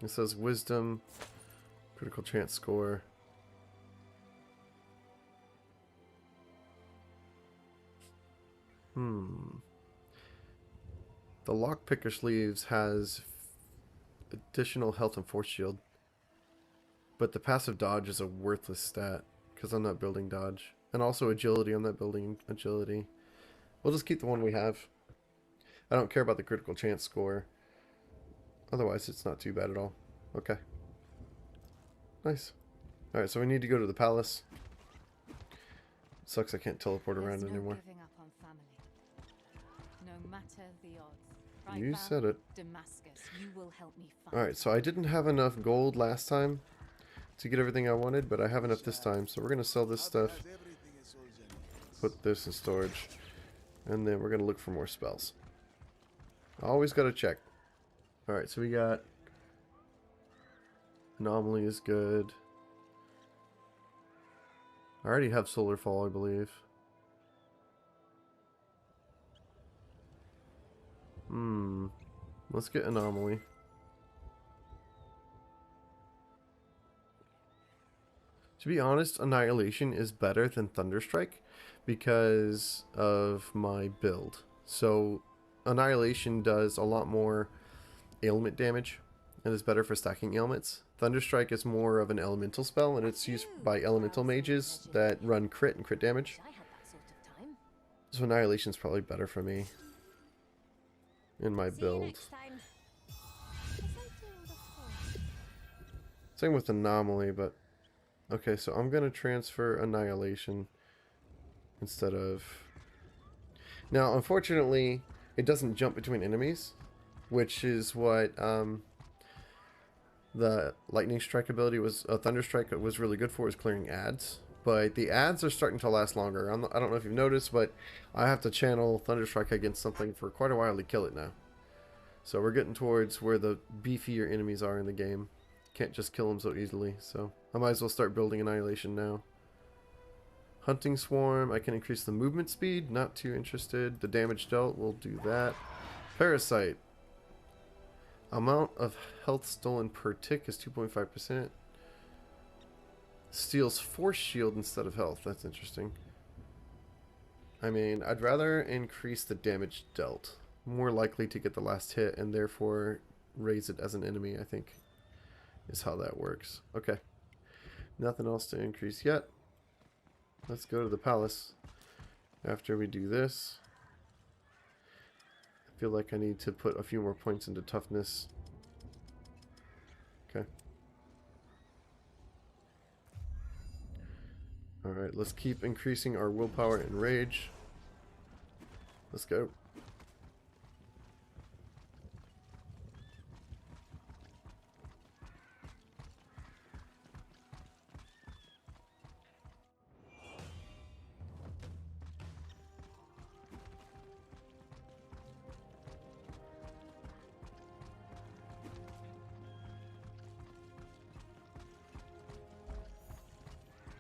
It says wisdom, critical chance score. The lockpicker sleeves has additional health and force shield, but the passive dodge is a worthless stat because I'm not building dodge, and also agility. I'm not building agility. We'll just keep the one we have. I don't care about the critical chance score. Otherwise, it's not too bad at all. Okay. Nice. Alright, so we need to go to the palace. Sucks I can't teleport There's around no anymore. giving up on family. No matter the odds. Right, You Val? said it. Damascus, you will help me find Alright, so I didn't have enough gold last time to get everything I wanted, but I have enough this time. So we're going to sell this stuff, put this in storage, and then we're going to look for more spells. Always got to check. Alright, so we got Anomaly is good. I already have Solar Fall, I believe. Let's get Anomaly. To be honest, Annihilation is better than Thunderstrike because of my build. So Annihilation does a lot more ailment damage and is better for stacking ailments. Thunderstrike is more of an elemental spell, and it's used by elemental mages that run crit and crit damage. So Annihilation is probably better for me in my build. Same with Anomaly, but okay, so I'm going to transfer Annihilation instead of... Now, unfortunately, it doesn't jump between enemies, which is what the Lightning Strike ability was... Thunderstrike was really good for, is clearing ads. But the ads are starting to last longer. I don't know if you've noticed, but I have to channel Thunderstrike against something for quite a while to kill it now. So we're getting towards where the beefier enemies are in the game. Can't just kill them so easily, so I might as well start building Annihilation now. Hunting Swarm, I can increase the movement speed, not too interested. The damage dealt, we'll do that. Parasite. Amount of health stolen per tick is 2.5%. Steals Force Shield instead of health, that's interesting. I mean, I'd rather increase the damage dealt. More likely to get the last hit and therefore raise it as an enemy, I think, is how that works. Okay. Nothing else to increase yet. Let's go to the palace. After we do this, I feel like I need to put a few more points into toughness. Okay. Alright, let's keep increasing our willpower and rage. Let's go.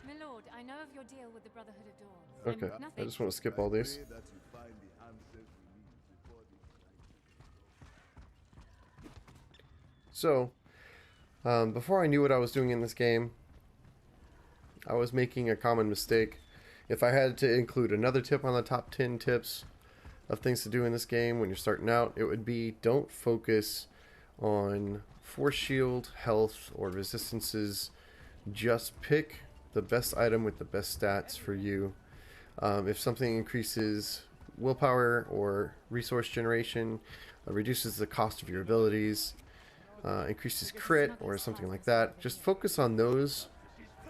My lord, I know of your deal with the Brotherhood of Dawn. Okay, And I nothing. just want to skip all these. So, before I knew what I was doing in this game, I was making a common mistake. If I had to include another tip on the top 10 tips of things to do in this game when you're starting out, it would be don't focus on force shield, health, or resistances. Just pick the best item with the best stats for you. If something increases willpower or resource generation, reduces the cost of your abilities, increases crit or something like that, just focus on those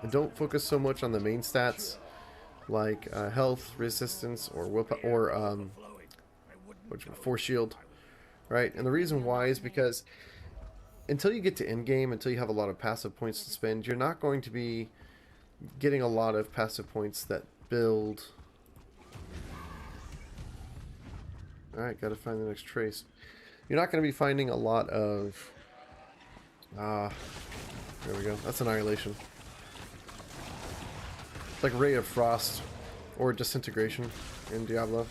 and don't focus so much on the main stats like health, resistance, or willpower, or force shield, right? And the reason why is because until you get to endgame, until you have a lot of passive points to spend, you're not going to be getting a lot of passive points that build. Alright, gotta find the next trace. You're not going to be finding a lot of... there we go. That's Annihilation. It's like Ray of Frost or Disintegration in Diablo.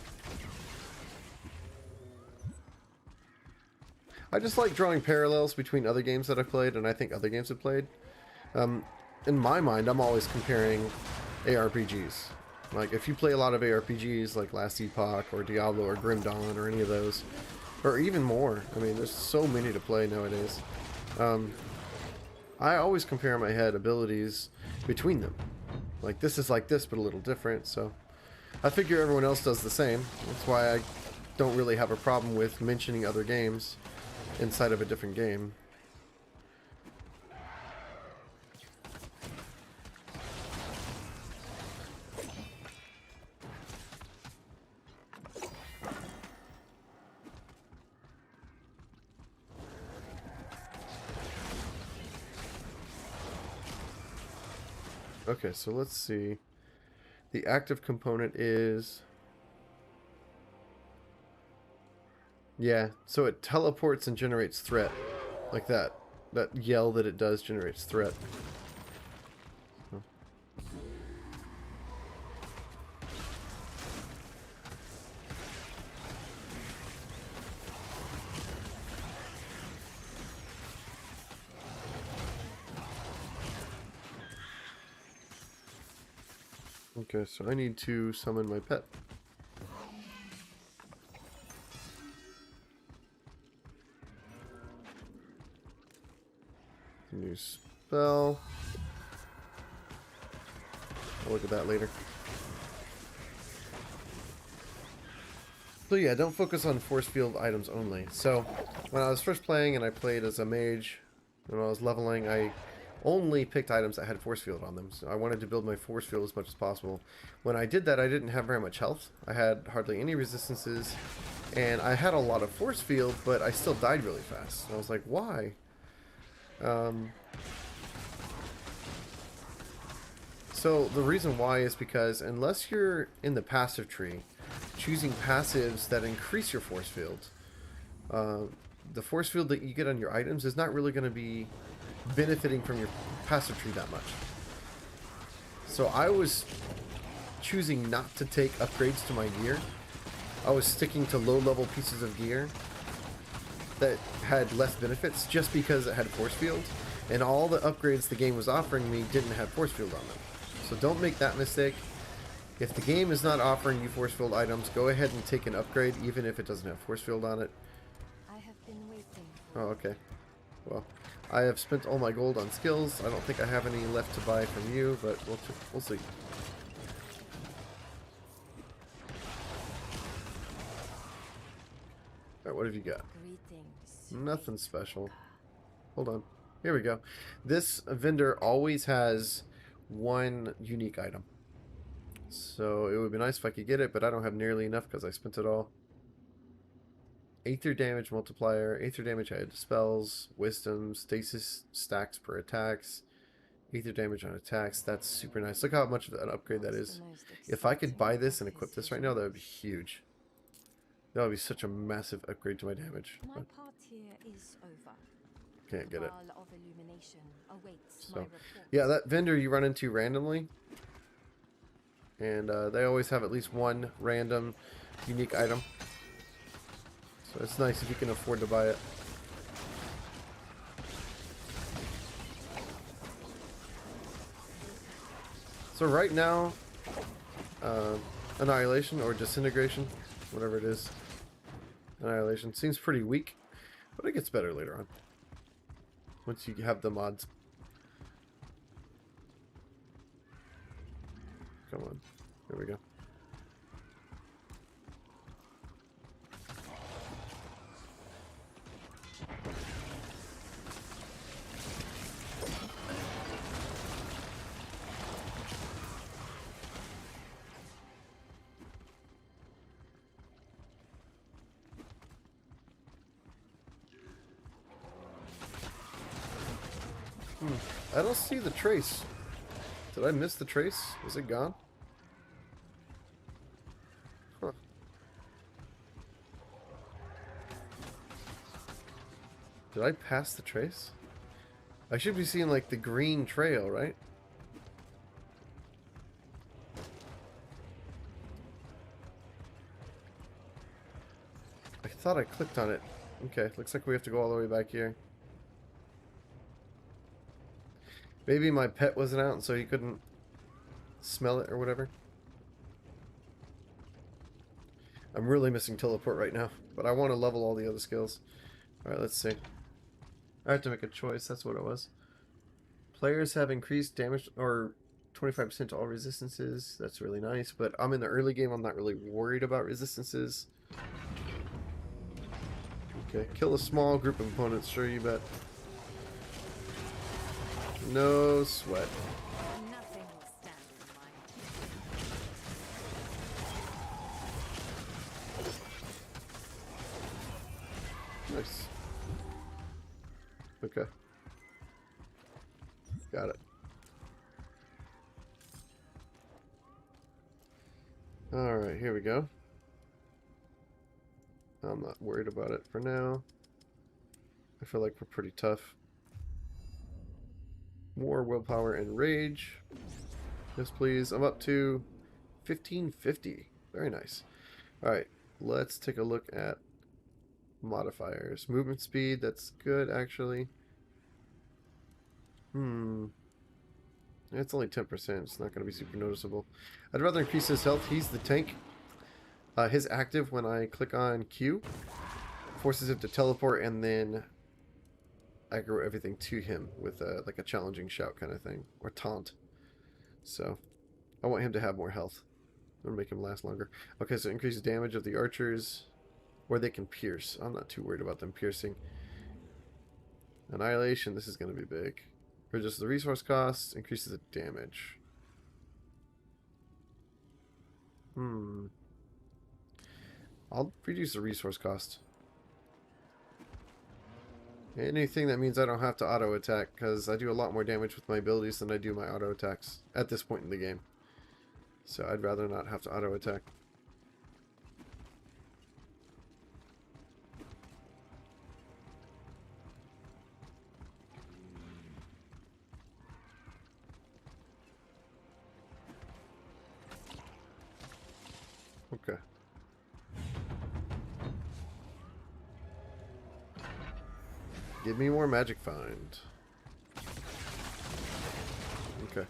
I just like drawing parallels between other games that I've played and I think other games have played. In my mind, I'm always comparing ARPGs. Like, if you play a lot of ARPGs like Last Epoch or Diablo or Grim Dawn or any of those, or even more, I mean, there's so many to play nowadays. I always compare in my head abilities between them. Like, this is like this, but a little different, so I figure everyone else does the same. That's why I don't really have a problem with mentioning other games inside of a different game. Okay, so let's see. The active component is... Yeah, so it teleports and generates threat. Like that. That yell that it does generates threat. So. Okay, so I need to summon my pet. New spell. I'll look at that later. So yeah, don't focus on force field items only. So when I was first playing and I played as a mage, when I was leveling, I only picked items that had force field on them. So I wanted to build my force field as much as possible. When I did that, I didn't have very much health. I had hardly any resistances, and I had a lot of force field, but I still died really fast. And I was like, why? So the reason why is because unless you're in the passive tree, choosing passives that increase your force field, the force field that you get on your items is not really going to be benefiting from your passive tree that much. So I was choosing not to take upgrades to my gear. I was sticking to low-level pieces of gear that had less benefits just because it had force field, and all the upgrades the game was offering me didn't have force field on them. So don't make that mistake. If the game is not offering you force field items, go ahead and take an upgrade even if it doesn't have force field on it. I have been waiting. Oh, okay. Well, I have spent all my gold on skills. I don't think I have any left to buy from you, but we'll see. Alright, what have you got? Nothing special. Hold on. Here we go. This vendor always has one unique item. So it would be nice if I could get it, but I don't have nearly enough because I spent it all. Aether damage multiplier, Aether damage added to spells, wisdom, stasis stacks per attacks, Aether damage on attacks. That's super nice. Look how much of an upgrade that is. If I could buy this and equip this right now, that would be huge. That would be such a massive upgrade to my damage. My part here is over. Can't get it. Of illumination awaits my So, report. yeah, that vendor you run into randomly, and they always have at least one random unique item. So it's nice if you can afford to buy it. So right now, Annihilation or Disintegration, whatever it is, Annihilation seems pretty weak, but it gets better later on once you have the mods. Come on, there we go. I don't see the trace. Did I miss the trace? Was it gone? Huh. Did I pass the trace? I should be seeing like the green trail, right? I thought I clicked on it. Okay, looks like we have to go all the way back here. Maybe my pet wasn't out, so he couldn't smell it or whatever. I'm really missing teleport right now, but I want to level all the other skills. Alright, let's see. I have to make a choice, that's what it was. Players have increased damage, or 25% to all resistances. That's really nice, but I'm in the early game, I'm not really worried about resistances. Okay, kill a small group of opponents, sure you bet. No sweat. Nothing will stand in my way. Nice. Okay. Got it. Alright, here we go. I'm not worried about it for now. I feel like we're pretty tough. More willpower and rage. Yes, please. I'm up to 1550. Very nice. Alright, let's take a look at modifiers. Movement speed, that's good actually. It's only 10%. It's not going to be super noticeable. I'd rather increase his health. He's the tank. His active, when I click on Q, forces him to teleport and then aggro everything to him with like a challenging shout kind of thing. Or taunt. So, I want him to have more health. It'll make him last longer. Okay, so increases damage of the archers. Or they can pierce. I'm not too worried about them piercing. Annihilation, this is going to be big. Reduces the resource cost, increases the damage. I'll reduce the resource cost. Anything that means I don't have to auto attack, because I do a lot more damage with my abilities than I do my auto attacks at this point in the game. So I'd rather not have to auto attack. Okay. Give me more magic find. Okay.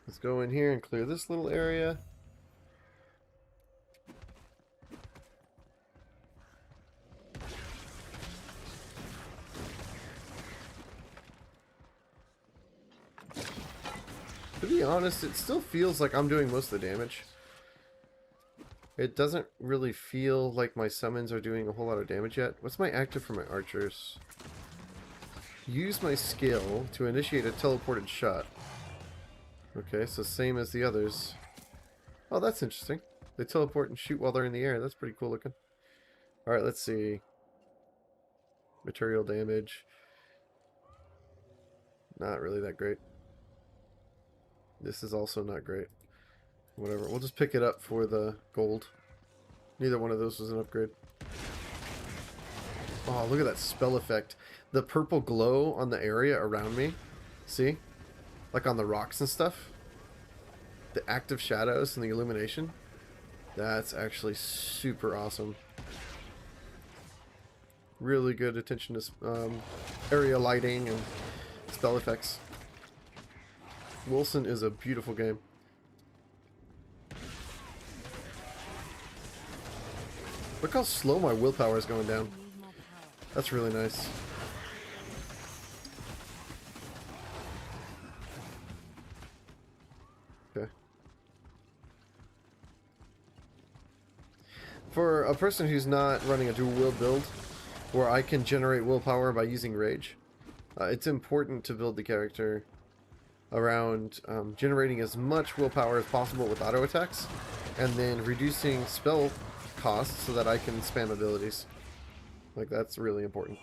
Let's go in here and clear this little area. To be honest, it still feels like I'm doing most of the damage. It doesn't really feel like my summons are doing a whole lot of damage yet. What's my active for my archers? Use my skill to initiate a teleported shot. Okay, so same as the others. Oh, that's interesting. They teleport and shoot while they're in the air. That's pretty cool looking. Alright, let's see. Material damage. Not really that great. This is also not great. Whatever, we'll just pick it up for the gold. Neither one of those was an upgrade. Oh, look at that spell effect. The purple glow on the area around me. See? Like on the rocks and stuff. The active shadows and the illumination. That's actually super awesome. Really good attention to area lighting and spell effects. Wolcen is a beautiful game. Look how slow my willpower is going down. That's really nice. Okay. For a person who's not running a dual will build, where I can generate willpower by using rage, it's important to build the character around generating as much willpower as possible with auto attacks, and then reducing spell costs so that I can spam abilities. Like, that's really important.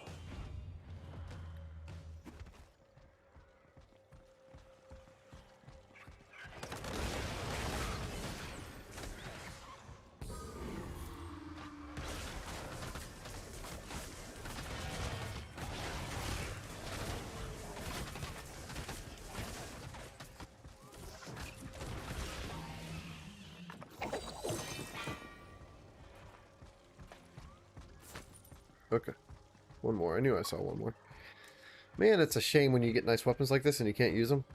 Okay. One more. I knew I saw one more. Man, it's a shame when you get nice weapons like this and you can't use them.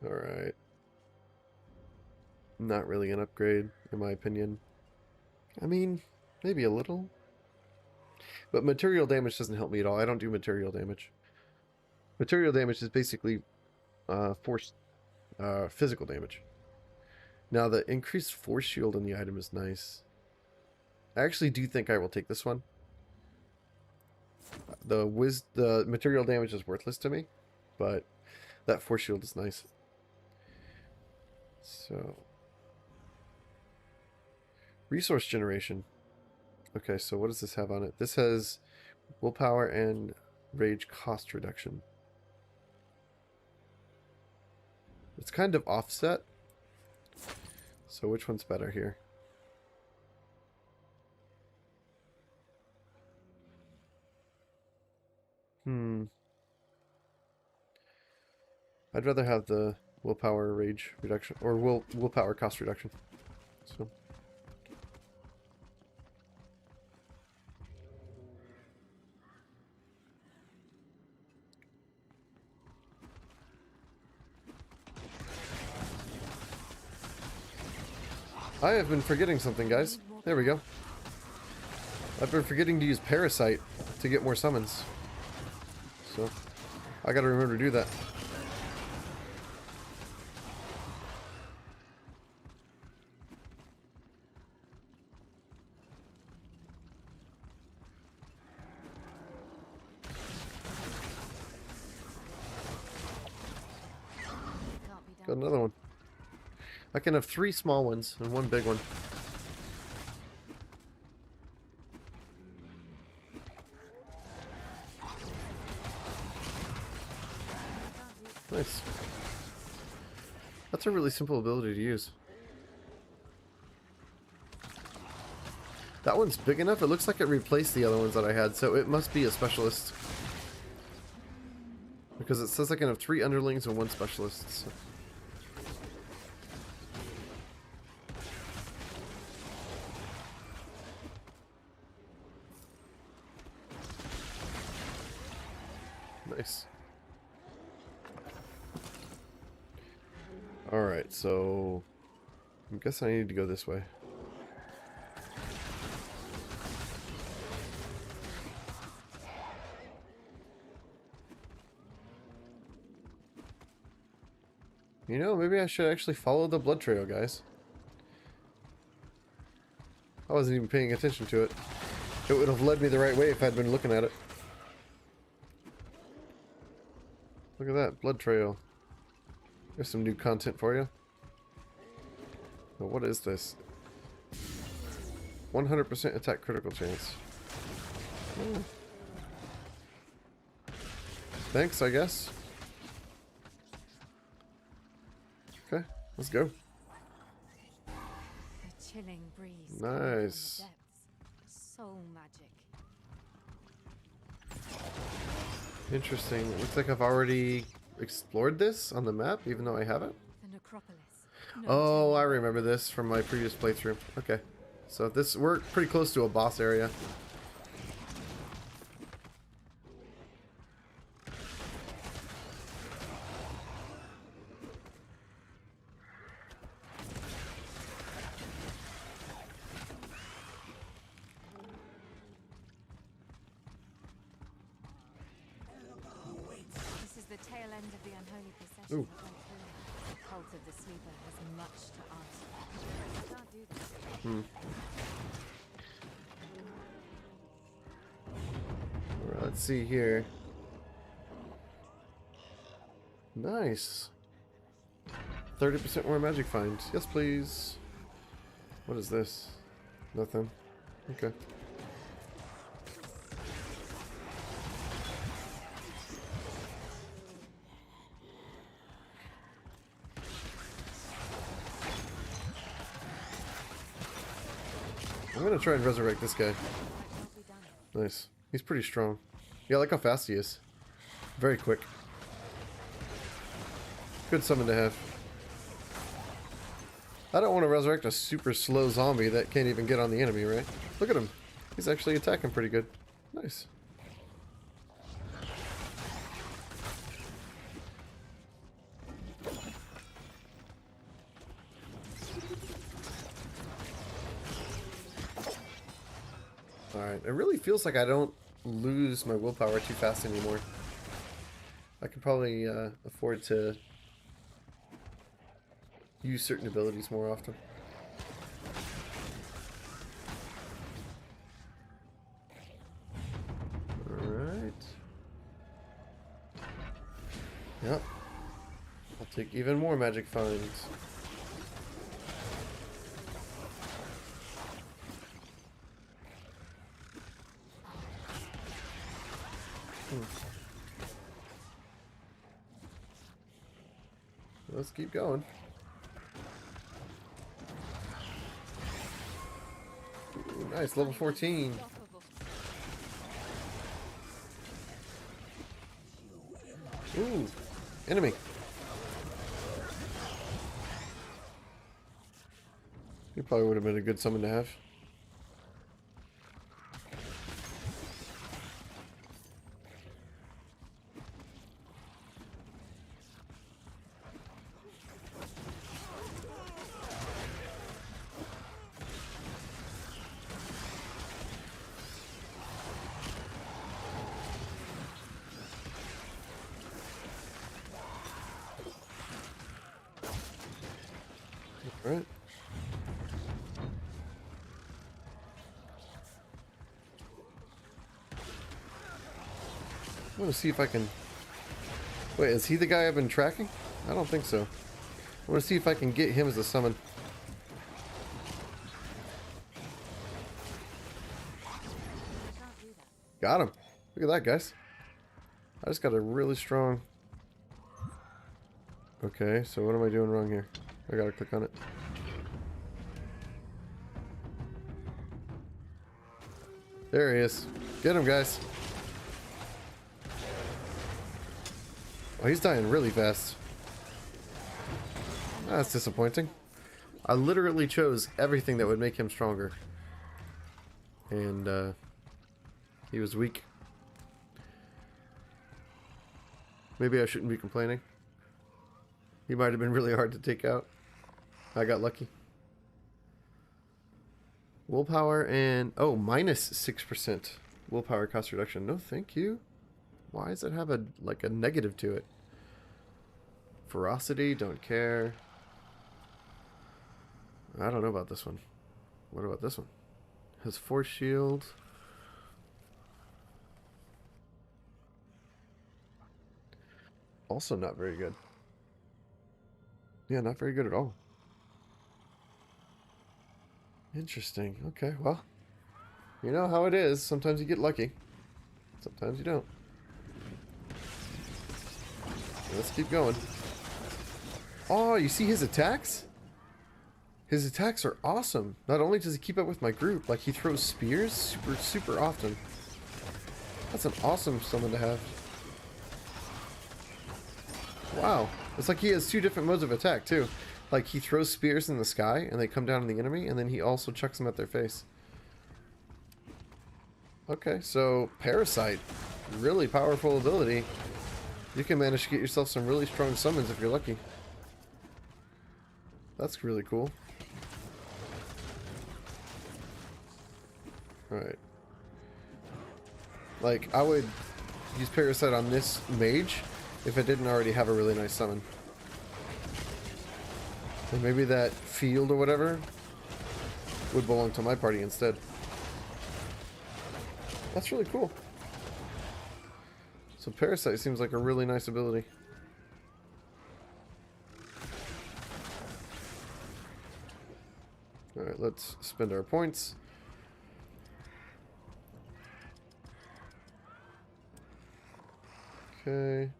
Alright. Not really an upgrade, in my opinion. I mean, maybe a little. But material damage doesn't help me at all. I don't do material damage. Material damage is basically force physical damage. Now, the increased force shield in the item is nice. I actually do think I will take this one. The material damage is worthless to me, but that force shield is nice. So, resource generation. Okay, so what does this have on it? This has willpower and rage cost reduction. It's kind of offset. So which one's better here? I'd rather have the willpower rage reduction, or willpower cost reduction. So I have been forgetting something, guys. There we go. I've been forgetting to use Parasite to get more summons. So I gotta remember to do that. Got another one. I can have 3 small ones and 1 big one. Nice. That's a really simple ability to use. That one's big enough. It looks like it replaced the other ones that I had, so it must be a specialist. Because it says I can have 3 underlings and 1 specialist. So. Nice. Alright, so I guess I need to go this way. You know, maybe I should actually follow the blood trail, guys. I wasn't even paying attention to it. It would have led me the right way if I'd been looking at it. Look at that, blood trail. There's some new content for you. Now, what is this? 100% attack critical chance. Oh. Thanks, I guess. Okay, let's go. The chilling breeze. Nice. Soul magic. Interesting. It looks like I've already explored this on the map, even though I haven't. The necropolis. Oh, I remember this from my previous playthrough. Okay. So we're pretty close to a boss area. This is the tail end of the unholy procession. Ooh. The cult of the sleeper has much to answer. You can't do this. Alright, let's see here. Nice. 30% more magic find. Yes, please. What is this? Nothing. Okay. I'm gonna try and resurrect this guy. Nice. He's pretty strong. Yeah, I like how fast he is. Very quick. Good summon to have. I don't want to resurrect a super slow zombie that can't even get on the enemy, right? Look at him. He's actually attacking pretty good. Nice. Alright, it really feels like I don't lose my willpower too fast anymore. I can probably afford to use certain abilities more often. Alright. Yep. I'll take even more magic finds. Let's keep going. Ooh, nice, level 14. Ooh, enemy. He probably would have been a good summon to have. All right. I want to see if I can... Wait, is he the guy I've been tracking? I don't think so. I want to see if I can get him as a summon. Got him. Look at that, guys. I just got a really strong... Okay, so what am I doing wrong here? I gotta click on it. There he is. Get him, guys. Oh, he's dying really fast. That's disappointing. I literally chose everything that would make him stronger. And, he was weak. Maybe I shouldn't be complaining. He might have been really hard to take out. I got lucky. Willpower and... Oh, minus 6% willpower cost reduction. No, thank you. Why does it have a negative to it? Ferocity, don't care. I don't know about this one. What about this one? His force shield. Also not very good. Yeah, not very good at all. Interesting. Okay, well. You know how it is. Sometimes you get lucky. Sometimes you don't. Let's keep going. Oh, you see his attacks? His attacks are awesome. Not only does he keep up with my group, like he throws spears super often. That's an awesome summon to have. Wow. It's like he has two different modes of attack too. Like he throws spears in the sky and they come down on the enemy, and then he also chucks them at their face. Okay, so Parasite. Really powerful ability. You can manage to get yourself some really strong summons if you're lucky. That's really cool. Alright. Like, I would use Parasite on this mage if it didn't already have a really nice summon. And maybe that field or whatever would belong to my party instead. That's really cool. So Parasite seems like a really nice ability. Alright, let's spend our points. Okay.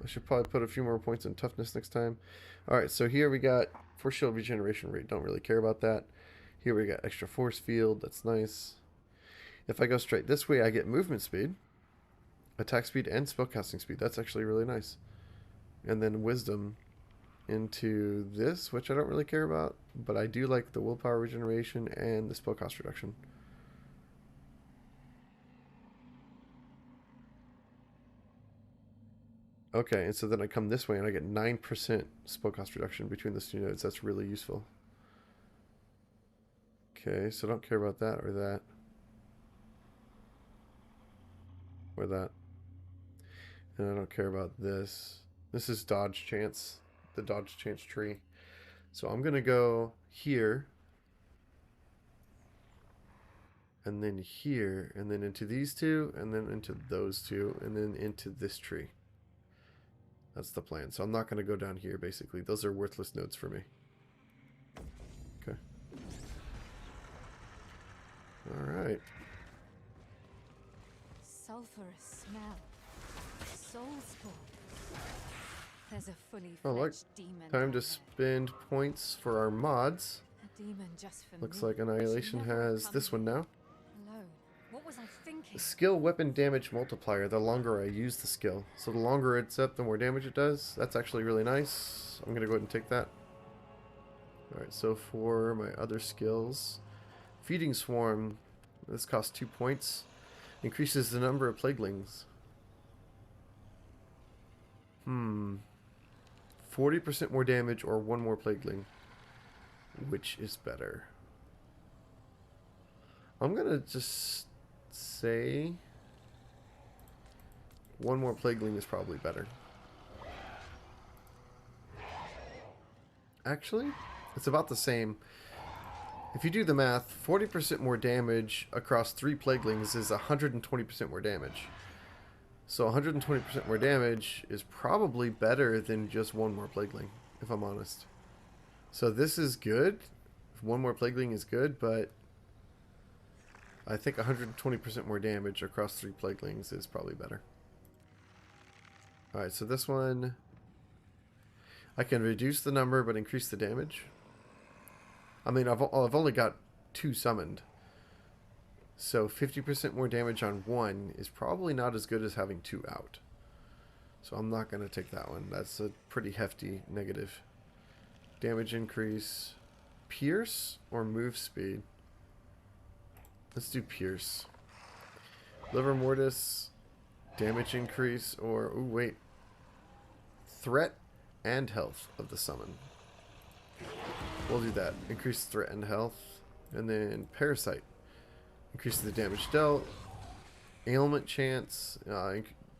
I should probably put a few more points in toughness next time. Alright, so here we got force shield regeneration rate. Don't really care about that. Here we got extra force field. That's nice. If I go straight this way, I get movement speed, attack speed, and spellcasting speed. That's actually really nice. And then wisdom into this, which I don't really care about, but I do like the willpower regeneration and the spell cost reduction. Okay, and so then I come this way and I get 9% spell cost reduction between those two nodes. That's really useful. Okay, so I don't care about that or that. Or that. And I don't care about this. This is dodge chance. The dodge chance tree. So I'm going to go here. And then here. And then into these two. And then into those two. And then into this tree. That's the plan. So I'm not going to go down here, basically. Those are worthless nodes for me. Okay. Alright. sulfurous smell. Soul spawn. There's a fully Oh, look. fledged demon. Time down to there. spend points for our mods. A demon just for Looks me. like Annihilation Should never have has come this one here. now. Alone. What was I thinking? Skill weapon damage multiplier, the longer I use the skill. So the longer it's up, the more damage it does. That's actually really nice. I'm going to go ahead and take that. Alright, so for my other skills, Feeding Swarm, this costs 2 points. Increases the number of plaguelings. 40% more damage or 1 more plagueling. Which is better? I'm going to just say 1 more plagueling is probably better. Actually, it's about the same. If you do the math, 40% more damage across 3 plaguelings is 120% more damage. So 120% more damage is probably better than just 1 more plagueling, if I'm honest. So this is good. 1 more plagueling is good, but I think 120% more damage across 3 plaguelings is probably better. Alright, so this one, I can reduce the number but increase the damage. I mean, I've only got 2 summoned. So 50% more damage on 1 is probably not as good as having 2 out. So I'm not going to take that one. That's a pretty hefty negative. Damage increase. Pierce or move speed? Let's do Pierce. Liver Mortis. Damage increase or... Ooh, wait. Threat and health of the summon. We'll do that. Increase threat and health. And then Parasite. Increases the damage dealt. Ailment chance.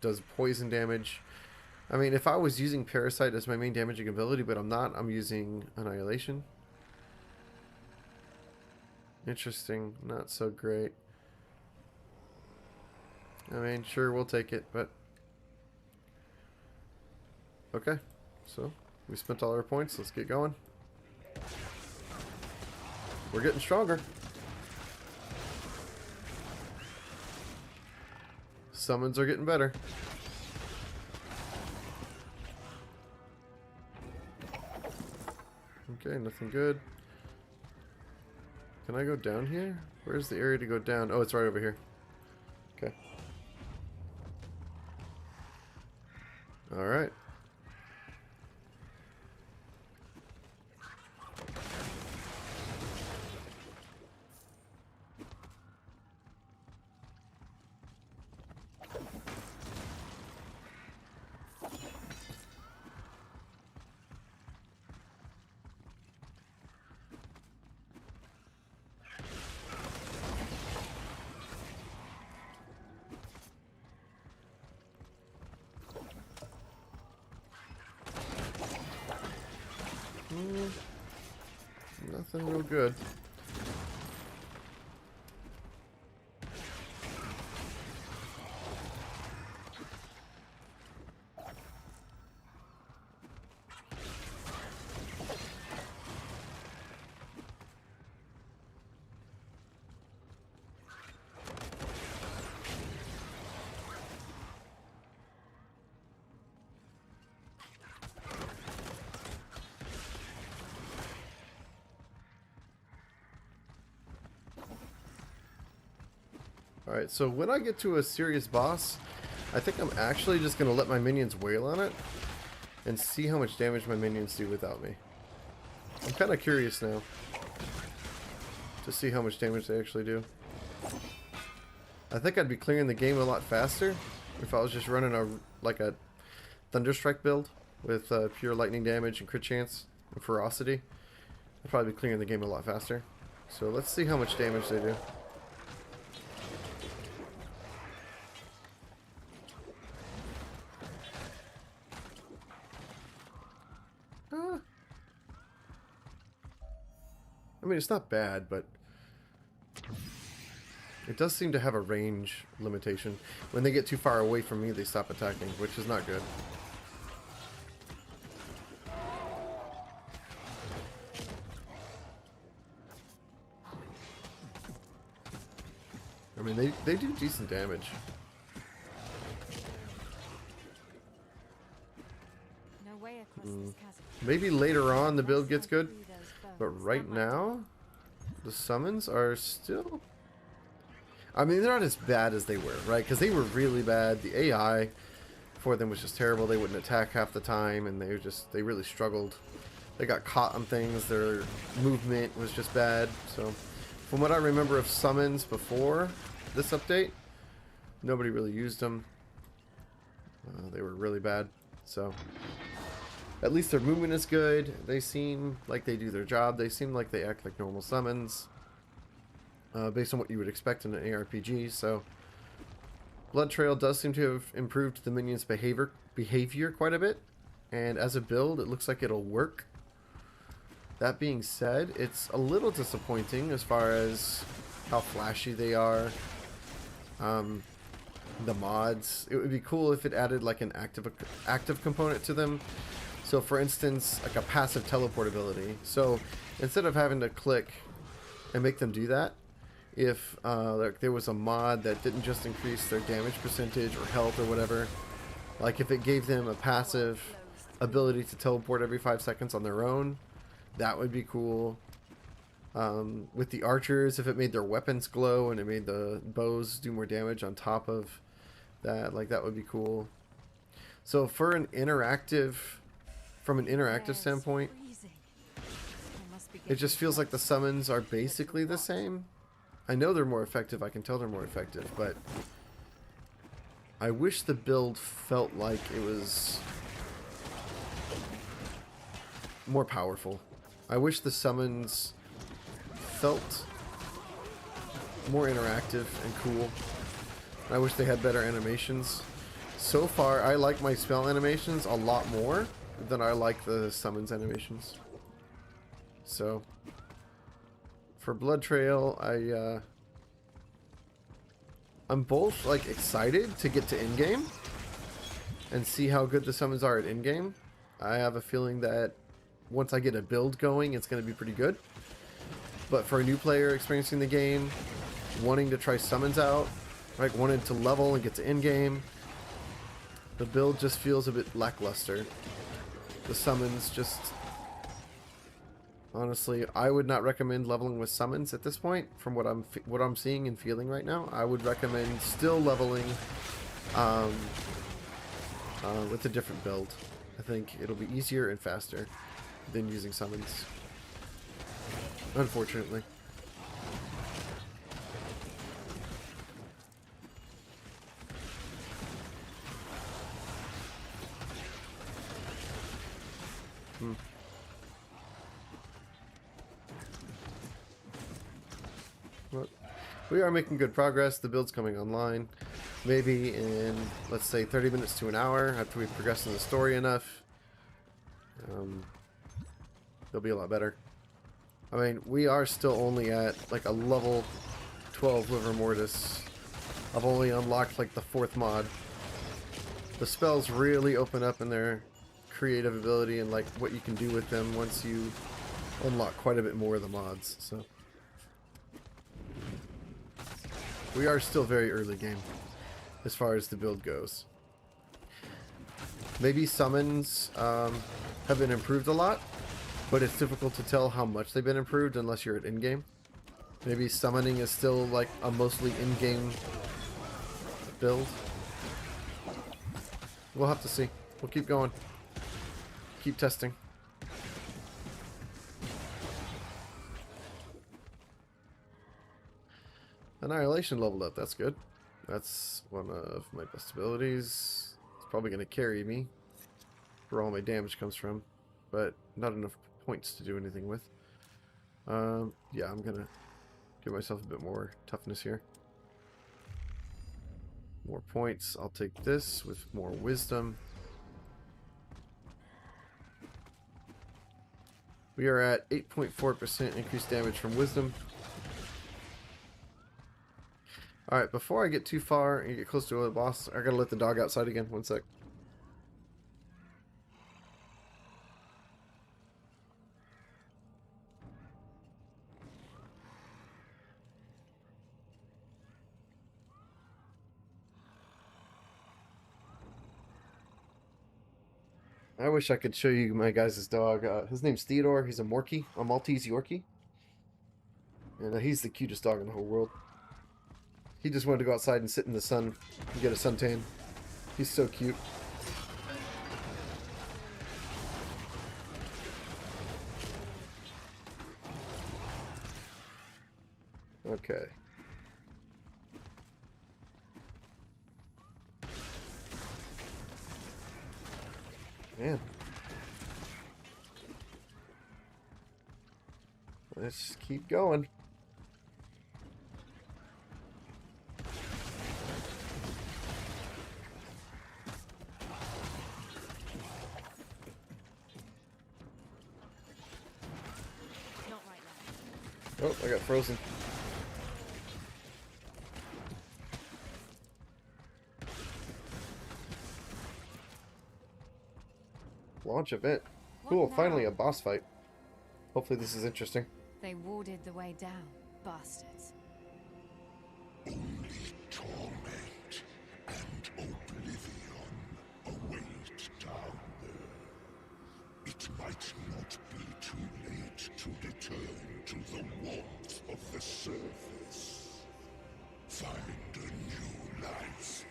Does poison damage. I mean, if I was using Parasite as my main damaging ability, but I'm not, I'm using Annihilation. Interesting. Not so great. I mean, sure, we'll take it, but... Okay. So, we spent all our points. Let's get going. We're getting stronger. Summons are getting better. Okay, nothing good. Can I go down here? Where's the area to go down? Oh, it's right over here. Okay. Alright. Nothing real good. Alright, so when I get to a serious boss, I think I'm actually just going to let my minions wail on it and see how much damage my minions do without me. I'm kind of curious now to see how much damage they actually do. I think I'd be clearing the game a lot faster if I was just running a Thunderstrike build with pure lightning damage and crit chance and ferocity. I'd probably be clearing the game a lot faster. So let's see how much damage they do. I mean, it's not bad, but it does seem to have a range limitation. When they get too far away from me, they stop attacking, which is not good. I mean, they do decent damage. Maybe later on the build gets Let's go good, through those but bones. right That might do. now the summons are still... I mean, they're not as bad as they were, right? Because they were really bad. The AI for them was just terrible. They wouldn't attack half the time, and they really struggled. They got caught on things. Their movement was just bad. So from what I remember of summons before this update, nobody really used them. They were really bad. So at least their movement is good. They seem like they do their job. They seem like they act like normal summons, based on what you would expect in an ARPG. So Blood Trail does seem to have improved the minions' behavior quite a bit, and as a build, it looks like it'll work. That being said, it's a little disappointing as far as how flashy they are. The mods. It would be cool if it added like an active component to them. So for instance, like a passive teleport ability. So instead of having to click and make them do that, if like there was a mod that didn't just increase their damage percentage or health or whatever, like if it gave them a passive ability to teleport every 5 seconds on their own, that would be cool. With the archers, if it made their weapons glow and it made the bows do more damage on top of that, like that would be cool. So for an interactive, from an interactive standpoint, it just feels like the summons are basically the same. I know they're more effective, I can tell they're more effective, but I wish the build felt like it was more powerful. I wish the summons felt more interactive and cool. I wish they had better animations. So far, I like my spell animations a lot more than I like the summons animations. So, for Blood Trail, I'm both like excited to get to Endgame and see how good the summons are at Endgame. I have a feeling that once I get a build going, it's going to be pretty good. But for a new player experiencing the game, wanting to try summons out, like wanting to level and get to Endgame, the build just feels a bit lackluster. The summons just... Honestly, I would not recommend leveling with summons at this point. From what I'm seeing and feeling right now, I would recommend still leveling with a different build. I think it'll be easier and faster than using summons. Unfortunately. Well, we are making good progress. The build's coming online. Maybe in, let's say, 30 minutes to an hour after we progress in the story enough. They'll be a lot better. I mean, we are still only at like a level 12 Liver Mortis. I've only unlocked like the 4th mod. The spells really open up in their creative ability and like what you can do with them once you unlock quite a bit more of the mods. So we are still very early game as far as the build goes. Maybe summons have been improved a lot, but it's difficult to tell how much they've been improved unless you're at in-game. Maybe summoning is still like a mostly in-game build. We'll have to see. We'll keep going. Keep testing. Annihilation leveled up. That's good. That's one of my best abilities. It's probably going to carry me where all my damage comes from, but not enough points to do anything with. Yeah, I'm going to give myself a bit more toughness here. More points. I'll take this with more wisdom. We are at 8.4% increased damage from wisdom. Alright, before I get too far and get close to the boss, I gotta let the dog outside again. One sec. I wish I could show you my guys' dog. His name's Theodore. He's a Morkie, a Maltese Yorkie. And he's the cutest dog in the whole world. He just wanted to go outside and sit in the sun and get a suntan. He's so cute. Okay. Man. Let's keep going. Not right now. Oh, I got frozen. Launch event. Cool, finally a boss fight. Hopefully this is interesting. They warded the way down, bastards. Only torment and oblivion await down there. It might not be too late to return to the warmth of the surface. Find a new life.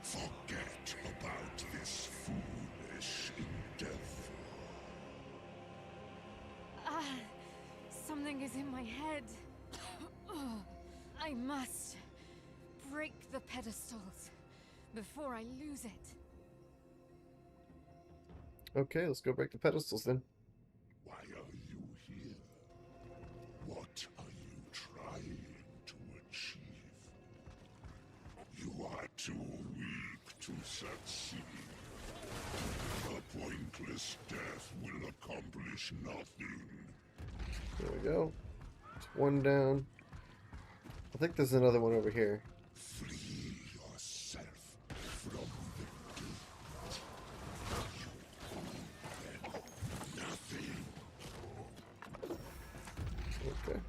Forget about this foolish endeavor. Something is in my head. I must break the pedestals before I lose it. Okay, let's go break the pedestals then. Why are you here? What are you trying to achieve? You are too weak to succeed. A pointless death will accomplish nothing. There we go. It's one down. I think there's another one over here. Free yourself from the gate. You owe them nothing. Okay.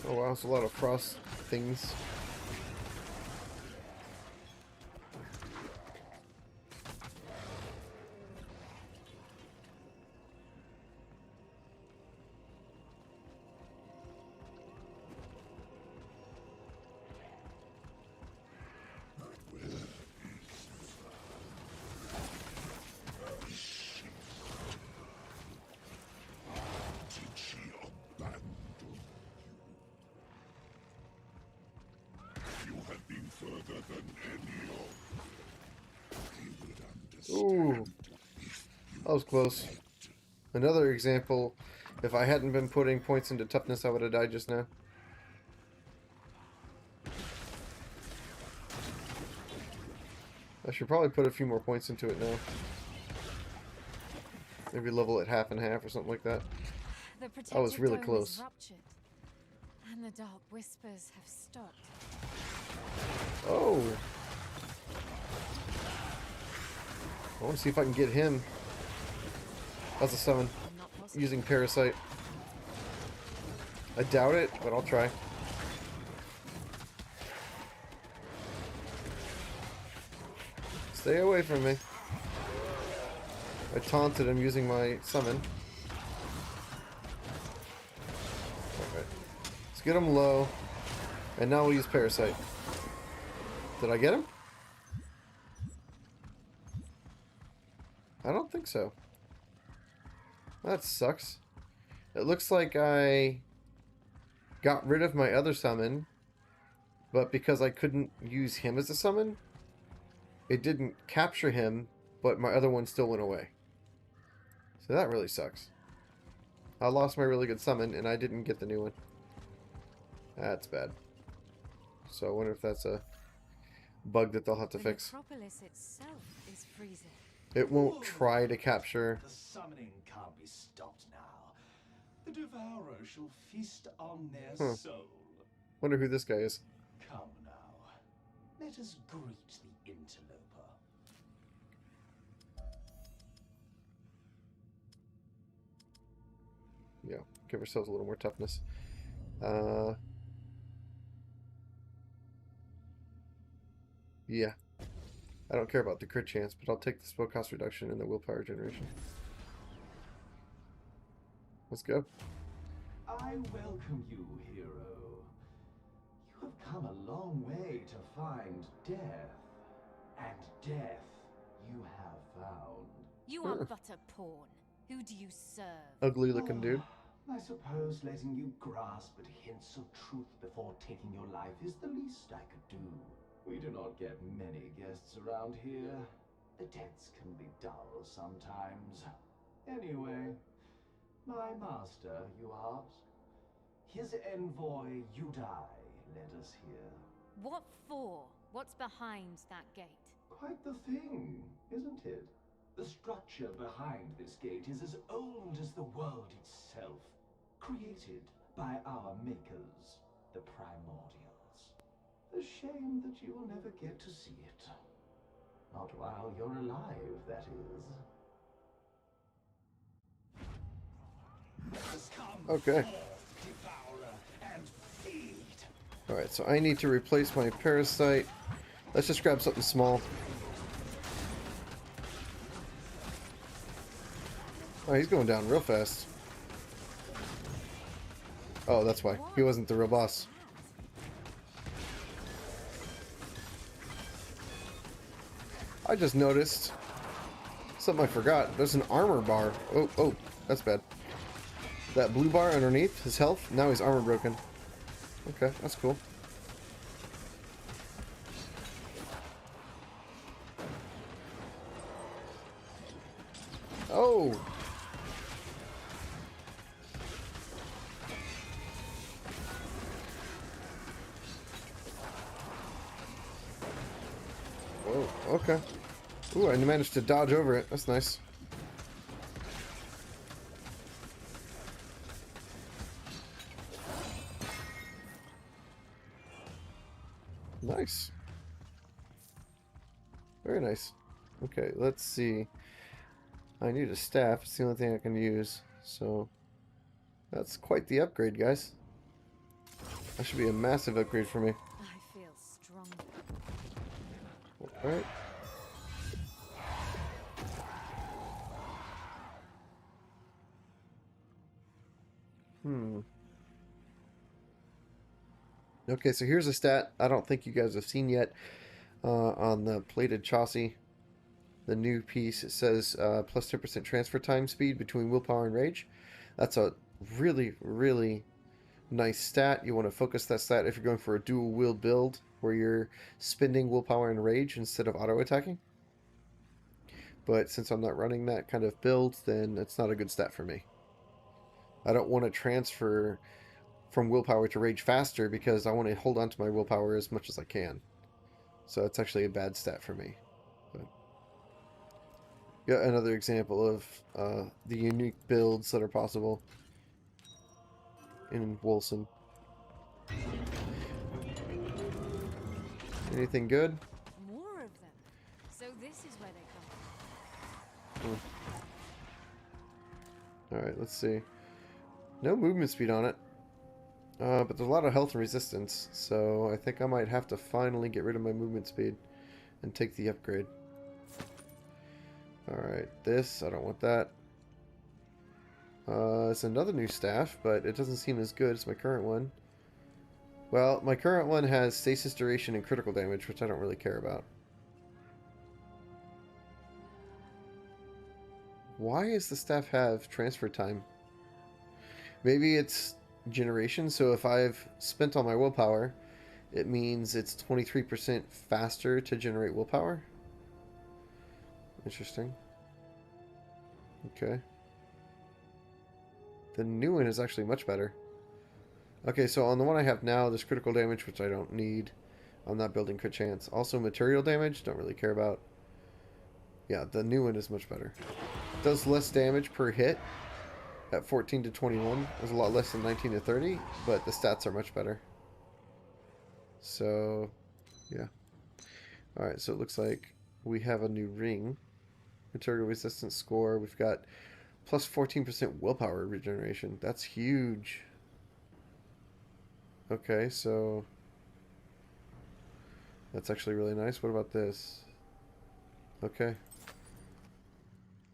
Oh wow, it's a lot of frost things. Further than any of he would understand. Ooh, that was close. Another example, if I hadn't been putting points into toughness, I would have died just now. I should probably put a few more points into it now. Maybe level it half and half or something like that. The I was really dome is close. ruptured, and the dark whispers have stopped. Oh! I want to see if I can get him. That's a summon. Using Parasite. I doubt it, but I'll try. Stay away from me. I taunted him using my summon. Alright. Let's get him low. And now we'll use Parasite. Did I get him? I don't think so. That sucks. It looks like I got rid of my other summon, but because I couldn't use him as a summon, it didn't capture him, but my other one still went away. So that really sucks. I lost my really good summon, and I didn't get the new one. That's bad. So I wonder if that's a bug that they'll have to fix. The necropolis itself is freezing. It won't try to capture. The summoning can't be stopped now. The devourer shall feast on their soul. Wonder who this guy is. Come now, let us greet the interloper. Yeah, give ourselves a little more toughness. Yeah. I don't care about the crit chance, but I'll take the spell cost reduction and the willpower generation. Let's go. I welcome you, hero. You have come a long way to find death. And death you have found. You are but a pawn. Who do you serve? Ugly looking dude. I suppose letting you grasp at hints of truth before taking your life is the least I could do. We do not get many guests around here. The debts can be dull sometimes. Anyway, my master, you ask? His envoy, Udai, led us here. What for? What's behind that gate? Quite the thing, isn't it? The structure behind this gate is as old as the world itself, created by our makers, the Primordials. A shame that you will never get to see it. Not while you're alive, that is. Okay. Alright, so I need to replace my parasite. Let's just grab something small. Oh, he's going down real fast. Oh, that's why. He wasn't the real boss. I just noticed something I forgot. There's an armor bar. Oh, that's bad. That blue bar underneath his health, now he's armor broken. Okay, that's cool. Oh! Whoa, okay. Ooh, I managed to dodge over it. That's nice. Nice. Very nice. Okay, let's see. I need a staff. It's the only thing I can use. So, that's quite the upgrade, guys. That should be a massive upgrade for me. I feel stronger. Alright. Okay, so here's a stat I don't think you guys have seen yet on the plated chassis. The new piece, it says plus 10% transfer time speed between willpower and rage. That's a really, really nice stat. You want to focus that stat if you're going for a dual will build where you're spending willpower and rage instead of auto attacking. But since I'm not running that kind of build, then it's not a good stat for me. I don't want to transfer from willpower to rage faster because I want to hold on to my willpower as much as I can. So it's actually a bad stat for me. But yeah, another example of the unique builds that are possible in Wolcen. Anything good? More of them. So this is where they come from. Alright, let's see. No movement speed on it. But there's a lot of health and resistance, so I think I might have to finally get rid of my movement speed and take the upgrade. Alright, this, I don't want that. It's another new staff, but it doesn't seem as good as my current one. Well, my current one has stasis duration and critical damage, which I don't really care about. Why does the staff have transfer time? Maybe it's generation, so if I've spent all my willpower, it means it's 23% faster to generate willpower. Interesting. Okay. The new one is actually much better. Okay, so on the one I have now, there's critical damage, which I don't need. I'm not building crit chance. Also material damage, don't really care about. Yeah, the new one is much better. Does less damage per hit at 14 to 21. There's a lot less than 19 to 30, but the stats are much better. So, yeah. Alright, so it looks like we have a new ring. Material resistance score. We've got plus 14% willpower regeneration. That's huge. Okay, so that's actually really nice. What about this? Okay.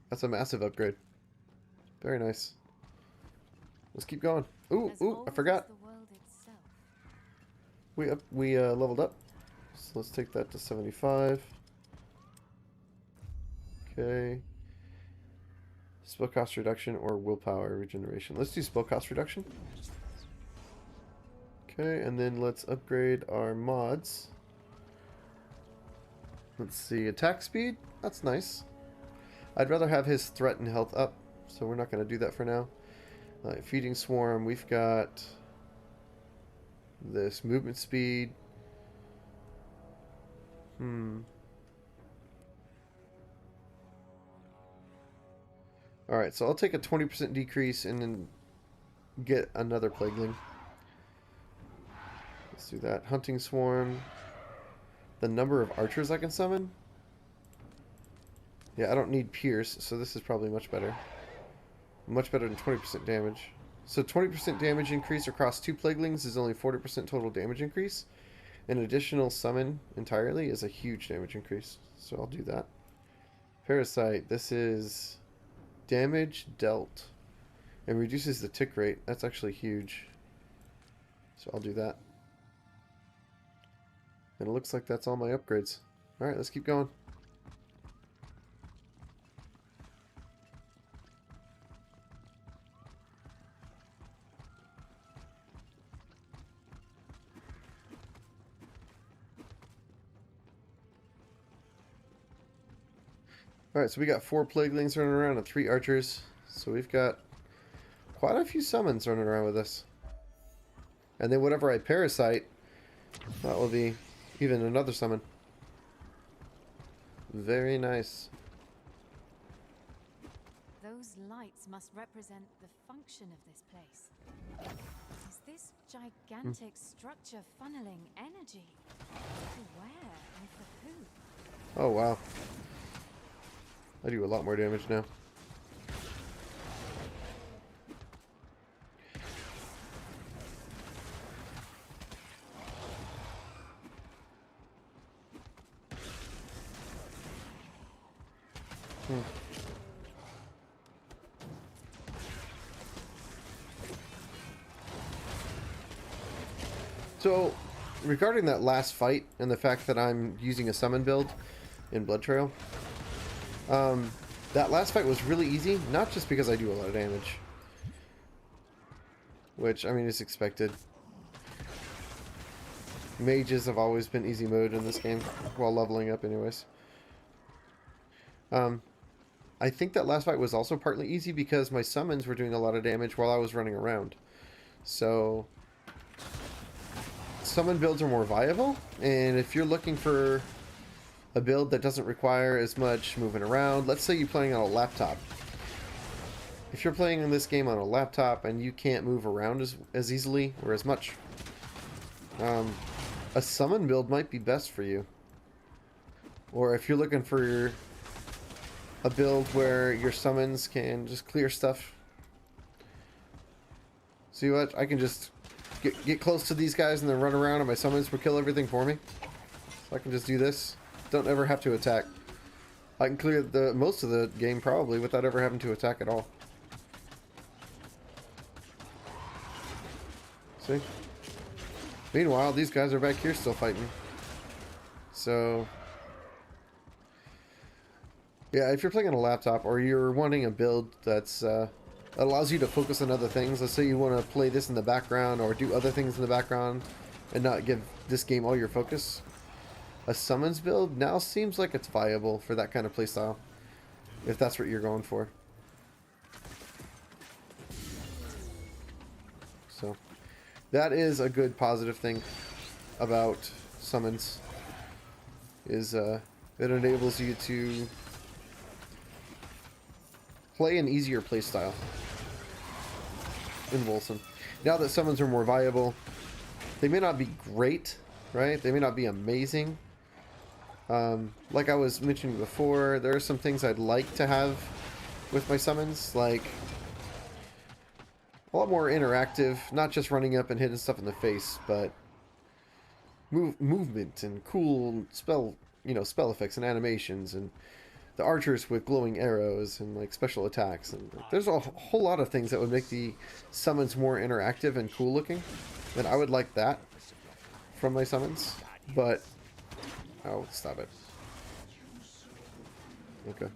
That's a massive upgrade. Very nice. Let's keep going. Ooh, ooh, I forgot. We leveled up. So let's take that to 75. Okay. Spell cost reduction or willpower regeneration. Let's do spell cost reduction. Okay, and then let's upgrade our mods. Let's see, attack speed. That's nice. I'd rather have his threat and health up, so we're not going to do that for now. Feeding swarm. We've got this movement speed. Alright, so I'll take a 20% decrease and then get another plagueling. Let's do that. Hunting swarm. The number of archers I can summon. Yeah, I don't need pierce, so this is probably much better. Much better than 20% damage. So 20% damage increase across 2 plaguelings is only 40% total damage increase. An additional summon entirely is a huge damage increase. So I'll do that. Parasite. This is damage dealt. And reduces the tick rate. That's actually huge. So I'll do that. And it looks like that's all my upgrades. Alright, let's keep going. Alright, so we got 4 plaguelings running around and 3 archers. So we've got quite a few summons running around with us. And then whatever I parasite, that will be even another summon. Very nice. Those lights must represent the function of this place. Is this gigantic structure funneling energy? For where and for who? Oh, wow. I do a lot more damage now. So, regarding that last fight and the fact that I'm using a summon build in Blood Trail, that last fight was really easy, not just because I do a lot of damage, which, I mean, is expected. Mages have always been easy mode in this game, while leveling up anyways. I think that last fight was also partly easy because my summons were doing a lot of damage while I was running around. So, summon builds are more viable, and if you're looking for a build that doesn't require as much moving around, let's say you're playing on a laptop. If you're playing in this game on a laptop and you can't move around as easily or as much, a summon build might be best for you. Or if you're looking for a build where your summons can just clear stuff. See what? I can just get close to these guys and then run around and my summons will kill everything for me. So I can just do this. Don't ever have to attack. I can clear the most of the game probably without ever having to attack at all. See? Meanwhile, these guys are back here still fighting. So, yeah, if you're playing on a laptop or you're wanting a build that's allows you to focus on other things, let's say you want to play this in the background or do other things in the background and not give this game all your focus, a summons build now seems like it's viable for that kind of playstyle, if that's what you're going for. So, that is a good positive thing about summons, is it enables you to play an easier playstyle in Wolcen. Now that summons are more viable, they may not be great, right? They may not be amazing. Like I was mentioning before, there are some things I'd like to have with my summons, like a lot more interactive, not just running up and hitting stuff in the face, but movement and cool spell effects and animations and the archers with glowing arrows and like special attacks, and there's a whole lot of things that would make the summons more interactive and cool looking, and I would like that from my summons. But oh, stop it. Okay.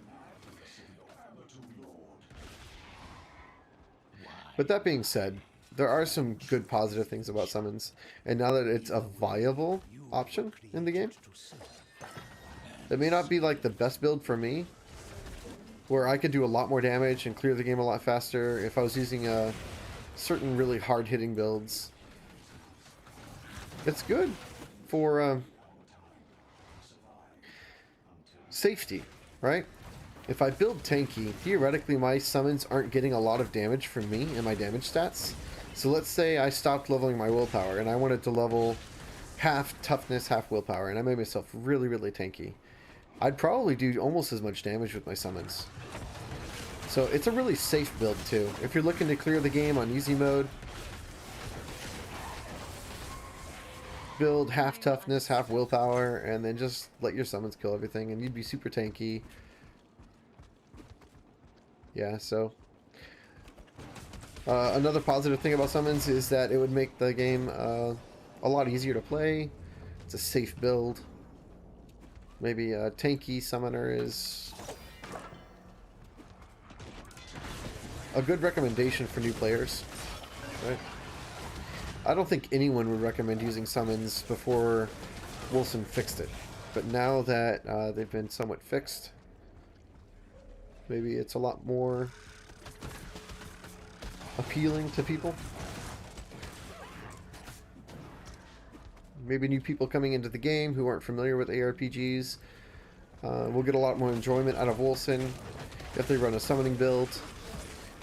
But that being said, there are some good positive things about summons, and now that it's a viable option in the game, it may not be like the best build for me, where I could do a lot more damage and clear the game a lot faster if I was using certain really hard-hitting builds. It's good for safety, right? If I build tanky, theoretically my summons aren't getting a lot of damage from me and my damage stats. So let's say I stopped leveling my willpower and I wanted to level half toughness, half willpower, and I made myself really, really tanky. I'd probably do almost as much damage with my summons. So it's a really safe build too. If you're looking to clear the game on easy mode, build half toughness, half willpower, and then just let your summons kill everything, and you'd be super tanky. Yeah, so another positive thing about summons is that it would make the game a lot easier to play. It's a safe build. Maybe a tanky summoner is a good recommendation for new players, right? I don't think anyone would recommend using summons before Wolcen fixed it. But now that they've been somewhat fixed, maybe it's a lot more appealing to people. Maybe new people coming into the game who aren't familiar with ARPGs will get a lot more enjoyment out of Wolcen if they run a summoning build.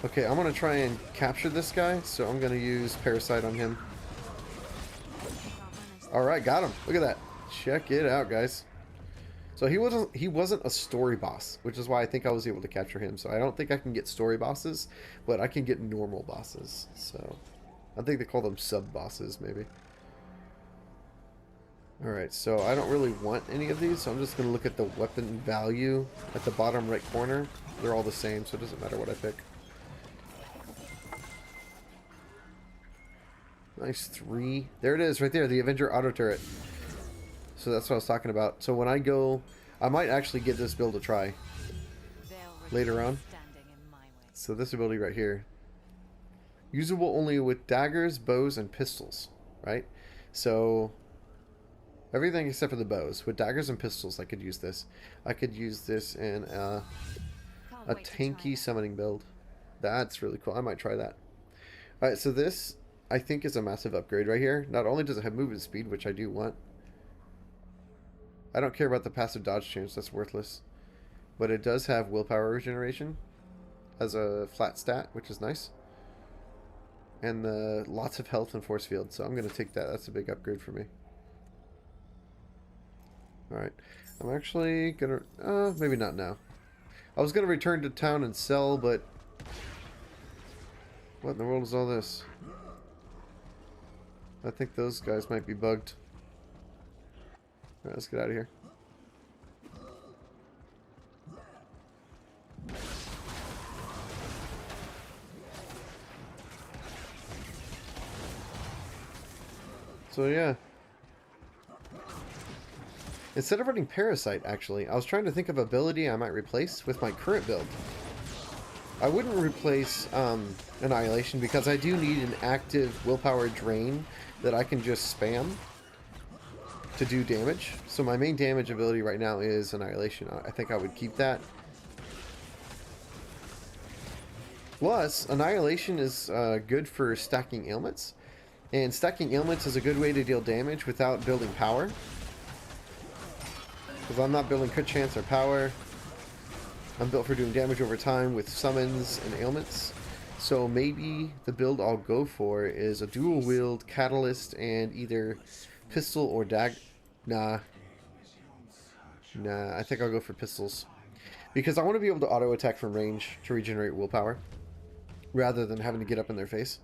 Okay, I'm going to try and capture this guy, so I'm going to use Parasite on him. Alright, got him. Look at that. Check it out, guys. So he wasn't a story boss, which is why I think I was able to capture him. So I don't think I can get story bosses, but I can get normal bosses. So I think they call them sub-bosses, maybe. Alright, so I don't really want any of these, so I'm just going to look at the weapon value at the bottom right corner. They're all the same, so it doesn't matter what I pick. Nice 3. There it is, right there, the Avenger auto turret. So that's what I was talking about. So when I go, I might actually give this build a try later on. So this ability right here. Usable only with daggers, bows, and pistols, right? So everything except for the bows. With daggers and pistols, I could use this. I could use this in a tanky summoning build. That's really cool. I might try that. Alright, so this, I think, is a massive upgrade right here. Not only does it have movement speed, which I do want. I don't care about the passive dodge chance. That's worthless. But it does have willpower regeneration as a flat stat, which is nice. And lots of health and force field. So I'm going to take that. That's a big upgrade for me. Alright, I'm actually gonna, maybe not now. I was gonna return to town and sell, but what in the world is all this? I think those guys might be bugged. Alright, let's get out of here. So yeah. Instead of running Parasite, actually, I was trying to think of ability I might replace with my current build. I wouldn't replace Annihilation because I do need an active willpower drain that I can just spam to do damage. So my main damage ability right now is Annihilation. I think I would keep that. Plus, Annihilation is good for stacking ailments. And stacking ailments is a good way to deal damage without building power. Because I'm not building crit chance or power. I'm built for doing damage over time with summons and ailments. So maybe the build I'll go for is a dual wield catalyst and either pistol or dagger. Nah, I think I'll go for pistols. Because I want to be able to auto attack from range to regenerate willpower. Rather than having to get up in their face.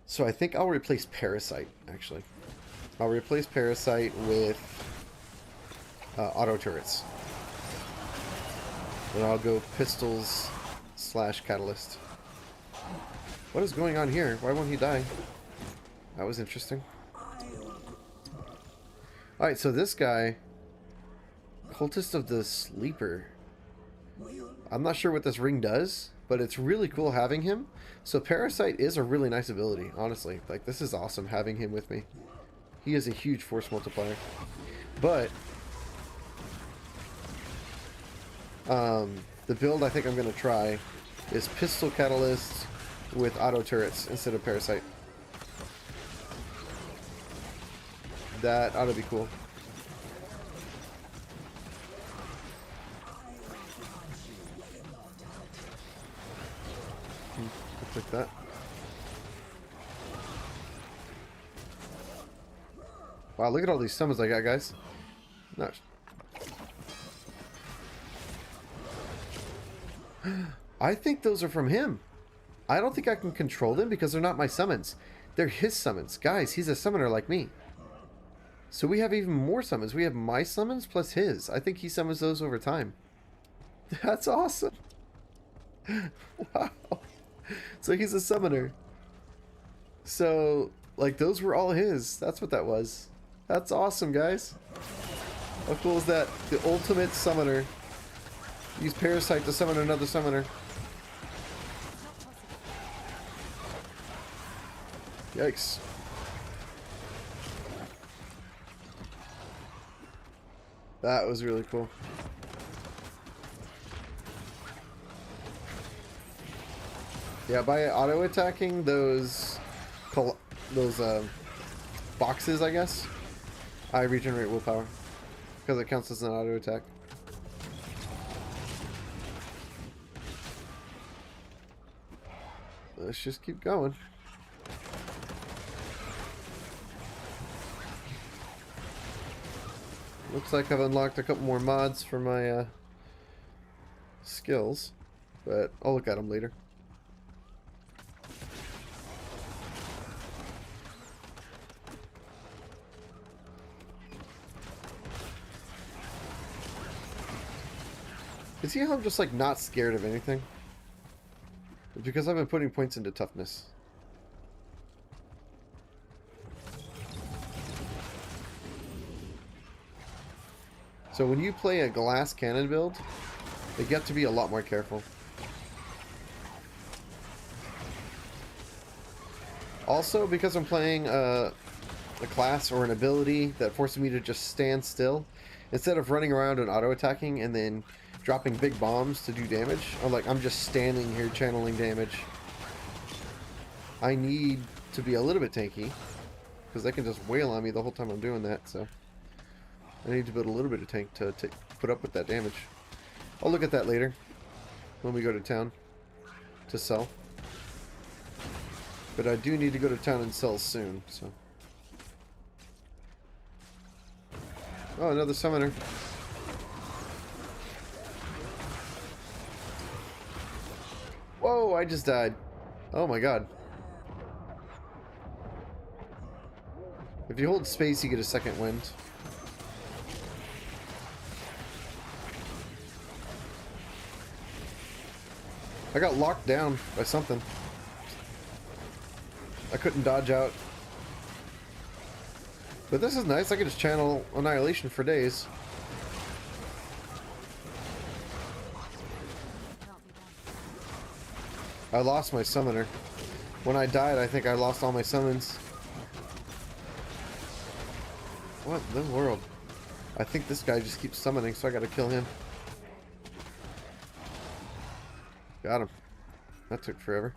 So I think I'll replace Parasite, actually. I'll replace Parasite with auto turrets. And I'll go pistols / catalyst. What is going on here? Why won't he die? That was interesting. Alright, so this guy, Cultist of the Sleeper. I'm not sure what this ring does, but it's really cool having him. So Parasite is a really nice ability, honestly. Like, this is awesome having him with me. He is a huge force multiplier. But the build I think I'm going to try is Pistol Catalyst with auto turrets instead of Parasite. That ought to be cool. Looks like that. Wow, look at all these summons I got, guys. Nice. I think those are from him. I don't think I can control them because they're not my summons. They're his summons. Guys, he's a summoner like me. So we have even more summons. We have my summons plus his. I think he summons those over time. That's awesome. Wow. So he's a summoner. So, like, those were all his. That's what that was. That's awesome, guys. How cool is that? The ultimate summoner. Use Parasite to summon another summoner. Yikes. That was really cool. Yeah, by auto attacking those boxes, I guess, I regenerate willpower because it counts as an auto attack. Let's just keep going. Looks like I've unlocked a couple more mods for my skills, but I'll look at them later. You see how I'm just like not scared of anything? It's because I've been putting points into toughness. So when you play a glass cannon build, you get to be a lot more careful. Also, because I'm playing a class or an ability that forces me to just stand still, instead of running around and auto-attacking and then dropping big bombs to do damage, I'm just standing here channeling damage. I need to be a little bit tanky, because they can just wail on me the whole time I'm doing that, so I need to build a little bit of tank to put up with that damage. I'll look at that later when we go to town to sell. But I do need to go to town and sell soon, so. Oh, another summoner. Whoa, I just died. Oh my god. If you hold space, you get a second wind. I got locked down by something. I couldn't dodge out. But this is nice. I can just channel Annihilation for days. I lost my summoner. When I died, I think I lost all my summons. What in the world? I think this guy just keeps summoning, so I gotta kill him. Got him. That took forever.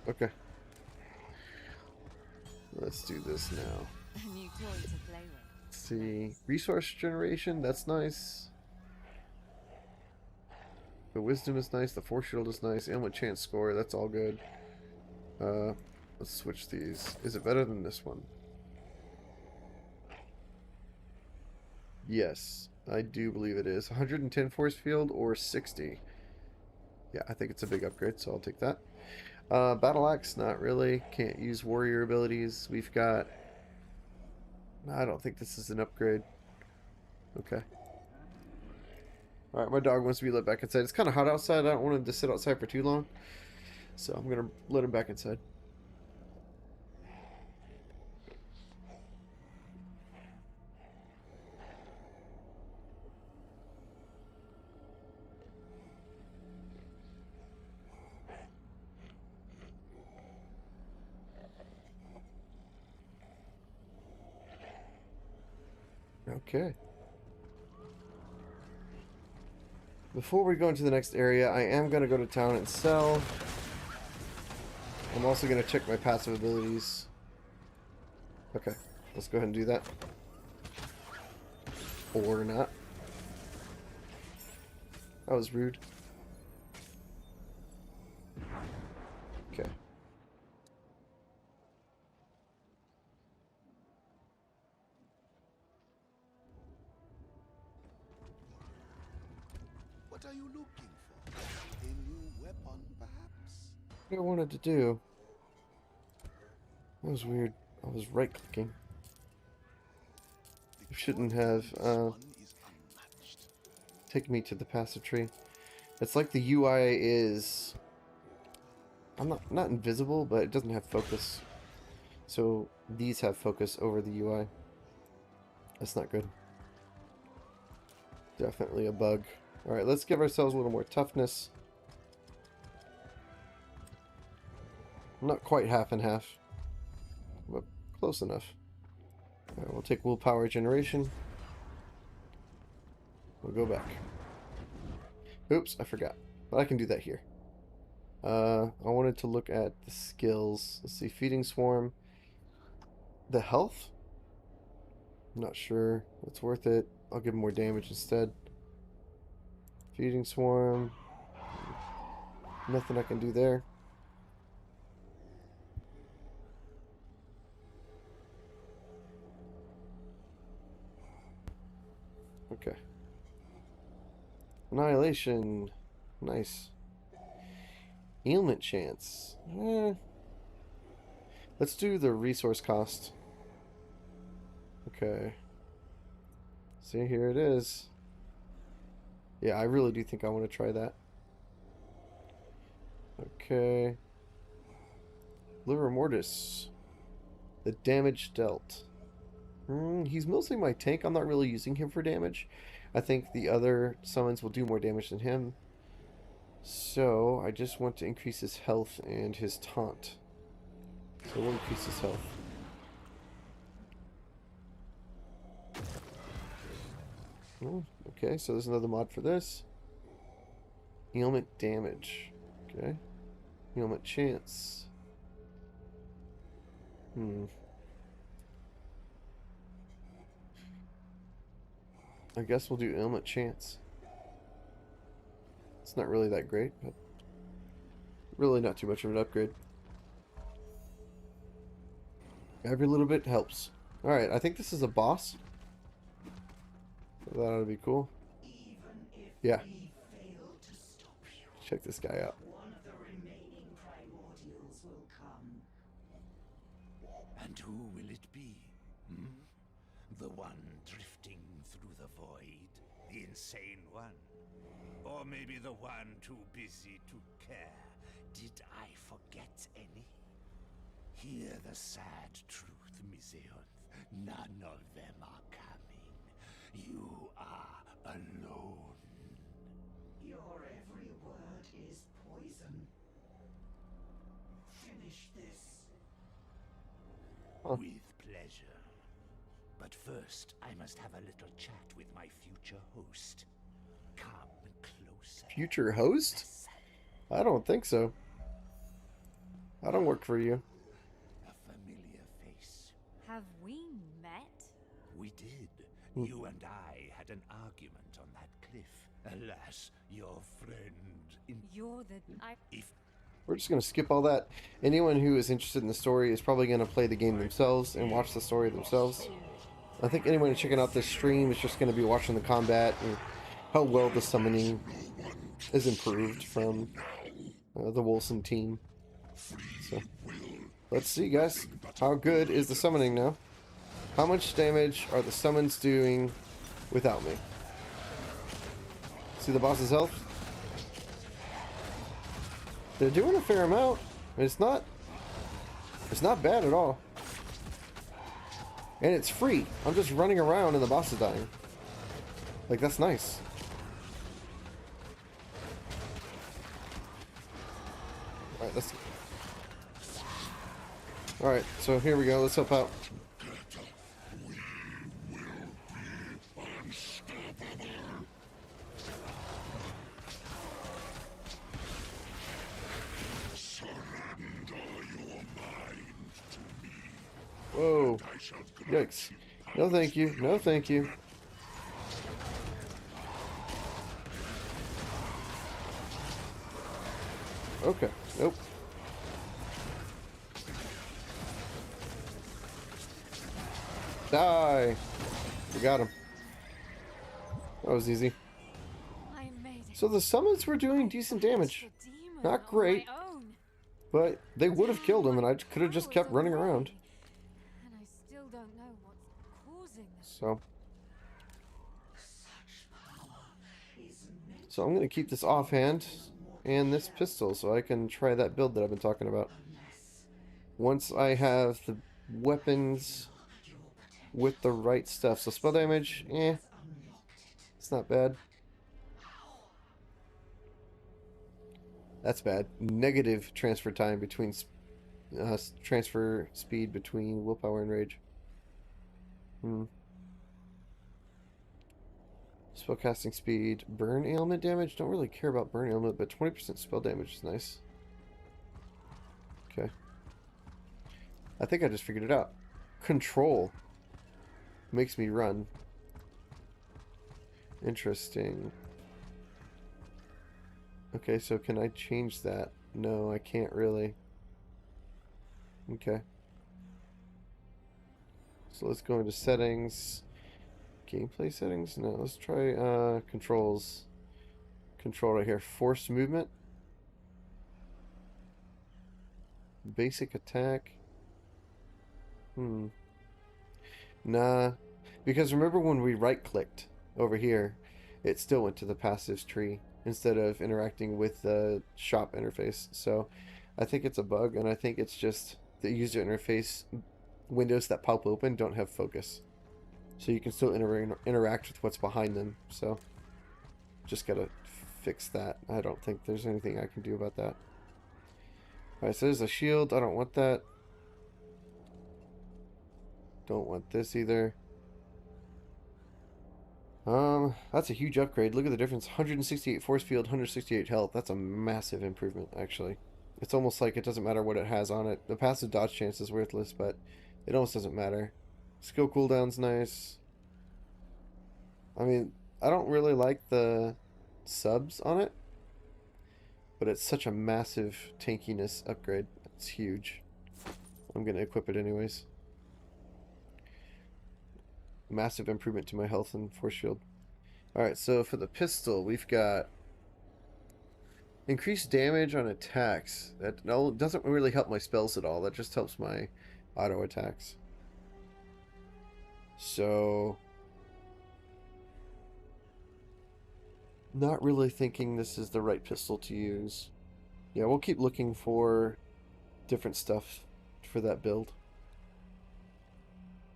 Okay. Let's do this now. A new toy to play with. Let's see. Resource generation, that's nice. The wisdom is nice, the force shield is nice, and with chance score, that's all good. Let's switch these. Is it better than this one? Yes, I do believe it is. 110 force field or 60. Yeah, I think it's a big upgrade, so I'll take that. Battle axe, not really. Can't use warrior abilities. We've got... I don't think this is an upgrade. Okay. Alright, my dog wants to be let back inside. It's kind of hot outside. I don't want him to sit outside for too long. So I'm going to let him back inside. Okay. Before we go into the next area, I am going to go to town and sell. I'm also going to check my passive abilities. Okay, let's go ahead and do that. Or not. That was rude. Okay. What are you looking for? A new weapon, perhaps? What I wanted to do. That was weird. I was right clicking. I shouldn't have taken me to the passive tree. It's like the UI is, I'm not invisible, but it doesn't have focus. So these have focus over the UI. That's not good. Definitely a bug. Alright, let's give ourselves a little more toughness. Not quite half and half, but close enough. Alright, we'll take willpower generation. We'll go back. Oops, I forgot. But I can do that here. I wanted to look at the skills. Let's see, feeding swarm. The health? I'm not sure. It's worth it. I'll give him more damage instead. Feeding swarm. Nothing I can do there. Okay. Annihilation. Nice. Ailment chance. Let's do the resource cost. Okay. See, here it is. Yeah, I really do think I want to try that. Okay. Liver Mortis. The damage dealt. He's mostly my tank. I'm not really using him for damage. I think the other summons will do more damage than him. So, I just want to increase his health and his taunt. So we'll increase his health. Okay, so there's another mod for this. Ailment damage. Okay. Ailment chance. I guess we'll do ailment chance. It's not really that great, but really not too much of an upgrade. Every little bit helps. Alright, I think this is a boss. That ought to be cool. Yeah. Check this guy out. One of the remaining primordials will come. And who will it be? The one drifting through the void? The insane one? Or maybe the one too busy to care? Did I forget any? Hear the sad truth, Miseoth. None of them are coming. You are alone. Your every word is poison. Finish this. With pleasure. But first, I must have a little chat with my future host. Come closer. Future host? I don't think so. I don't work for you. A familiar face. Have we met? We did. You and I had an argument on that cliff. Alas, your friend... You're the... We're just going to skip all that. Anyone who is interested in the story is probably going to play the game themselves and watch the story themselves. I think anyone checking out this stream is just going to be watching the combat and how well the summoning is improved from the Wolcen team. So, let's see, guys. How good is the summoning now? How much damage are the summons doing without me. See the boss's health? They're doing a fair amount. It's not bad at all. And it's free. I'm just running around and the boss is dying. Like, that's nice. Alright, let's... Alright, so here we go. Let's help out. Whoa. Yikes. No thank you. No thank you. Okay. Nope. Die. We got him. That was easy. So the summons were doing decent damage. Not great. But they would have killed him and I could have just kept running around. And I still don't know what's causing this. So I'm going to keep this offhand and this pistol so I can try that build that I've been talking about. Once I have the weapons with the right stuff. So spell damage, it's not bad. That's bad. Negative transfer time between transfer speed between willpower and rage. Spellcasting speed, burn ailment damage. Don't really care about burn ailment, but 20% spell damage is nice. Okay. I think I just figured it out. Control makes me run. Interesting. Okay, so can I change that? No, I can't really. Okay. So let's go into settings. Gameplay settings? No, let's try controls. Control right here. Force movement. Basic attack. Nah. Because remember when we right-clicked over here, it still went to the passives tree instead of interacting with the shop interface. So I think it's a bug, and I think it's just the user interface windows that pop open don't have focus. So you can still interact with what's behind them. So just gotta fix that. I don't think there's anything I can do about that. Alright, so there's a shield. I don't want that. Don't want this either. That's a huge upgrade. Look at the difference. 168 force field, 168 health. That's a massive improvement, actually. It's almost like it doesn't matter what it has on it. The passive dodge chance is worthless, but it almost doesn't matter. Skill cooldown's nice. I mean, I don't really like the subs on it, but it's such a massive tankiness upgrade. It's huge. I'm going to equip it anyways. Massive improvement to my health and force shield. Alright, so for the pistol, we've got increased damage on attacks. That doesn't really help my spells at all. That just helps my auto attacks. So, not really thinking this is the right pistol to use. Yeah, we'll keep looking for different stuff for that build.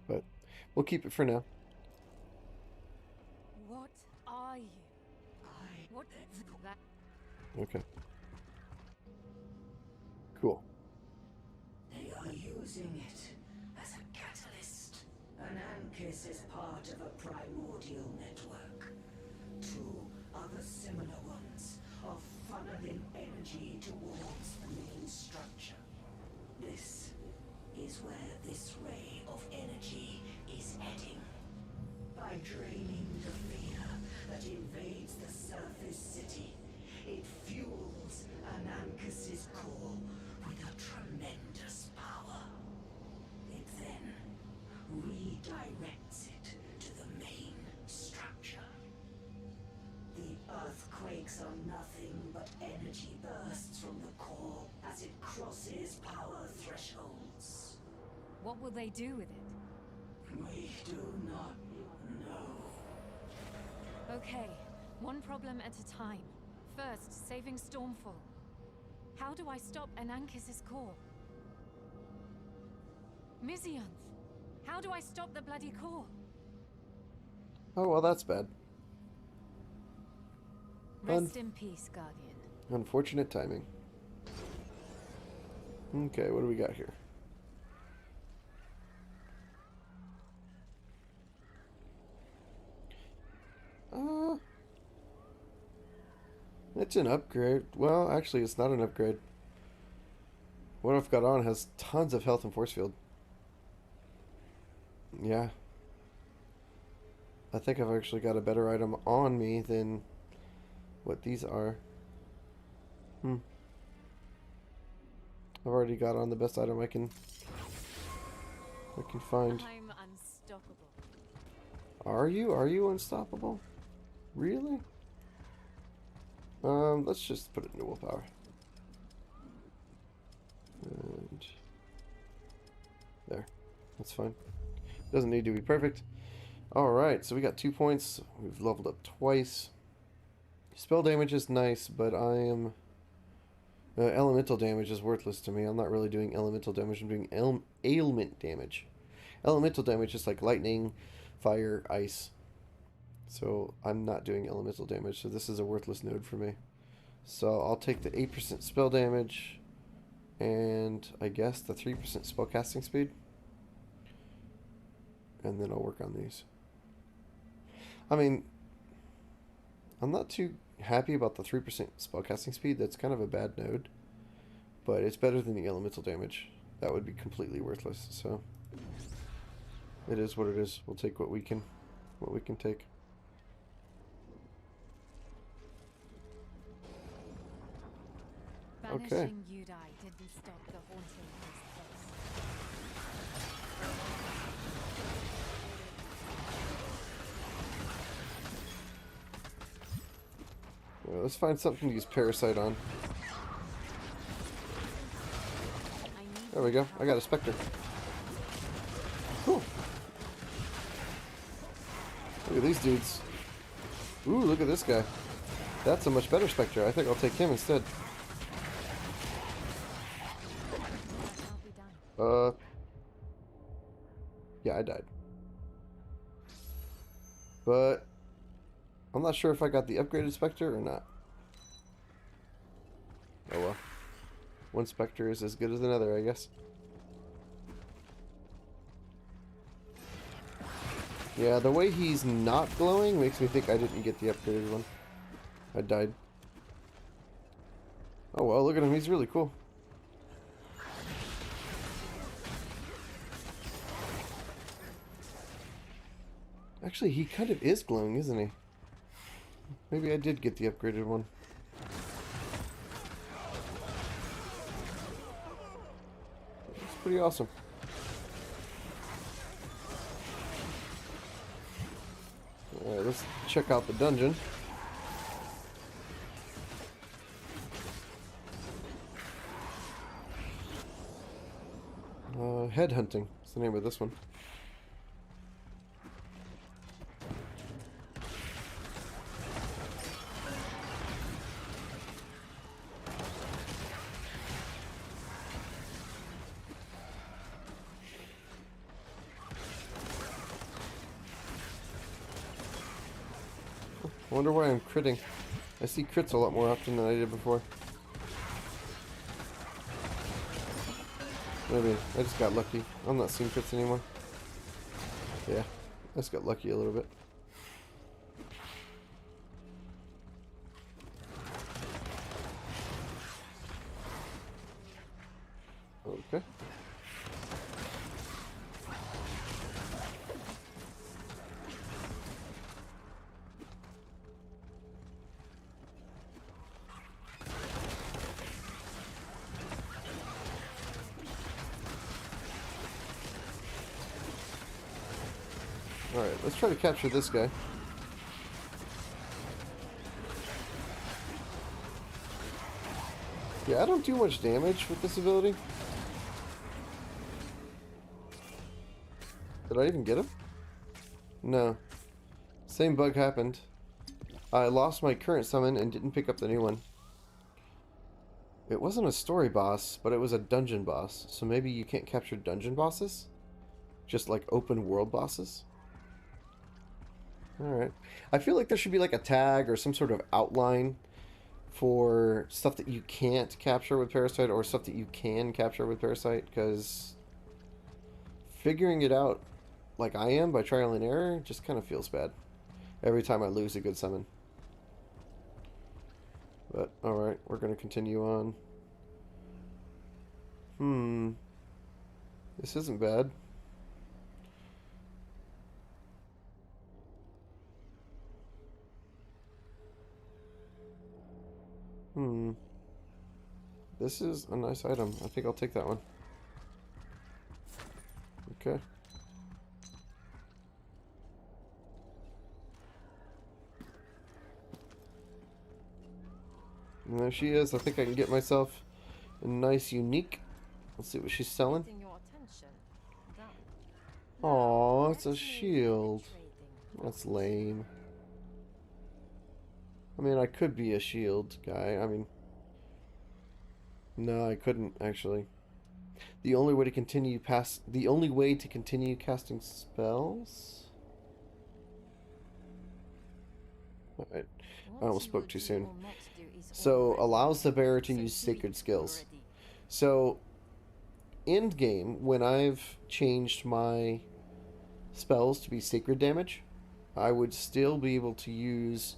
But we'll keep it for now. What are you? What is that? Okay. Cool. They are using it as a catalyst. An Ankis is part of a primordial network. Two other similar ones are funneling energy towards the main structure. This is where this ray of energy is heading. By draining the fear that invades the surface city, it fuels Anankis' core with a tremendous power. It then redirects it to the main structure. The earthquakes are nothing but energy bursts from the core as it crosses power thresholds. What will they do with it? We do not know. Okay, one problem at a time. First, saving Stormfall. How do I stop Anankis' core? Mizianth, how do I stop the bloody core? Oh, well, that's bad. Rest in peace, Guardian. Unfortunate timing. Okay, what do we got here? It's an upgrade. Well, actually, it's not an upgrade. What I've got on has tons of health and force field. Yeah. I think I've actually got a better item on me than what these are. I've already got on the best item I can find. I'm unstoppable. Are you? Are you unstoppable? Really? Let's just put it into willpower. And there. That's fine. Doesn't need to be perfect. Alright, so we got 2 points. We've leveled up twice. Spell damage is nice, but I am... elemental damage is worthless to me. I'm not really doing elemental damage. I'm doing ailment damage. Elemental damage is like lightning, fire, ice. So I'm not doing elemental damage, so this is a worthless node for me. So I'll take the 8% spell damage and I guess the 3% spellcasting speed. And then I'll work on these. I mean, I'm not too happy about the 3% spellcasting speed. That's kind of a bad node. But it's better than the elemental damage. That would be completely worthless. So it is what it is. We'll take what we can take. Okay. Banishing Udai didn't stop the haunting of this place. Well, let's find something to use Parasite on. There we go. I got a Spectre. Cool. Look at these dudes. Ooh, look at this guy. That's a much better Spectre. I think I'll take him instead. Yeah, I died. But I'm not sure if I got the upgraded Spectre or not. Oh well. One Spectre is as good as another, I guess. Yeah, the way he's not glowing makes me think I didn't get the upgraded one. I died. Oh well, look at him. He's really cool. Actually, he kind of is glowing, isn't he? Maybe I did get the upgraded one. It's pretty awesome. Alright, let's check out the dungeon. Headhunting is the name of this one. I wonder why I'm critting. I see crits a lot more often than I did before. Maybe I just got lucky. I'm not seeing crits anymore. Yeah, I just got lucky a little bit. Okay. Alright, let's try to capture this guy. Yeah, I don't do much damage with this ability. Did I even get him? No. Same bug happened. I lost my current summon and didn't pick up the new one. It wasn't a story boss, but it was a dungeon boss. So maybe you can't capture dungeon bosses? Just like open world bosses? Alright. I feel like there should be like a tag or some sort of outline for stuff that you can't capture with Parasite or stuff that you can capture with Parasite, because figuring it out like I am by trial and error just kind of feels bad every time I lose a good summon. But, alright, we're going to continue on. This isn't bad. This is a nice item. I think I'll take that one. Okay. And there she is. I think I can get myself a nice unique. Let's see what she's selling. Aw, it's a shield. That's lame. I mean, I could be a shield guy. I mean, no, I couldn't actually. The only way to continue casting spells. Alright, I almost spoke too soon. So, allows the bearer to use sacred skills. So, Endgame, when I've changed my spells to be sacred damage, I would still be able to use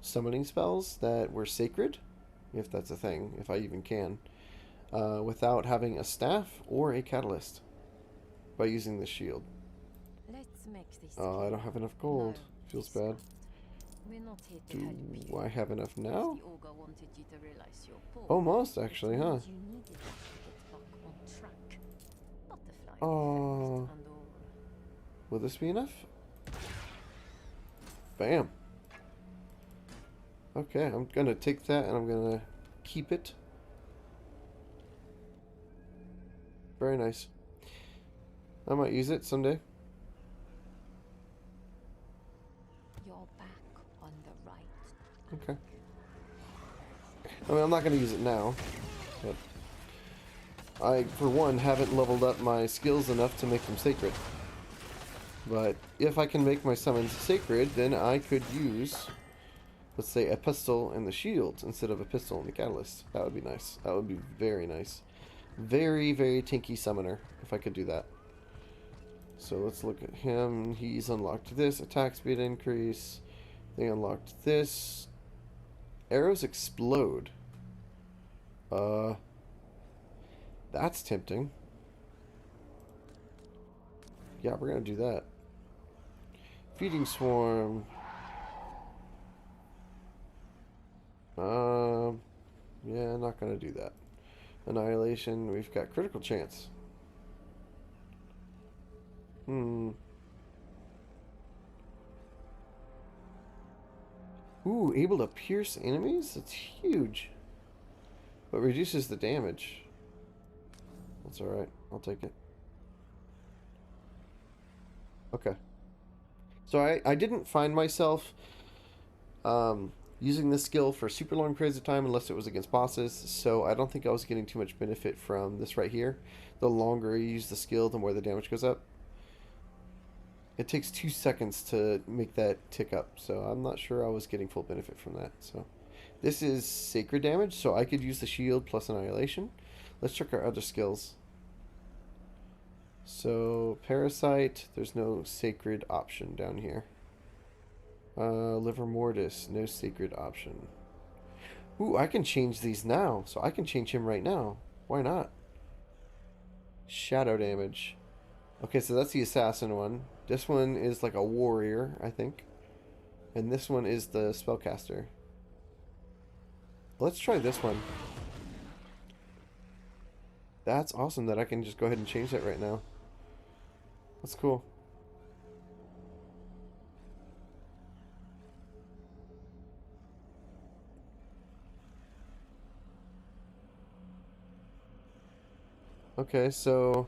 summoning spells that were sacred, if that's a thing, if I even can, without having a staff or a catalyst by using the shield. Oh, I don't have enough gold. Feels bad. Do I have enough now? Almost, actually, huh? Oh. Will this be enough? Bam. Okay, I'm gonna take that and I'm gonna keep it. Very nice. I might use it someday. You're back on the right. Okay. I mean, I'm not gonna use it now, but I, for one, haven't leveled up my skills enough to make them sacred. But if I can make my summons sacred, then I could use, let's say, a pistol and the shield instead of a pistol and the catalyst. That would be nice. That would be very nice. Very, very tinky summoner, if I could do that. So let's look at him. He's unlocked this. Attack speed increase. They unlocked this. Arrows explode. That's tempting. Yeah, we're gonna do that. Feeding swarm. Yeah, not gonna do that. Annihilation. We've got critical chance. Ooh, able to pierce enemies? That's huge. But reduces the damage. That's alright. I'll take it. Okay. So I didn't find myself using this skill for super long periods of time unless it was against bosses, so I don't think I was getting too much benefit from this right here. The longer you use the skill, the more the damage goes up. It takes 2 seconds to make that tick up, so I'm not sure I was getting full benefit from that. So this is sacred damage, so I could use the shield plus annihilation. Let's check our other skills. So parasite, there's no sacred option down here. Liver mortis, no sacred option. Ooh, I can change these now, so I can change him right now. Why not? Shadow damage. Okay, so that's the assassin one. This one is like a warrior, I think. And this one is the spellcaster. Let's try this one. That's awesome that I can just go ahead and change that right now. That's cool. Okay, so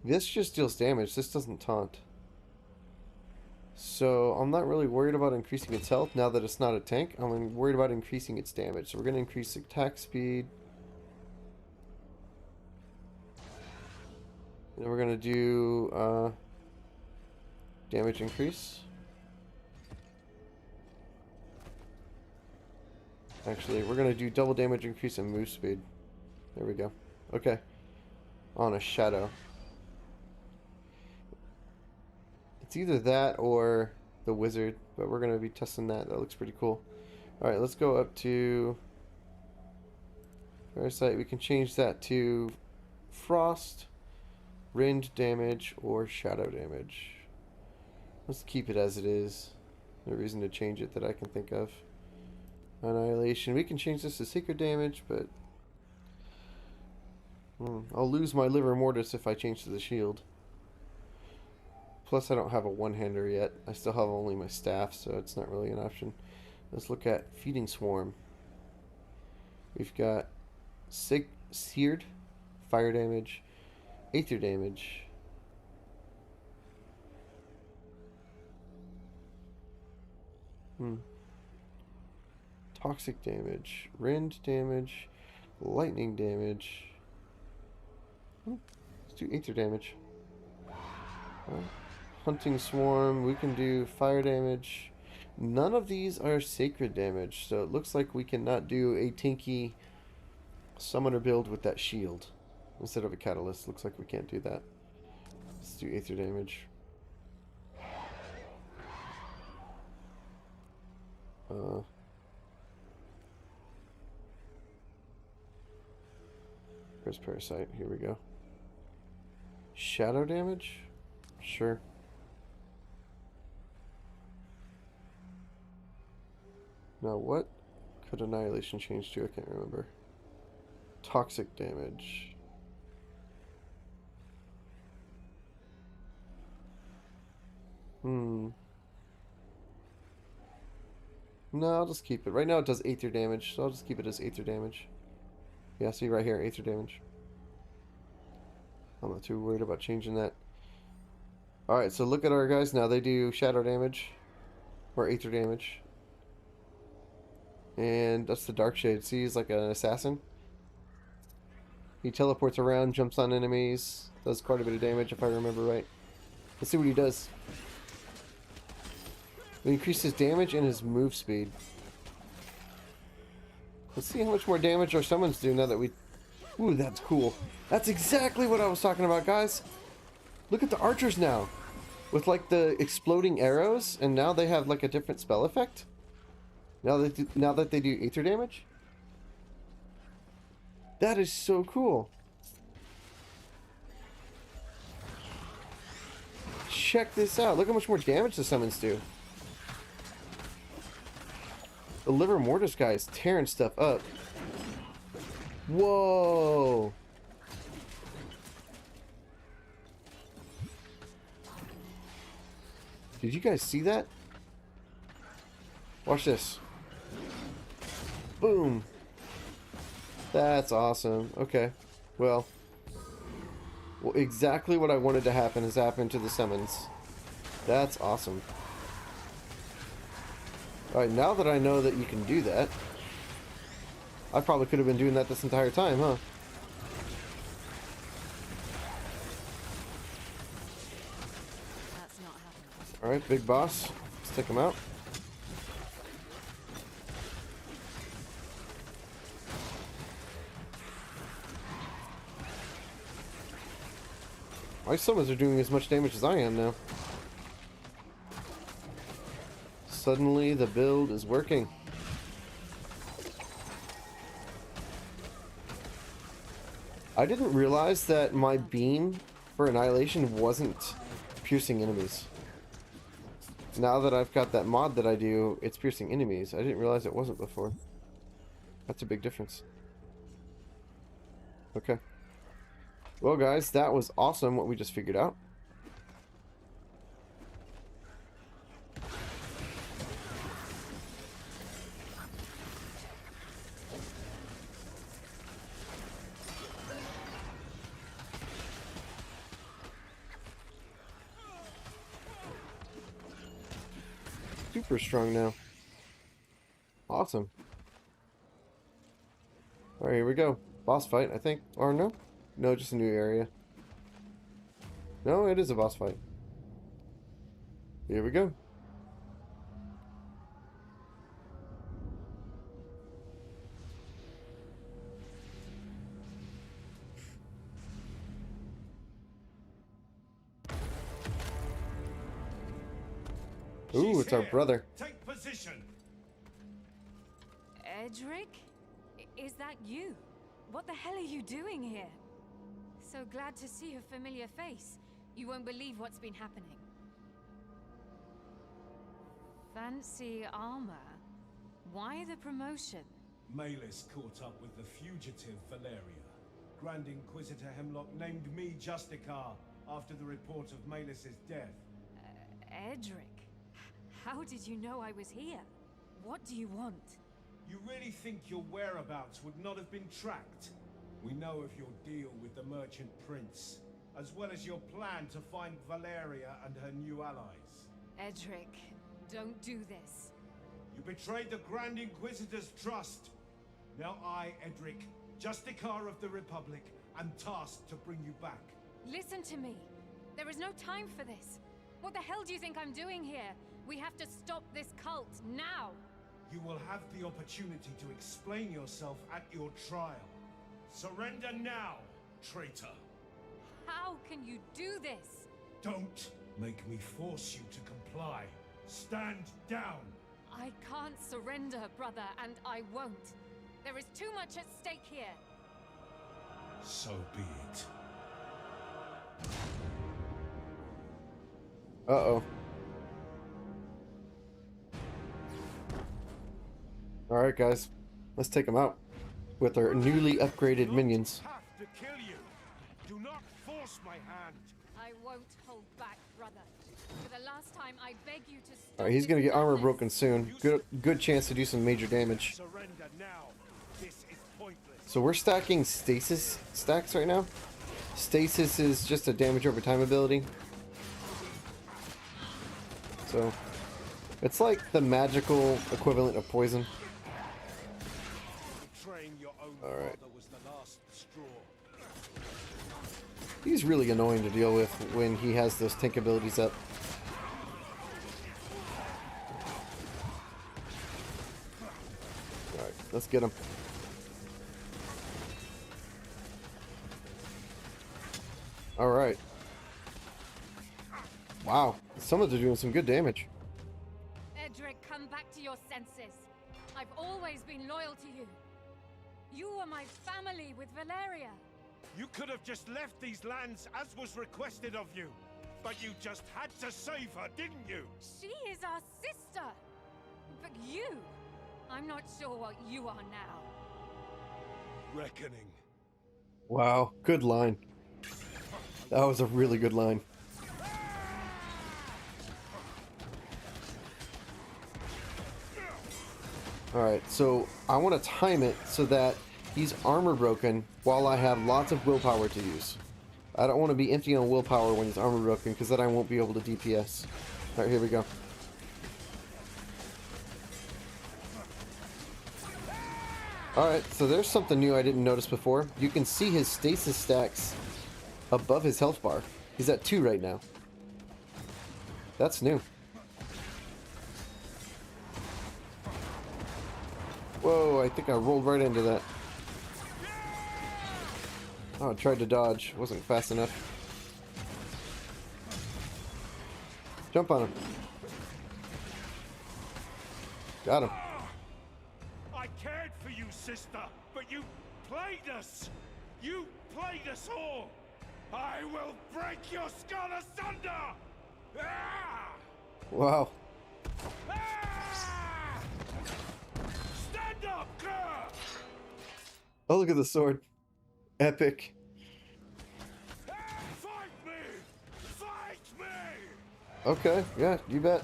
this just deals damage. This doesn't taunt. So I'm not really worried about increasing its health now that it's not a tank. I'm worried about increasing its damage. So we're going to increase attack speed. And then we're going to do damage increase. Actually, we're going to do double damage increase and move speed. There we go. Okay. On a shadow. It's either that or the wizard, but we're going to be testing that. That looks pretty cool. Alright, let's go up to Parasite. We can change that to frost, rend damage, or shadow damage. Let's keep it as it is. No reason to change it that I can think of. Annihilation. We can change this to sacred damage, but I'll lose my liver mortis if I change to the shield. Plus, I don't have a one-hander yet. I still have only my staff, so it's not really an option. Let's look at Feeding Swarm. We've got Seared, fire damage, Aether damage. Toxic damage, rend damage, lightning damage. Let's do Aether damage. Hunting Swarm, we can do fire damage. None of these are sacred damage, so it looks like we cannot do a tanky summoner build with that shield instead of a catalyst. Looks like we can't do that. Let's do Aether damage. Where's Parasite? Here we go. Shadow damage? Sure. Now what could Annihilation change to? I can't remember. Toxic damage. No, I'll just keep it. Right now it does Aether damage, so I'll just keep it as Aether damage. Yeah, see right here, Aether damage. I'm not too worried about changing that. Alright, so look at our guys now. They do shadow damage. Or Aether damage. And that's the Dark Shade. See, he's like an assassin. He teleports around, jumps on enemies, does quite a bit of damage if I remember right. Let's see what he does. We increase his damage and his move speed. Let's see how much more damage our summons do now that we... Ooh, that's cool. That's exactly what I was talking about, guys. Look at the archers now. With like the exploding arrows, and now they have like a different spell effect. Now that they do Aether damage. That is so cool. Check this out. Look how much more damage the summons do. The Liver Mortis guy is tearing stuff up. Whoa. Did you guys see that? Watch this. Boom. That's awesome. Okay. Well, exactly what I wanted to happen has happened to the summons. That's awesome. Alright, now that I know that you can do that, I probably could have been doing that this entire time, huh? Alright, big boss. Let's take him out. My summons are doing as much damage as I am now. Suddenly the build is working. I didn't realize that my beam for Annihilation wasn't piercing enemies. Now that I've got that mod that I do, it's piercing enemies. I didn't realize it wasn't before. That's a big difference. Okay. Well, guys, that was awesome what we just figured out. super strong now. Awesome. Alright, here we go. Boss fight, I think. Or no? No, just a new area. No, it is a boss fight. Here we go. Ooh, it's our brother. Take position. Edric? Is that you? What the hell are you doing here? So glad to see a familiar face. You won't believe what's been happening. Fancy armor. Why the promotion? Malus caught up with the fugitive Valeria. Grand Inquisitor Hemlock named me Justicar after the report of Malus's death. Edric, how did you know I was here? What do you want? You really think your whereabouts would not have been tracked? We know of your deal with the Merchant Prince, as well as your plan to find Valeria and her new allies. Edric, don't do this. You betrayed the Grand Inquisitor's trust. Now I, Edric, Justicar of the Republic, am tasked to bring you back. Listen to me. There is no time for this. What the hell do you think I'm doing here? We have to stop this cult, now! You will have the opportunity to explain yourself at your trial. Surrender now, traitor. How can you do this? Don't make me force you to comply. Stand down. I can't surrender, brother, and I won't. There is too much at stake here. So be it. Uh-oh. Alright, guys. Let's take them out with our newly upgraded minions. I have to kill you. Do not force my hand. I won't hold back, brother. For the last time, I beg you to stop. Alright, he's gonna get armor broken soon. Good chance to do some major damage. Surrender now. This is pointless. So we're stacking stasis stacks right now. Stasis is just a damage over time ability. So it's like the magical equivalent of poison. Alright. He's really annoying to deal with when he has those tank abilities up. Alright, let's get him. Alright. Wow, some of them are doing some good damage. Edric, come back to your senses. I've always been loyal to you. You were my family with Valeria. You could have just left these lands as was requested of you. But you just had to save her, didn't you? She is our sister. But you... I'm not sure what you are now. Reckoning. Wow, good line. That was a really good line. Alright, so I want to time it so that he's armor broken while I have lots of willpower to use. I don't want to be empty on willpower when he's armor broken because then I won't be able to DPS. Alright, here we go. Alright, so there's something new I didn't notice before. You can see his stasis stacks above his health bar. He's at 2 right now. That's new. Whoa, I think I rolled right into that. Oh, I tried to dodge. Wasn't fast enough. Jump on him. Got him. I cared for you, sister, but you played us. You played us all. I will break your skull asunder. Ah! Wow. Ah! Stand up, girl. Oh, look at the sword. Epic. Fight me! Fight me! Okay, yeah, you bet.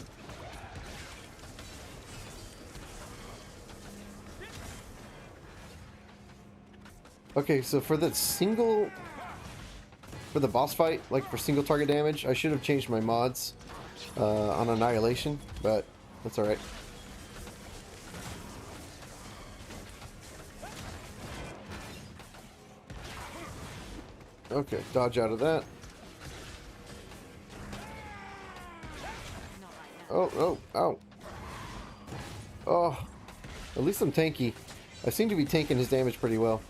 Okay, so for the boss fight, like for single target damage, I should have changed my mods on Annihilation, but That's alright. Okay, dodge out of that. Oh, oh, ow. Oh, at least I'm tanky. I seem to be tanking his damage pretty well.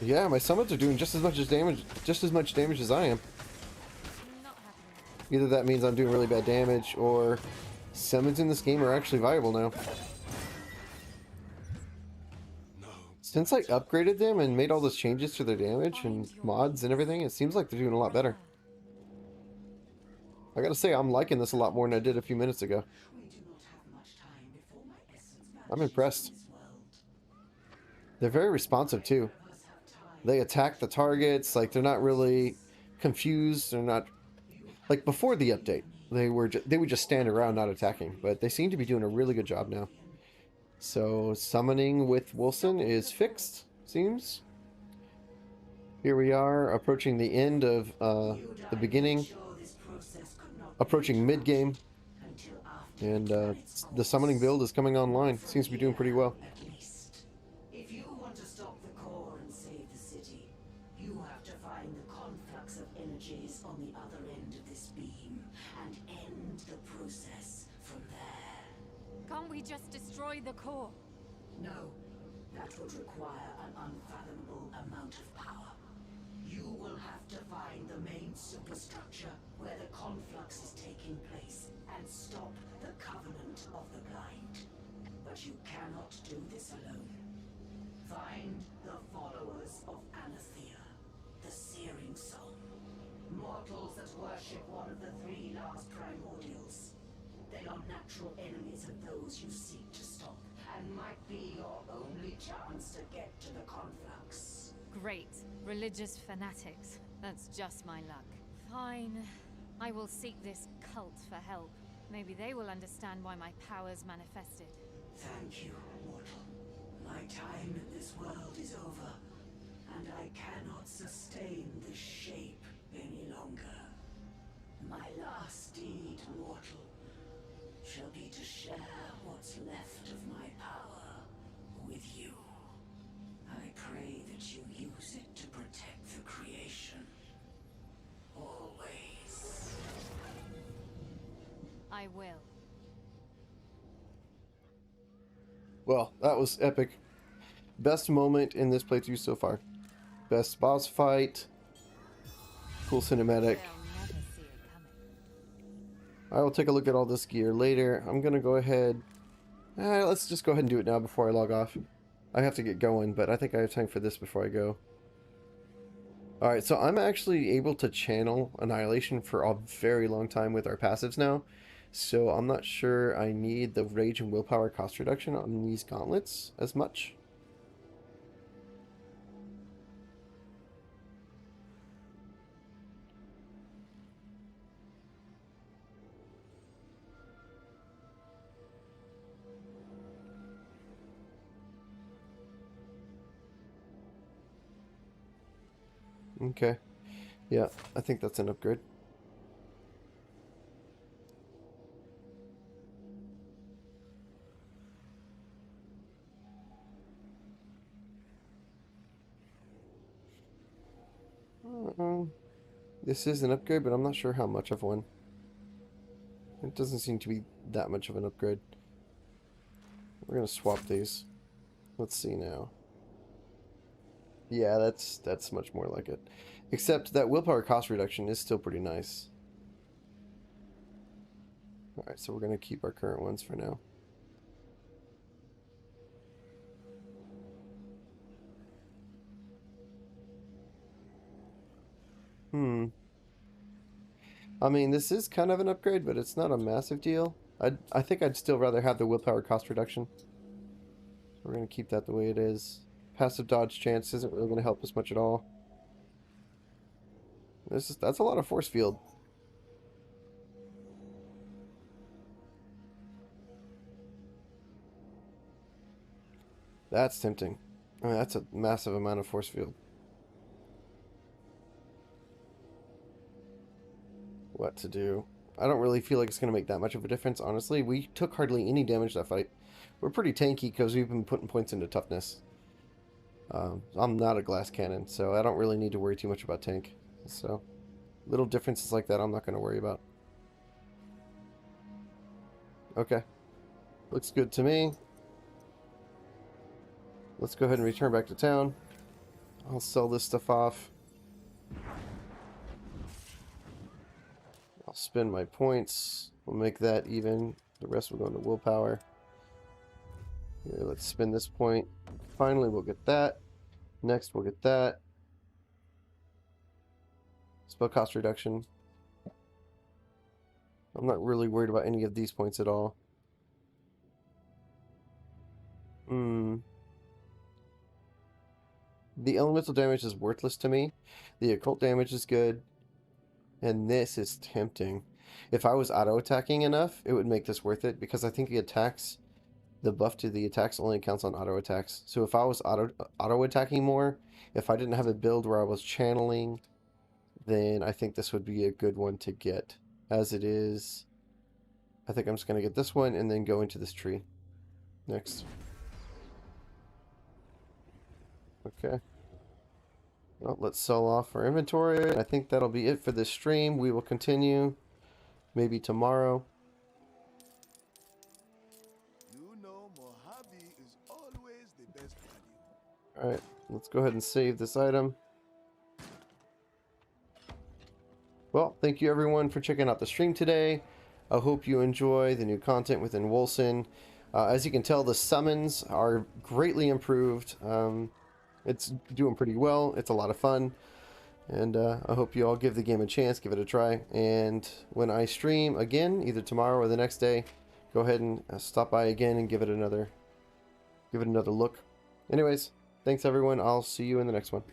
Yeah, my summons are doing just as much damage as I am. Either that means I'm doing really bad damage, or summons in this game are actually viable now. Since I upgraded them and made all those changes to their damage and mods and everything, it seems like they're doing a lot better. I gotta say, I'm liking this a lot more than I did a few minutes ago. I'm impressed. They're very responsive too. They attack the targets, like they're not really confused. They're not like before the update. They would just stand around not attacking, but they seem to be doing a really good job now. So summoning with Wolcen is fixed, seems. Here we are approaching the end of the beginning, approaching mid game, and the summoning build is coming online. Seems to be doing pretty well. If you want to stop the core and save the city, you have to find the conflux of energies on the other end of this beam and end the process from there. Can't we just destroy the core? No, that would require an unfathomable amount of power. You will have to find the main superstructure where the conflux is taking place and stop the Covenant of the Blind. But you cannot do this alone. Find the followers of Anathea, the Searing Soul. Mortals that worship one of the three last primordials. They are natural enemies of those you seek to stop, and might be your only chance to get to the conflux. Great. Religious fanatics. That's just my luck. Fine. I will seek this cult for help. Maybe they will understand why my powers manifested. Thank you, mortal. My time in this world is over, and I cannot sustain this shape any longer. My last deed, mortal, shall be to share what's left of my power with you. I pray that you use it to protect the creation. Always. I will. Well, that was epic. Best moment in this playthrough so far. Best boss fight. Cool cinematic. I will take a look at all this gear later. I'm gonna go ahead. Let's just go ahead and do it now before I log off. I have to get going, but I think I have time for this before I go. Alright, so I'm actually able to channel Annihilation for a very long time with our passives now. So I'm not sure I need the Rage and Willpower cost reduction on these gauntlets as much. Okay. Yeah, I think that's an upgrade. This is an upgrade, but I'm not sure how much of one. It doesn't seem to be that much of an upgrade. We're gonna swap these. Let's see now. Yeah, that's much more like it. Except that willpower cost reduction is still pretty nice. Alright, so we're gonna keep our current ones for now. I mean, this is kind of an upgrade, but it's not a massive deal. I think I'd still rather have the willpower cost reduction. So we're going to keep that the way it is. Passive dodge chance isn't really going to help us much at all. That's a lot of force field. That's tempting. I mean, that's a massive amount of force field. what to do. I don't really feel like it's going to make that much of a difference, honestly. We took hardly any damage that fight. We're pretty tanky because we've been putting points into toughness. I'm not a glass cannon, so I don't really need to worry too much about tank. So, little differences like that I'm not going to worry about. Okay. Looks good to me. Let's go ahead and return back to town. I'll sell this stuff off. I'll spend my points. We'll make that even. The rest will go into willpower. Here, let's spend this point. Finally, we'll get that. Next, we'll get that. Spell cost reduction. I'm not really worried about any of these points at all. The elemental damage is worthless to me. The occult damage is good. And this is tempting. If I was auto-attacking enough, it would make this worth it, because I think the buff to the attacks only counts on auto-attacks. So if I was auto-attacking more, if I didn't have a build where I was channeling, then I think this would be a good one to get. As it is, I think I'm just going to get this one and then go into this tree. Next. Okay. Well, let's sell off our inventory. I think that'll be it for this stream. We will continue maybe tomorrow. You know Mojave is always the best value. Alright, let's go ahead and save this item. Well, thank you everyone for checking out the stream today. I hope you enjoy the new content within Wolcen. As you can tell, the summons are greatly improved. It's doing pretty well. It's a lot of fun. And I hope you all give the game a chance, give it a try. And when I stream again, either tomorrow or the next day, go ahead and stop by again and give it another look. Anyways, thanks everyone. I'll see you in the next one.